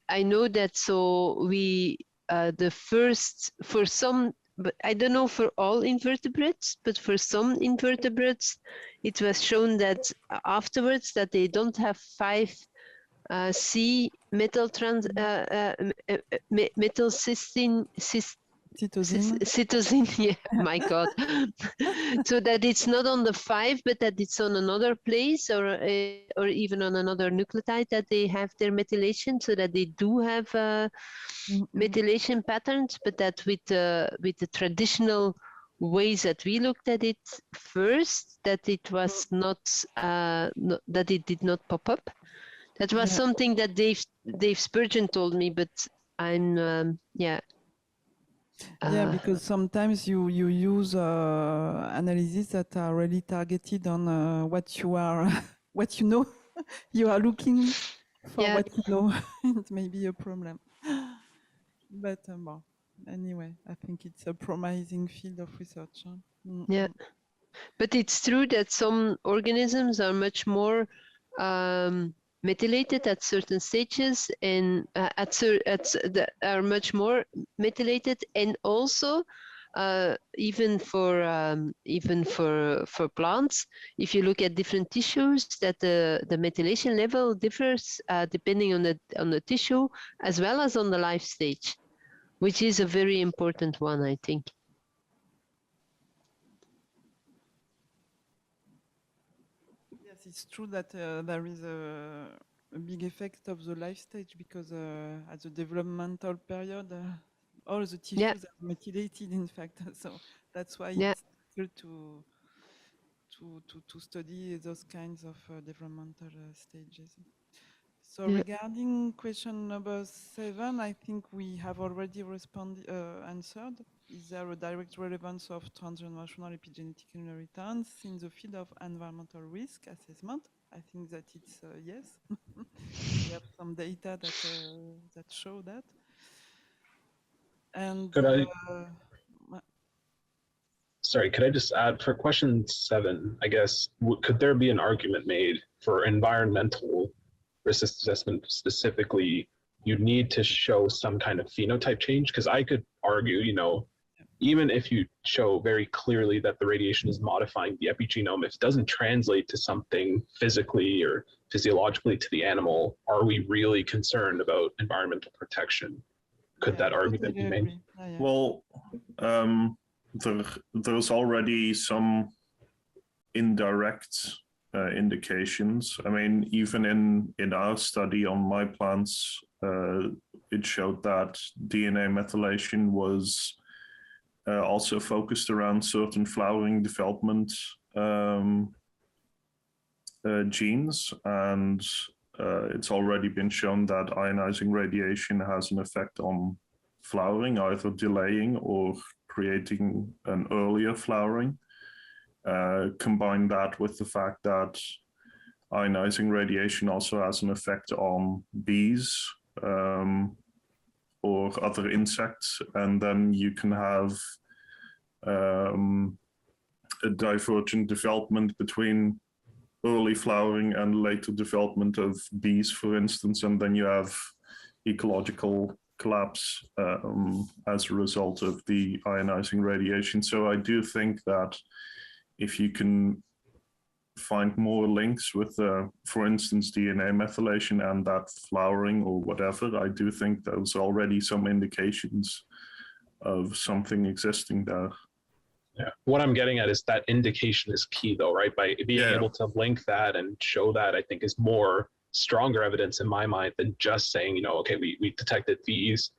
I know that, so we the first for some, but I don't know for all invertebrates, but for some invertebrates it was shown that afterwards that they don't have 5C metal metal cysteine cytosine, yeah, my God. So that it's not on the 5, but that it's on another place, or even on another nucleotide that they have their methylation, so that they do have methylation patterns, but that with the traditional ways that we looked at it first, that it was not, that it did not pop up. That was something that Dave Spurgeon told me, but I'm yeah. Yeah, because sometimes you use analyses that are really targeted on what you are, what you know. You are looking for what you know. It may be a problem. But well, anyway, I think it's a promising field of research. Yeah, but it's true that some organisms are much more methylated at certain stages, and are much more methylated, and also even for plants, if you look at different tissues, that the methylation level differs depending on the tissue as well as on the life stage, which is a very important one, I think. Yes, it's true that there is a big effect of the life stage, because at the developmental period, all the tissues are methylated, in fact. So that's why it's difficult to study those kinds of developmental stages. So regarding question number 7, I think we have already answered. Is there a direct relevance of transgenerational epigenetic inheritance in the field of environmental risk assessment? I think that it's yes. We have some data that show that. And sorry, could I just add for question 7, I guess, could there be an argument made for environmental risk assessment specifically? You need to show some kind of phenotype change, because I could argue, even if you show very clearly that the radiation is modifying the epigenome, if it doesn't translate to something physically or physiologically to the animal, are we really concerned about environmental protection? Could that argument be made? Well, there's already some indirect indications. I mean, even in our study on my plants, it showed that DNA methylation was also focused around certain flowering development genes, and it's already been shown that ionizing radiation has an effect on flowering, either delaying or creating an earlier flowering. Combine that with the fact that ionizing radiation also has an effect on bees or other insects, and then you can have a divergent development between early flowering and later development of bees, for instance, and then you have ecological collapse as a result of the ionizing radiation. So I do think that if you can find more links with, for instance, DNA methylation and that flowering or whatever, I do think there's already some indications of something existing there. Yeah. What I'm getting at is that indication is key, though, right? By being able to link that and show that, I think is more stronger evidence in my mind than just saying, okay, we detected these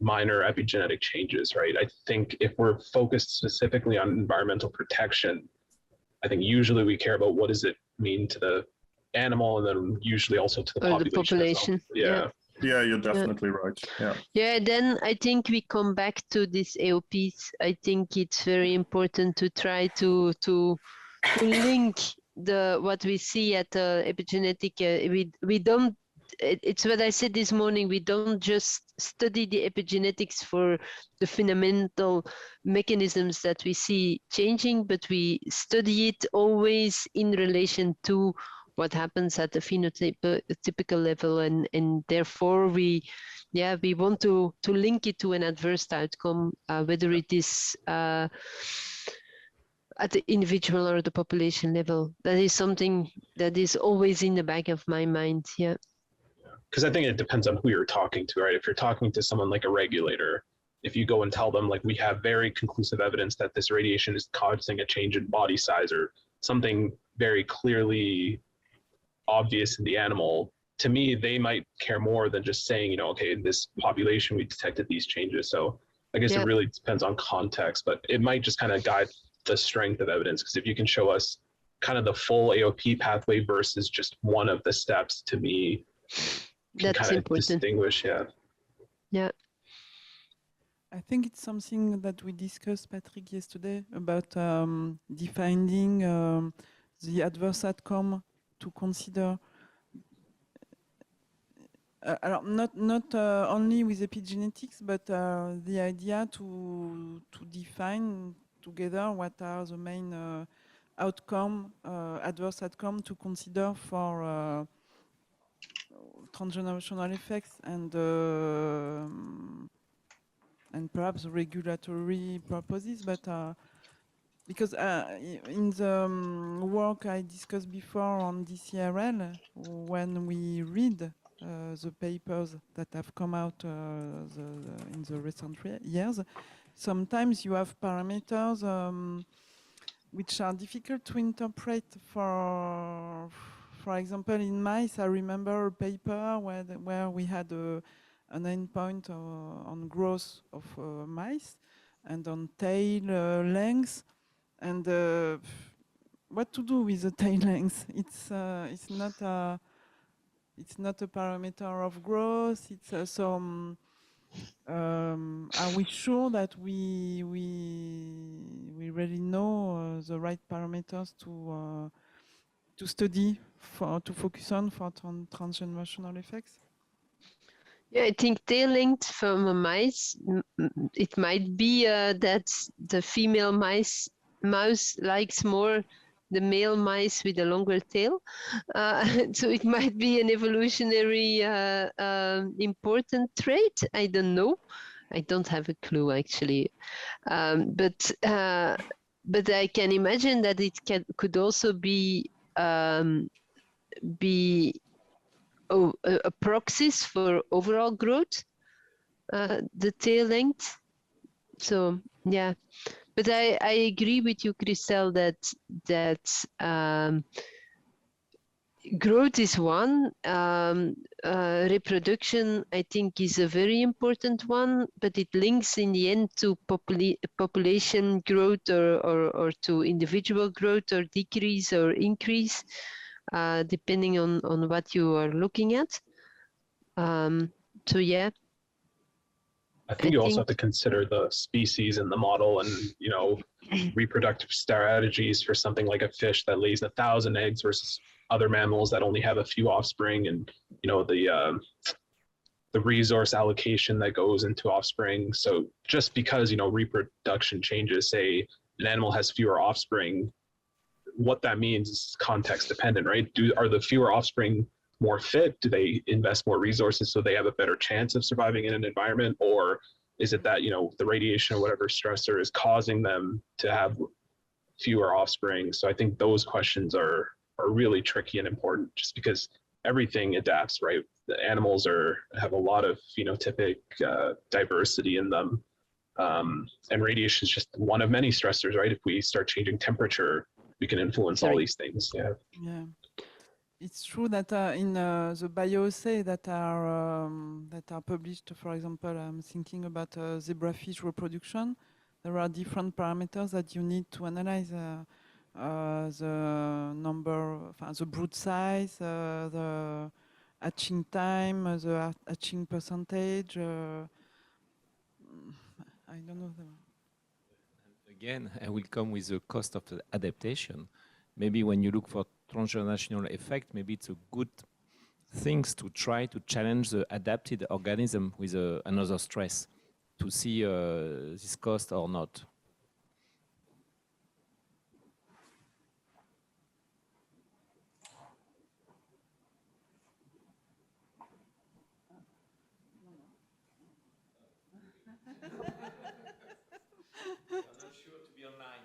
minor epigenetic changes, right? I think if we're focused specifically on environmental protection, I think usually we care about what does it mean to the animal, and then usually also to the population. Yeah. Yeah, you're definitely right. Yeah. Yeah, then I think we come back to this AOPs. I think it's very important to try to link the what we see at epigenetic. We don't. It's what I said this morning. We don't just study the epigenetics for the fundamental mechanisms that we see changing, but we study it always in relation to what happens at the phenotypical level, and therefore we want to link it to an adverse outcome, whether it is at the individual or the population level. That is something that is always in the back of my mind. Yeah. Because I think it depends on who you're talking to, right? If you're talking to someone like a regulator, if you go and tell them, like, we have very conclusive evidence that this radiation is causing a change in body size or something very clearly obvious in the animal, to me, they might care more than just saying, you know, okay, in this population, we detected these changes. So I guess it really depends on context, but it might just kind of guide the strength of evidence. Because if you can show us kind of the full AOP pathway versus just one of the steps, to me, can that's kind of important. distinguish. Yeah. I think it's something that we discussed, Patrick, yesterday about defining the adverse outcome to consider. Not only with epigenetics, but the idea to define together what are the main adverse outcome to consider for transgenerational effects and perhaps regulatory purposes, but because in the work I discussed before on DCRL, when we read the papers that have come out in the recent years, sometimes you have parameters which are difficult to interpret. For example, in mice, I remember a paper where we had an endpoint on growth of mice and on tail length, and what to do with the tail length. It's not a parameter of growth. It's are we sure that we really know the right parameters to study to focus on for transgenerational effects? Yeah, I think tail length from a mice, it might be that the female mouse likes more the male mice with a longer tail. So it might be an evolutionary important trait. I don't know. I don't have a clue actually. But I can imagine that it could also be a proxies for overall growth, the tail length. So yeah, but I agree with you, Christelle, that growth is one. Reproduction, I think, is a very important one, but it links in the end to population growth or to individual growth or decrease or increase. Depending on what you are looking at. So yeah. I think you also have to consider the species in the model and, you know, reproductive strategies for something like a fish that lays 1,000 eggs versus other mammals that only have a few offspring, and, you know, the resource allocation that goes into offspring. So just because, you know, reproduction changes, say an animal has fewer offspring, what that means is context dependent, right? Are the fewer offspring more fit? Do they invest more resources so they have a better chance of surviving in an environment? Or is it that, you know, the radiation or whatever stressor is causing them to have fewer offspring? So I think those questions are really tricky and important, just because everything adapts, right? The animals have a lot of phenotypic diversity in them. And radiation is just one of many stressors, right? If we start changing temperature, we can influence all these things. Yeah. It's true that in the bioassay that are published, for example, I'm thinking about zebrafish reproduction. There are different parameters that you need to analyze: the number, the brood size, the hatching time, the hatching percentage. I don't know. Again, I will come with the cost of the adaptation. Maybe when you look for transgenerational effect, maybe it's a good things to try to challenge the adapted organism with another stress to see this cost or not. I'm not sure to be online.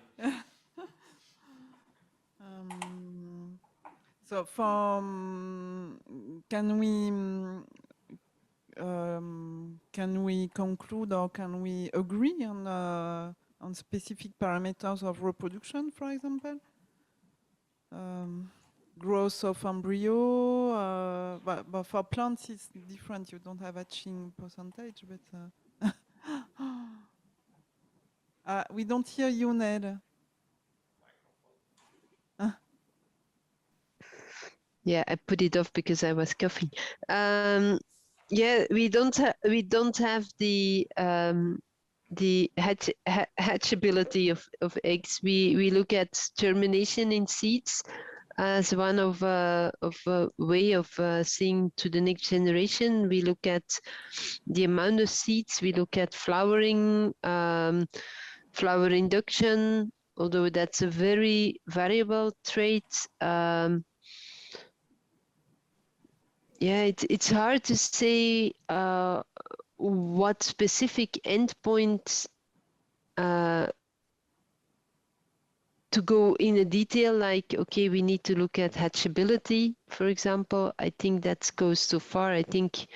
So can we conclude or can we agree on specific parameters of reproduction, for example? Growth of embryo, but for plants it's different. You don't have hatching percentage, but we don't hear you, Ned. Yeah, I put it off because I was coughing. Yeah, we don't have the hatchability of eggs. We look at germination in seeds as one of a way of seeing to the next generation. We look at the amount of seeds. We look at flowering, flower induction, although that's a very variable trait. Yeah, it's hard to say what specific endpoints to go in a detail, like, okay, we need to look at hatchability, for example. I think that goes too far. I think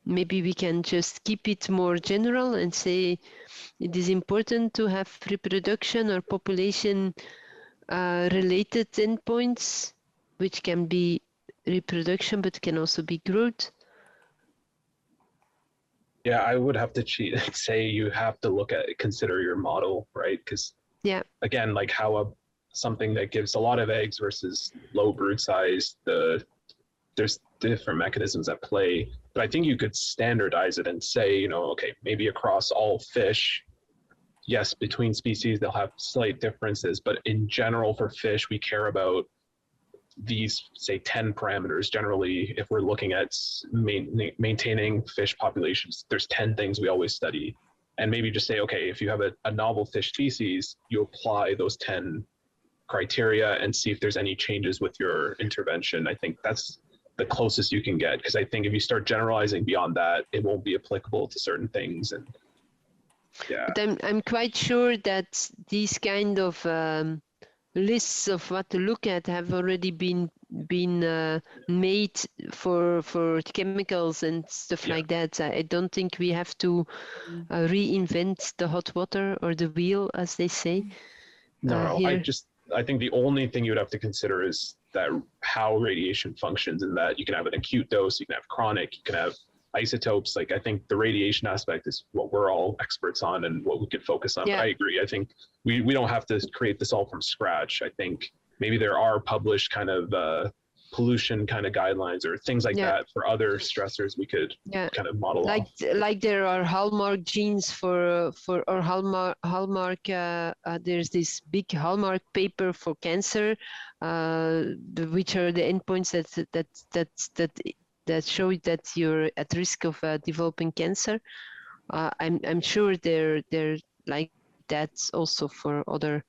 maybe we can just keep it more general and say it is important to have reproduction or population related endpoints, which can be reproduction, but can also be growth. Yeah, I would have to say you have to consider your model, right? Because yeah, again, like how something that gives a lot of eggs versus low brood size, there's different mechanisms at play. But I think you could standardize it and say, okay, maybe across all fish, yes, between species they'll have slight differences, but in general for fish, we care about these, say, 10 parameters. Generally, if we're looking at maintaining fish populations, there's 10 things we always study. And maybe just say, okay, if you have a novel fish species, you apply those 10 criteria and see if there's any changes with your intervention. I think that's the closest you can get, because I think if you start generalizing beyond that, it won't be applicable to certain things. And yeah, but I'm quite sure that these kind of lists of what to look at have already been made for chemicals and stuff like that. I don't think we have to reinvent the hot water or the wheel, as they say. No, here. I think the only thing you would have to consider is that how radiation functions, in that you can have an acute dose, you can have chronic, you can have isotopes. Like, I think the radiation aspect is what we're all experts on and what we could focus on. Yeah. But I agree. I think we don't have to create this all from scratch. I think maybe there are published kind of pollution kind of guidelines or things like that for other stressors we could kind of model off. Like there are hallmark genes for or hallmark there's this big hallmark paper for cancer, which are the endpoints that show that you're at risk of developing cancer. I'm sure they're like that also for other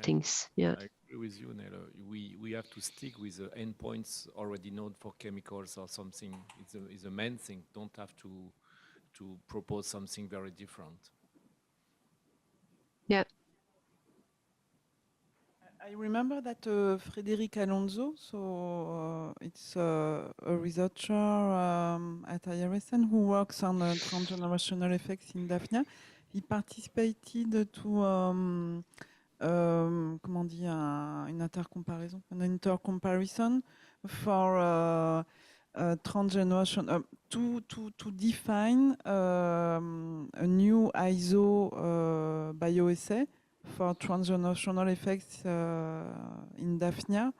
things. Yeah. I agree with you, Nella. We have to stick with the endpoints already known for chemicals or something. It's a main thing. Don't have to propose something very different. Yeah. I remember that Frédéric Alonso, so it's a researcher at IRSN who works on transgenerational effects in Daphnia. He participated to comment on dit, une intercomparaison, an intercomparison for transgeneration to define a new ISO bioassay for transgenerational effects in Daphnia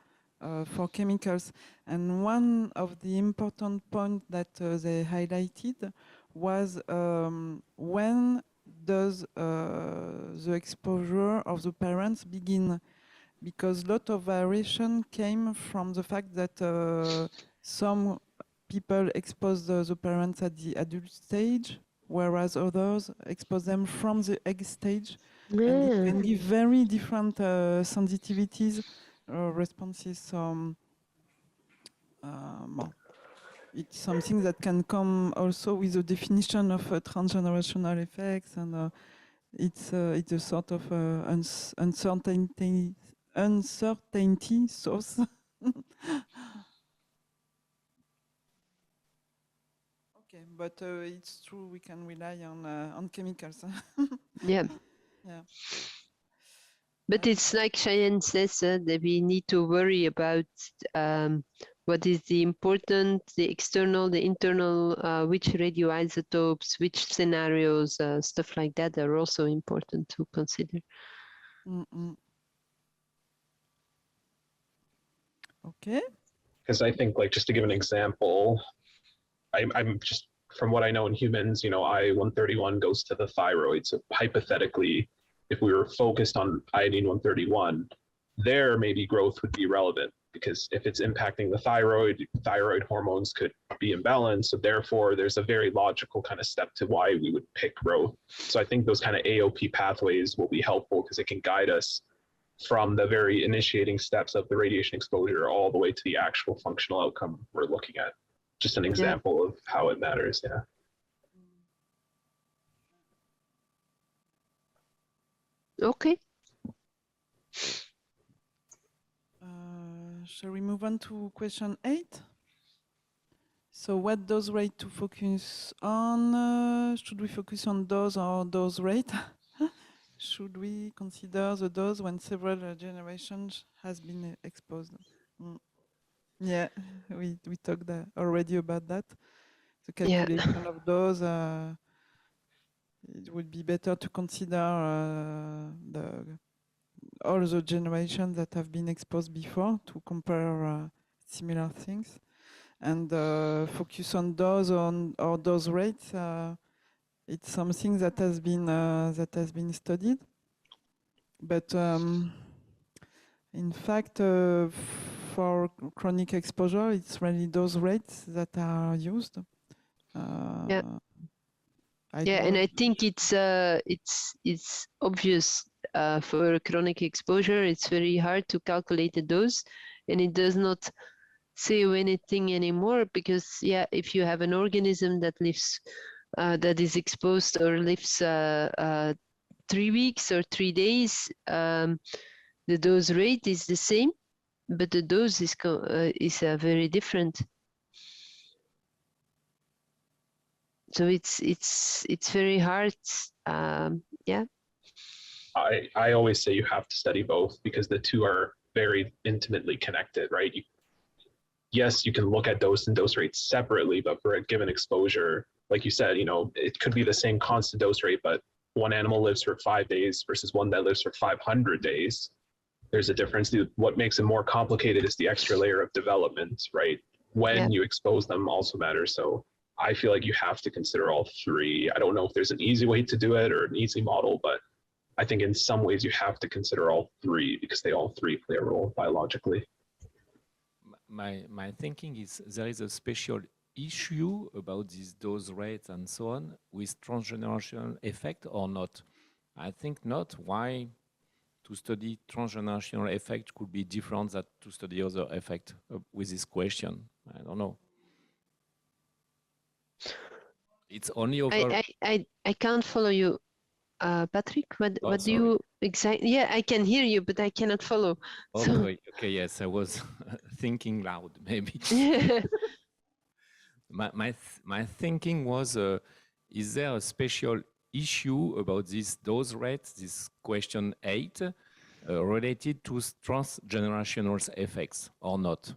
for chemicals. And one of the important points that they highlighted was when does the exposure of the parents begin? Because a lot of variation came from the fact that some people expose the parents at the adult stage, whereas others expose them from the egg stage. And it can give very different sensitivities, responses. Well, it's something that can come also with the definition of transgenerational effects, and it's a sort of uncertainty source. Okay, but it's true we can rely on chemicals. Yeah. Yeah. But it's like Cheyenne says, that we need to worry about what is the important, the external, the internal, which radioisotopes, which scenarios, stuff like that are also important to consider. Okay. Because I think, like, just to give an example, I'm just from what I know in humans, you know, I-131 goes to the thyroid. So hypothetically, if we were focused on iodine-131, there maybe growth would be relevant, because if it's impacting the thyroid hormones could be imbalanced. So therefore, there's a very logical kind of step to why we would pick growth. So I think those kind of AOP pathways will be helpful because it can guide us from the very initiating steps of the radiation exposure all the way to the actual functional outcome we're looking at. Just an example of how it matters. Yeah. Okay. Shall we move on to question 8? So what dose rate to focus on? Should we focus on dose or dose rate? Should we consider the dose when several generations has been exposed? Yeah, we talked already about that. The calculation of dose, it would be better to consider all the generations that have been exposed before to compare similar things, and focus on dose or dose rates. It's something that has been studied, but in fact, for chronic exposure, it's really dose rates that are used. And I think it's obvious for chronic exposure. It's very hard to calculate the dose, and it does not say anything anymore, because if you have an organism that lives that is exposed or lives 3 weeks or 3 days, the dose rate is the same, but the dose is very different. So it's very hard. I always say you have to study both, because the two are very intimately connected, right? Yes, you can look at dose and dose rates separately, but for a given exposure, like you said, you know, it could be the same constant dose rate, but one animal lives for 5 days versus one that lives for 500 days. There's a difference. What makes it more complicated is the extra layer of development, right? When you expose them also matters. So I feel like you have to consider all three. I don't know if there's an easy way to do it or an easy model, but I think in some ways you have to consider all three, because they all three play a role biologically. My thinking is there is a special issue about these dose rates and so on with transgenerational effect or not? I think not. Why to study transgenerational effect could be different than to study other effect with this question? I don't know. It's only over. I can't follow you, Patrick. What do you exactly? Yeah, I can hear you, but I cannot follow. Okay, okay, yes, I was thinking loud, maybe. my thinking was, is there a special issue about this dose rate, this question 8, related to transgenerational effects or not?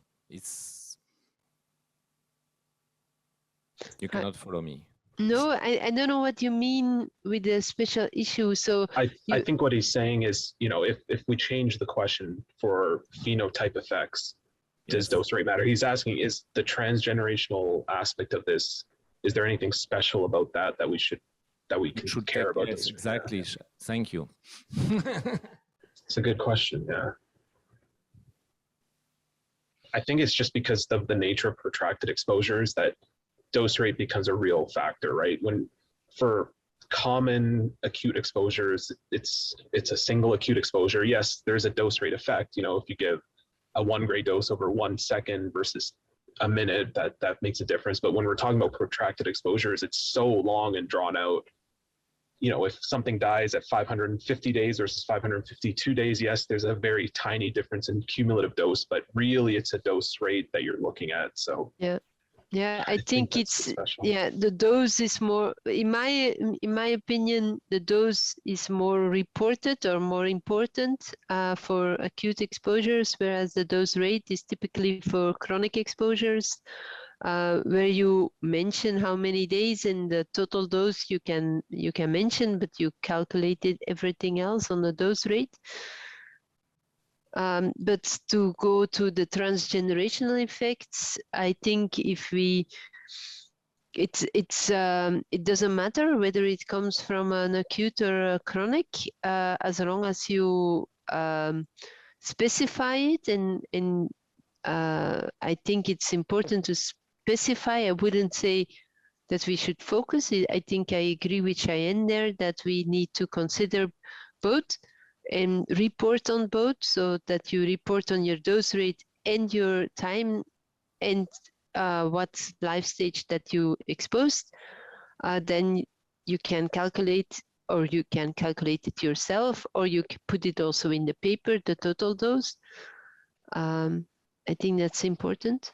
You cannot follow me. No, I don't know what you mean with the special issue. So I think what he's saying is, you know, if we change the question for phenotype effects, does dose rate matter? He's asking, is the transgenerational aspect of this, is there anything special about that that we should care about? Yes, exactly. Yeah. Thank you. It's a good question. Yeah. I think it's just because of the nature of protracted exposures that dose rate becomes a real factor, right? When for common acute exposures, it's a single acute exposure. Yes, there's a dose rate effect. You know, if you give a 1 gray dose over 1 second versus a minute, that makes a difference. But when we're talking about protracted exposures, it's so long and drawn out. You know, if something dies at 550 days versus 552 days, yes, there's a very tiny difference in cumulative dose, but really it's a dose rate that you're looking at. So yeah, I think it's special. Yeah, the dose is more, in my opinion, the dose is more reported or more important for acute exposures, whereas the dose rate is typically for chronic exposures, where you mention how many days and the total dose you can mention, but you calculated everything else on the dose rate. But to go to the transgenerational effects, I think if we, it doesn't matter whether it comes from an acute or a chronic, as long as you specify it, and I think it's important to specify. I wouldn't say that we should focus. I think I agree with Cheyenne there that we need to consider both and report on both, so that you report on your dose rate and your time and what life stage that you exposed. Then you can calculate, or you can calculate it yourself, or you can put it also in the paper, the total dose. I think that's important.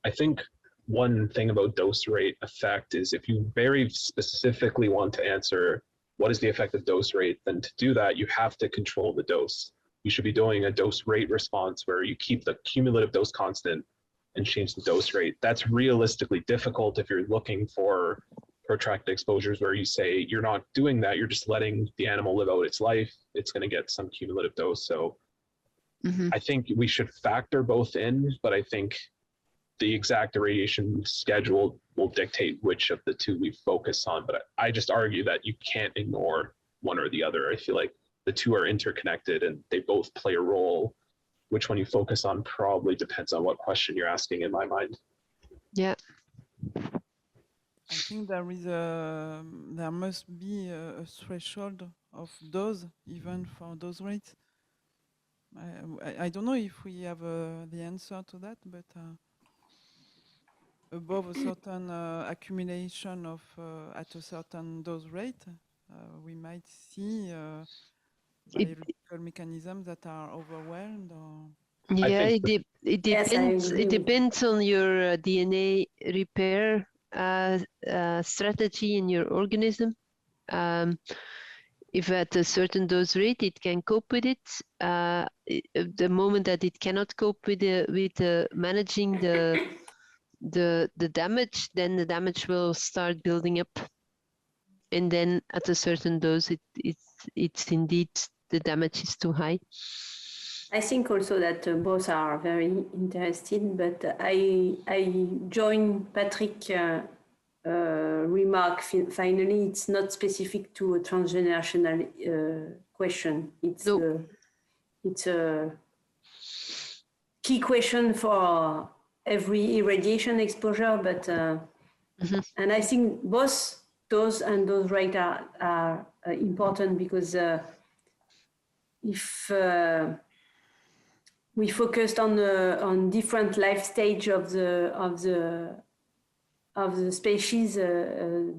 I think one thing about dose rate effect is if you very specifically want to answer what is the effect of dose rate, then to do that, you have to control the dose. You should be doing a dose rate response where you keep the cumulative dose constant and change the dose rate. That's realistically difficult if you're looking for protracted exposures where you say you're not doing that, you're just letting the animal live out its life. It's going to get some cumulative dose. So I think we should factor both in, but I think the exact irradiation schedule will dictate which of the two we focus on. But I just argue that you can't ignore one or the other. I feel like the two are interconnected and they both play a role. Which one you focus on probably depends on what question you're asking, in my mind. Yeah. I think there must be a threshold of dose, even for dose rates. I don't know if we have the answer to that, but above a certain accumulation of at a certain dose rate, we might see biological mechanisms that are overwhelmed. Yeah, it depends. Yes, It depends on your DNA repair strategy in your organism. If at a certain dose rate it can cope with it, the moment that it cannot cope with managing the damage, then the damage will start building up, and then at a certain dose, it's indeed the damage is too high. I think also that both are very interested, but I join Patrick remark. Finally, it's not specific to a transgenerational question. It's a key question for every irradiation exposure, but and I think both dose and dose rate are important, because if we focused on different life stage of the species,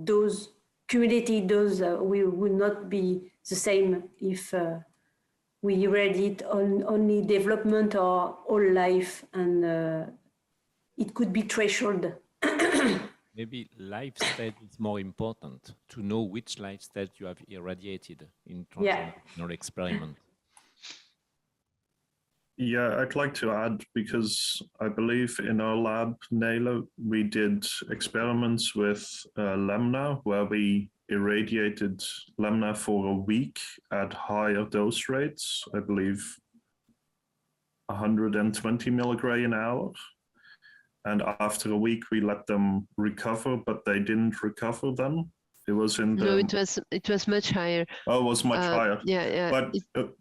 dose, cumulative dose will not be the same if we irradiate on only development or all life, and it could be threshold. Maybe life stage is more important, to know which life stage you have irradiated in transgenerational experiment. Yeah, I'd like to add, because I believe in our lab, NAILA, we did experiments with lemna where we irradiated lamina for a week at higher dose rates, I believe 120 milligray an hour. And after a week, we let them recover, but they didn't recover then. It was in the... No, it was much higher. Oh, it was much higher. Yeah.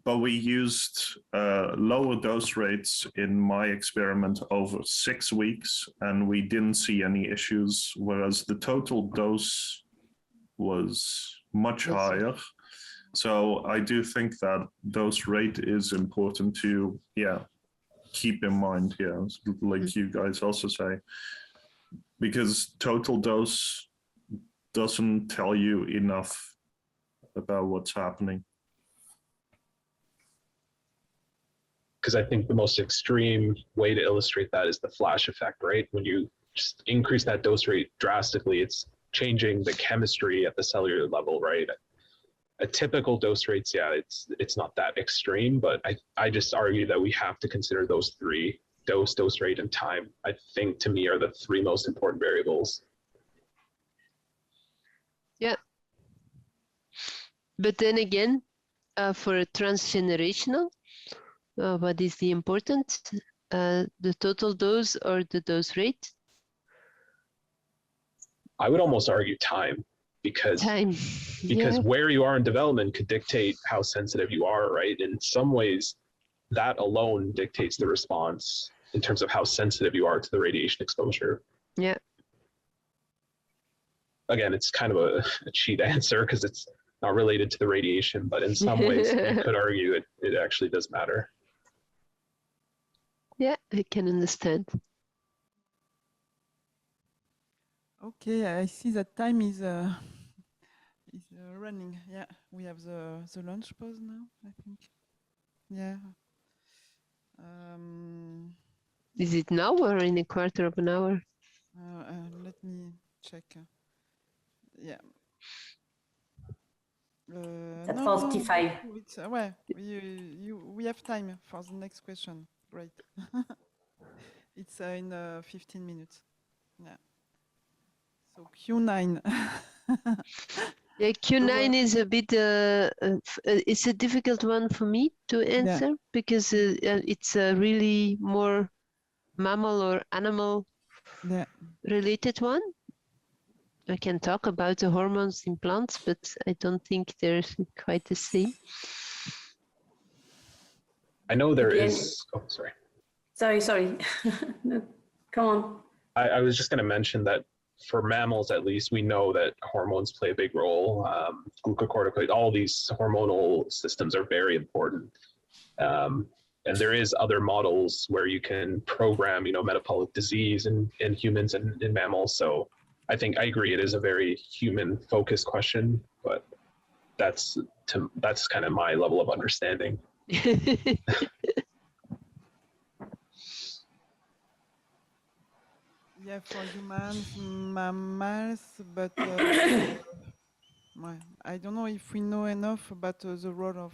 But we used lower dose rates in my experiment over 6 weeks, and we didn't see any issues, whereas the total dose was much higher. So I do think that dose rate is important to, keep in mind here, like you guys also say, because total dose doesn't tell you enough about what's happening. Because I think the most extreme way to illustrate that is the flash effect, right? When you just increase that dose rate drastically, it's changing the chemistry at the cellular level, right? A typical dose rates, it's not that extreme, but I just argue that we have to consider those three: dose rate, and time. I think to me are the three most important variables. Yeah. But then again, for a transgenerational, what is the important? The total dose or the dose rate? I would almost argue time, because where you are in development could dictate how sensitive you are, right? In some ways, that alone dictates the response in terms of how sensitive you are to the radiation exposure. Yeah. Again, it's kind of a cheat answer because it's not related to the radiation, but in some ways you could argue it actually does matter. Yeah, I can understand. Okay, I see that time is running. Yeah, we have the lunch pause now, I think. Yeah. Is it now or in a quarter of an hour? Let me check. Yeah. At No, 45. it's, well, we have time for the next question. Great. It's in 15 minutes. Yeah. So Q9. Yeah, Q9 is a bit, it's a difficult one for me to answer because it's a really more mammal or animal related one. I can talk about the hormones in plants, but I don't think they're quite the same. I know there is. Oh, sorry. Sorry. No, come on. I was just going to mention that for mammals, at least, we know that hormones play a big role. Glucocorticoid, all these hormonal systems are very important. And there is other models where you can program, metabolic disease in humans and in mammals. So I think I agree, it is a very human-focused question, but that's kind of my level of understanding. Yeah, for humans, mammals, but I don't know if we know enough about the role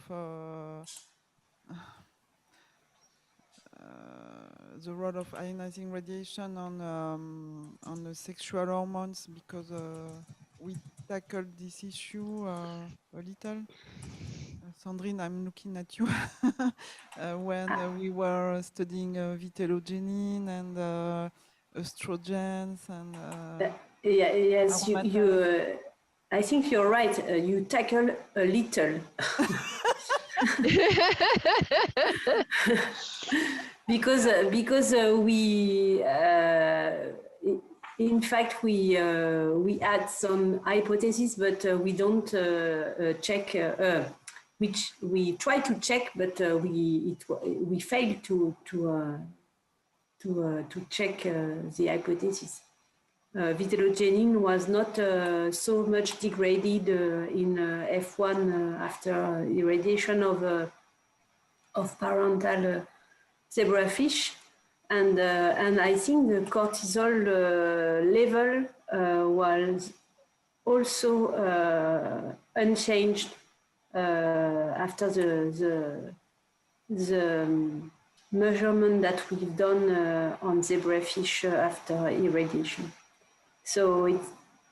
of ionizing radiation on the sexual hormones, because we tackled this issue a little. Sandrine, I'm looking at you. When we were studying vitellogenin and estrogens and yes, I think you're right. You tackle a little. because we in fact we had some hypotheses, but we don't check, which we try to check, but we failed to check the hypothesis. Vitellogenin was not so much degraded in F1 after irradiation of parental zebrafish, and I think the cortisol level was also unchanged after the measurement that we've done on zebrafish after irradiation. So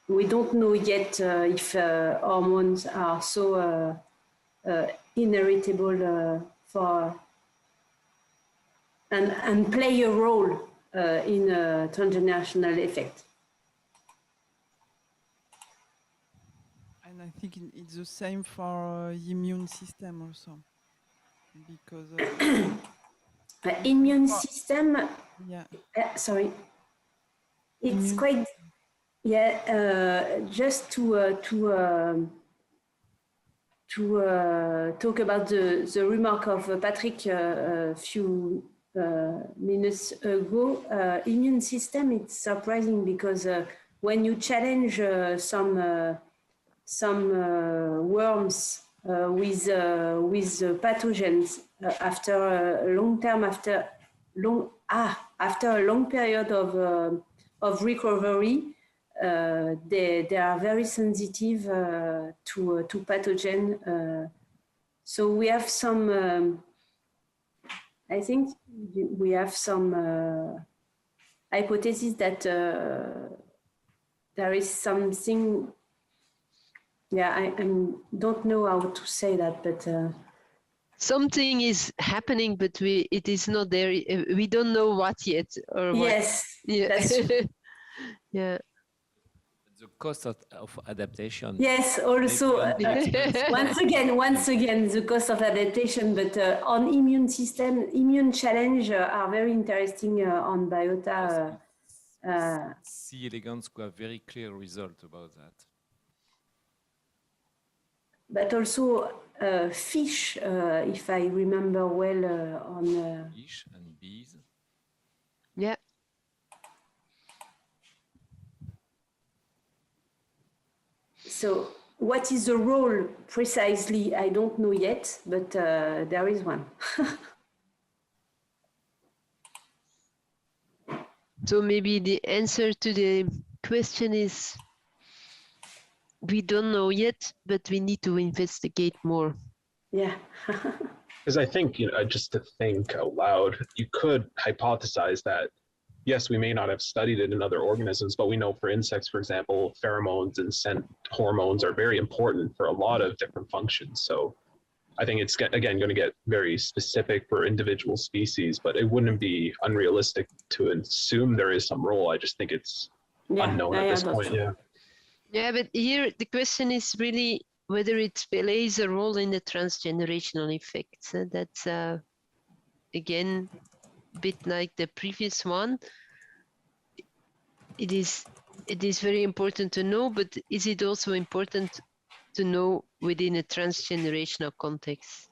we don't know yet if hormones are so inheritable for and play a role in a transgenerational effect. And I think it's the same for immune system also, because Immune system, yeah, sorry, it's immune quite, yeah, just to talk about the remark of Patrick a few minutes ago, immune system, it's surprising because when you challenge some worms with pathogens after a long term, after a long period of recovery, they are very sensitive to pathogen. So we have some, I think we have some hypothesis that there is something, yeah, I don't know how to say that, but something is happening, but it is not there. We don't know what yet, or what. yes, Yeah. that's Yeah. The cost of adaptation. yes. Also, once again, the cost of adaptation. But on immune system, immune challenge are very interesting on biota. C. elegans who have very clear result about that. But also fish, if I remember well, on Fish and bees. Yeah. So what is the role precisely? I don't know yet, but there is one. So maybe the answer to the question is we don't know yet, but we need to investigate more. Yeah. Because I think, just to think out loud, you could hypothesize that, yes, we may not have studied it in other organisms, but we know for insects, for example, pheromones and scent hormones are very important for a lot of different functions. So I think it's, again, going to get very specific for individual species, but it wouldn't be unrealistic to assume there is some role. I just think it's unknown at this point. Yeah. Yeah, but here the question is really whether it plays a role in the transgenerational effects. That's again a bit like the previous one. It is very important to know, but is it also important to know within a transgenerational context?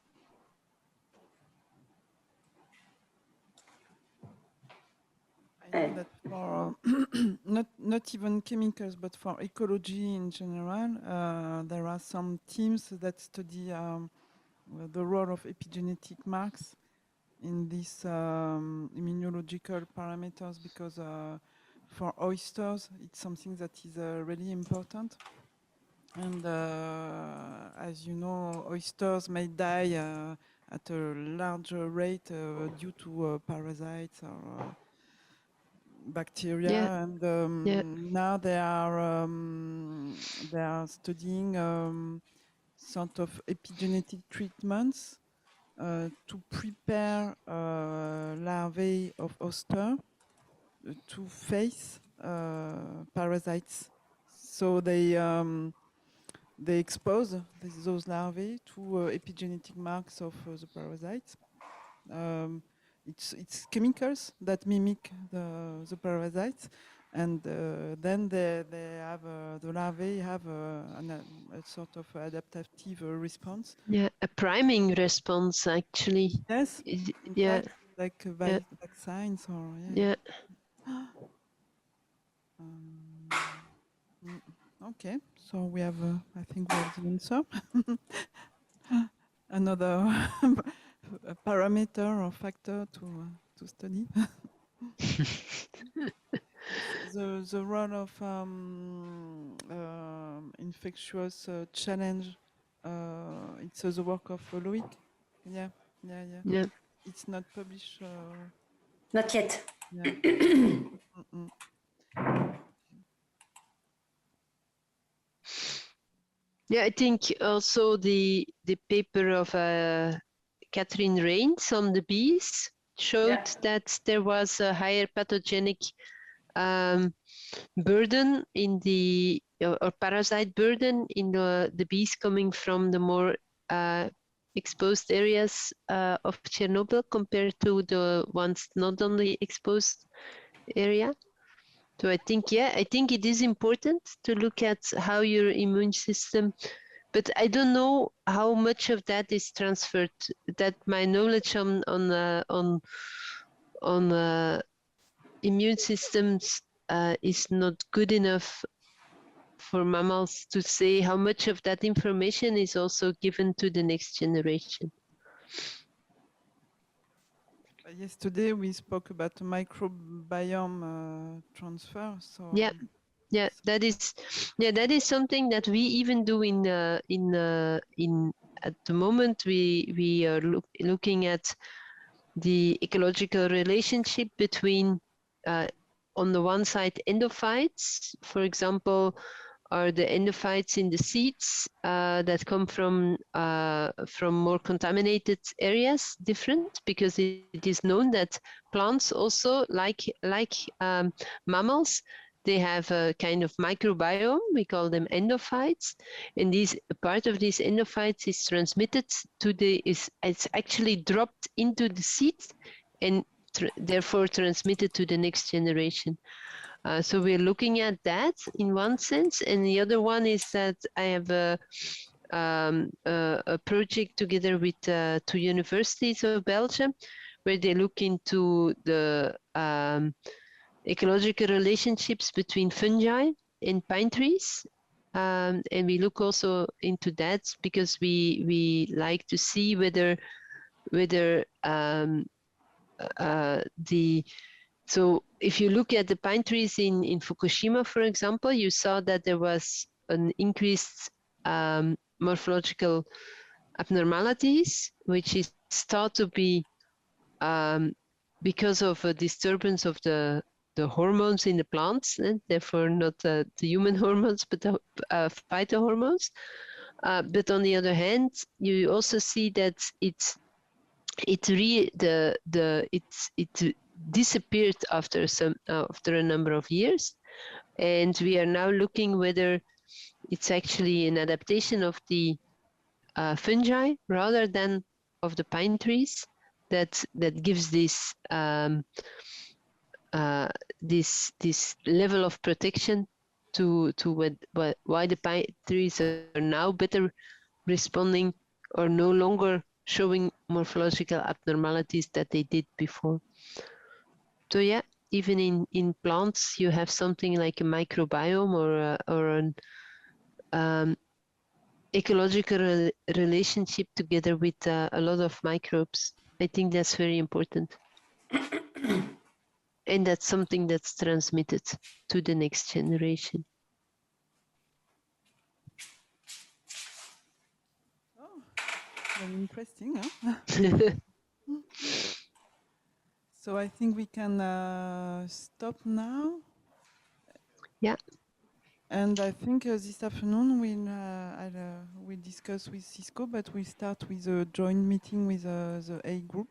I know that for not even chemicals, but for ecology in general, there are some teams that study the role of epigenetic marks in these immunological parameters, because for oysters, it's something that is really important. And as you know, oysters may die at a larger rate due to parasites or bacteria. Yeah. And now they are studying sort of epigenetic treatments to prepare larvae of oyster to face parasites. So they expose those larvae to epigenetic marks of the parasites. It's chemicals that mimic the parasites, and then they have the larvae have a sort of adaptive response. Yeah, a priming response actually. Yes, Yeah, fact, like vaccines or yeah. Okay, so we have, I think we have the answer. Another parameter or factor to study. The role of infectious challenge. It's the work of Loic. Yeah. Yeah. It's not published. Not yet. Yeah. Yeah, I think also the paper of Catherine Rains on the bees showed that there was a higher pathogenic burden in the or parasite burden in the bees coming from the more exposed areas of Chernobyl compared to the ones not on the exposed area. So I think, yeah, I think it is important to look at how your immune system, but I don't know how much of that is transferred. That my knowledge on immune systems is not good enough for mammals to say how much of that information is also given to the next generation. Yesterday we spoke about microbiome transfer. So Yeah, yeah, that is something that we even do in at the moment we are looking at the ecological relationship between on the one side endophytes, for example, are the endophytes in the seeds that come from more contaminated areas different, because it is known that plants also like mammals, they have a kind of microbiome. We call them endophytes, and these part of these endophytes is transmitted to it's actually dropped into the seed and therefore transmitted to the next generation. So we're looking at that in one sense, and the other one is that I have a project together with 2 universities of Belgium, where they look into the ecological relationships between fungi and pine trees. And we look also into that because we like to see whether so if you look at the pine trees in Fukushima, for example, you saw that there was an increased morphological abnormalities, which is thought to be because of a disturbance of the hormones in the plants, and therefore not the human hormones, but the phytohormones. But on the other hand, you also see that it disappeared after a number of years, and we are now looking whether it's actually an adaptation of the fungi rather than of the pine trees that gives this this level of protection to why the pine trees are now better responding or no longer showing morphological abnormalities that they did before. So yeah, even in plants, you have something like a microbiome or an ecological relationship together with a lot of microbes. I think that's very important. And that's something that's transmitted to the next generation. oh, very interesting. Huh? So I think we can stop now. Yeah. And I think this afternoon we'll discuss with Cisco, but we'll start with a joint meeting with the A group.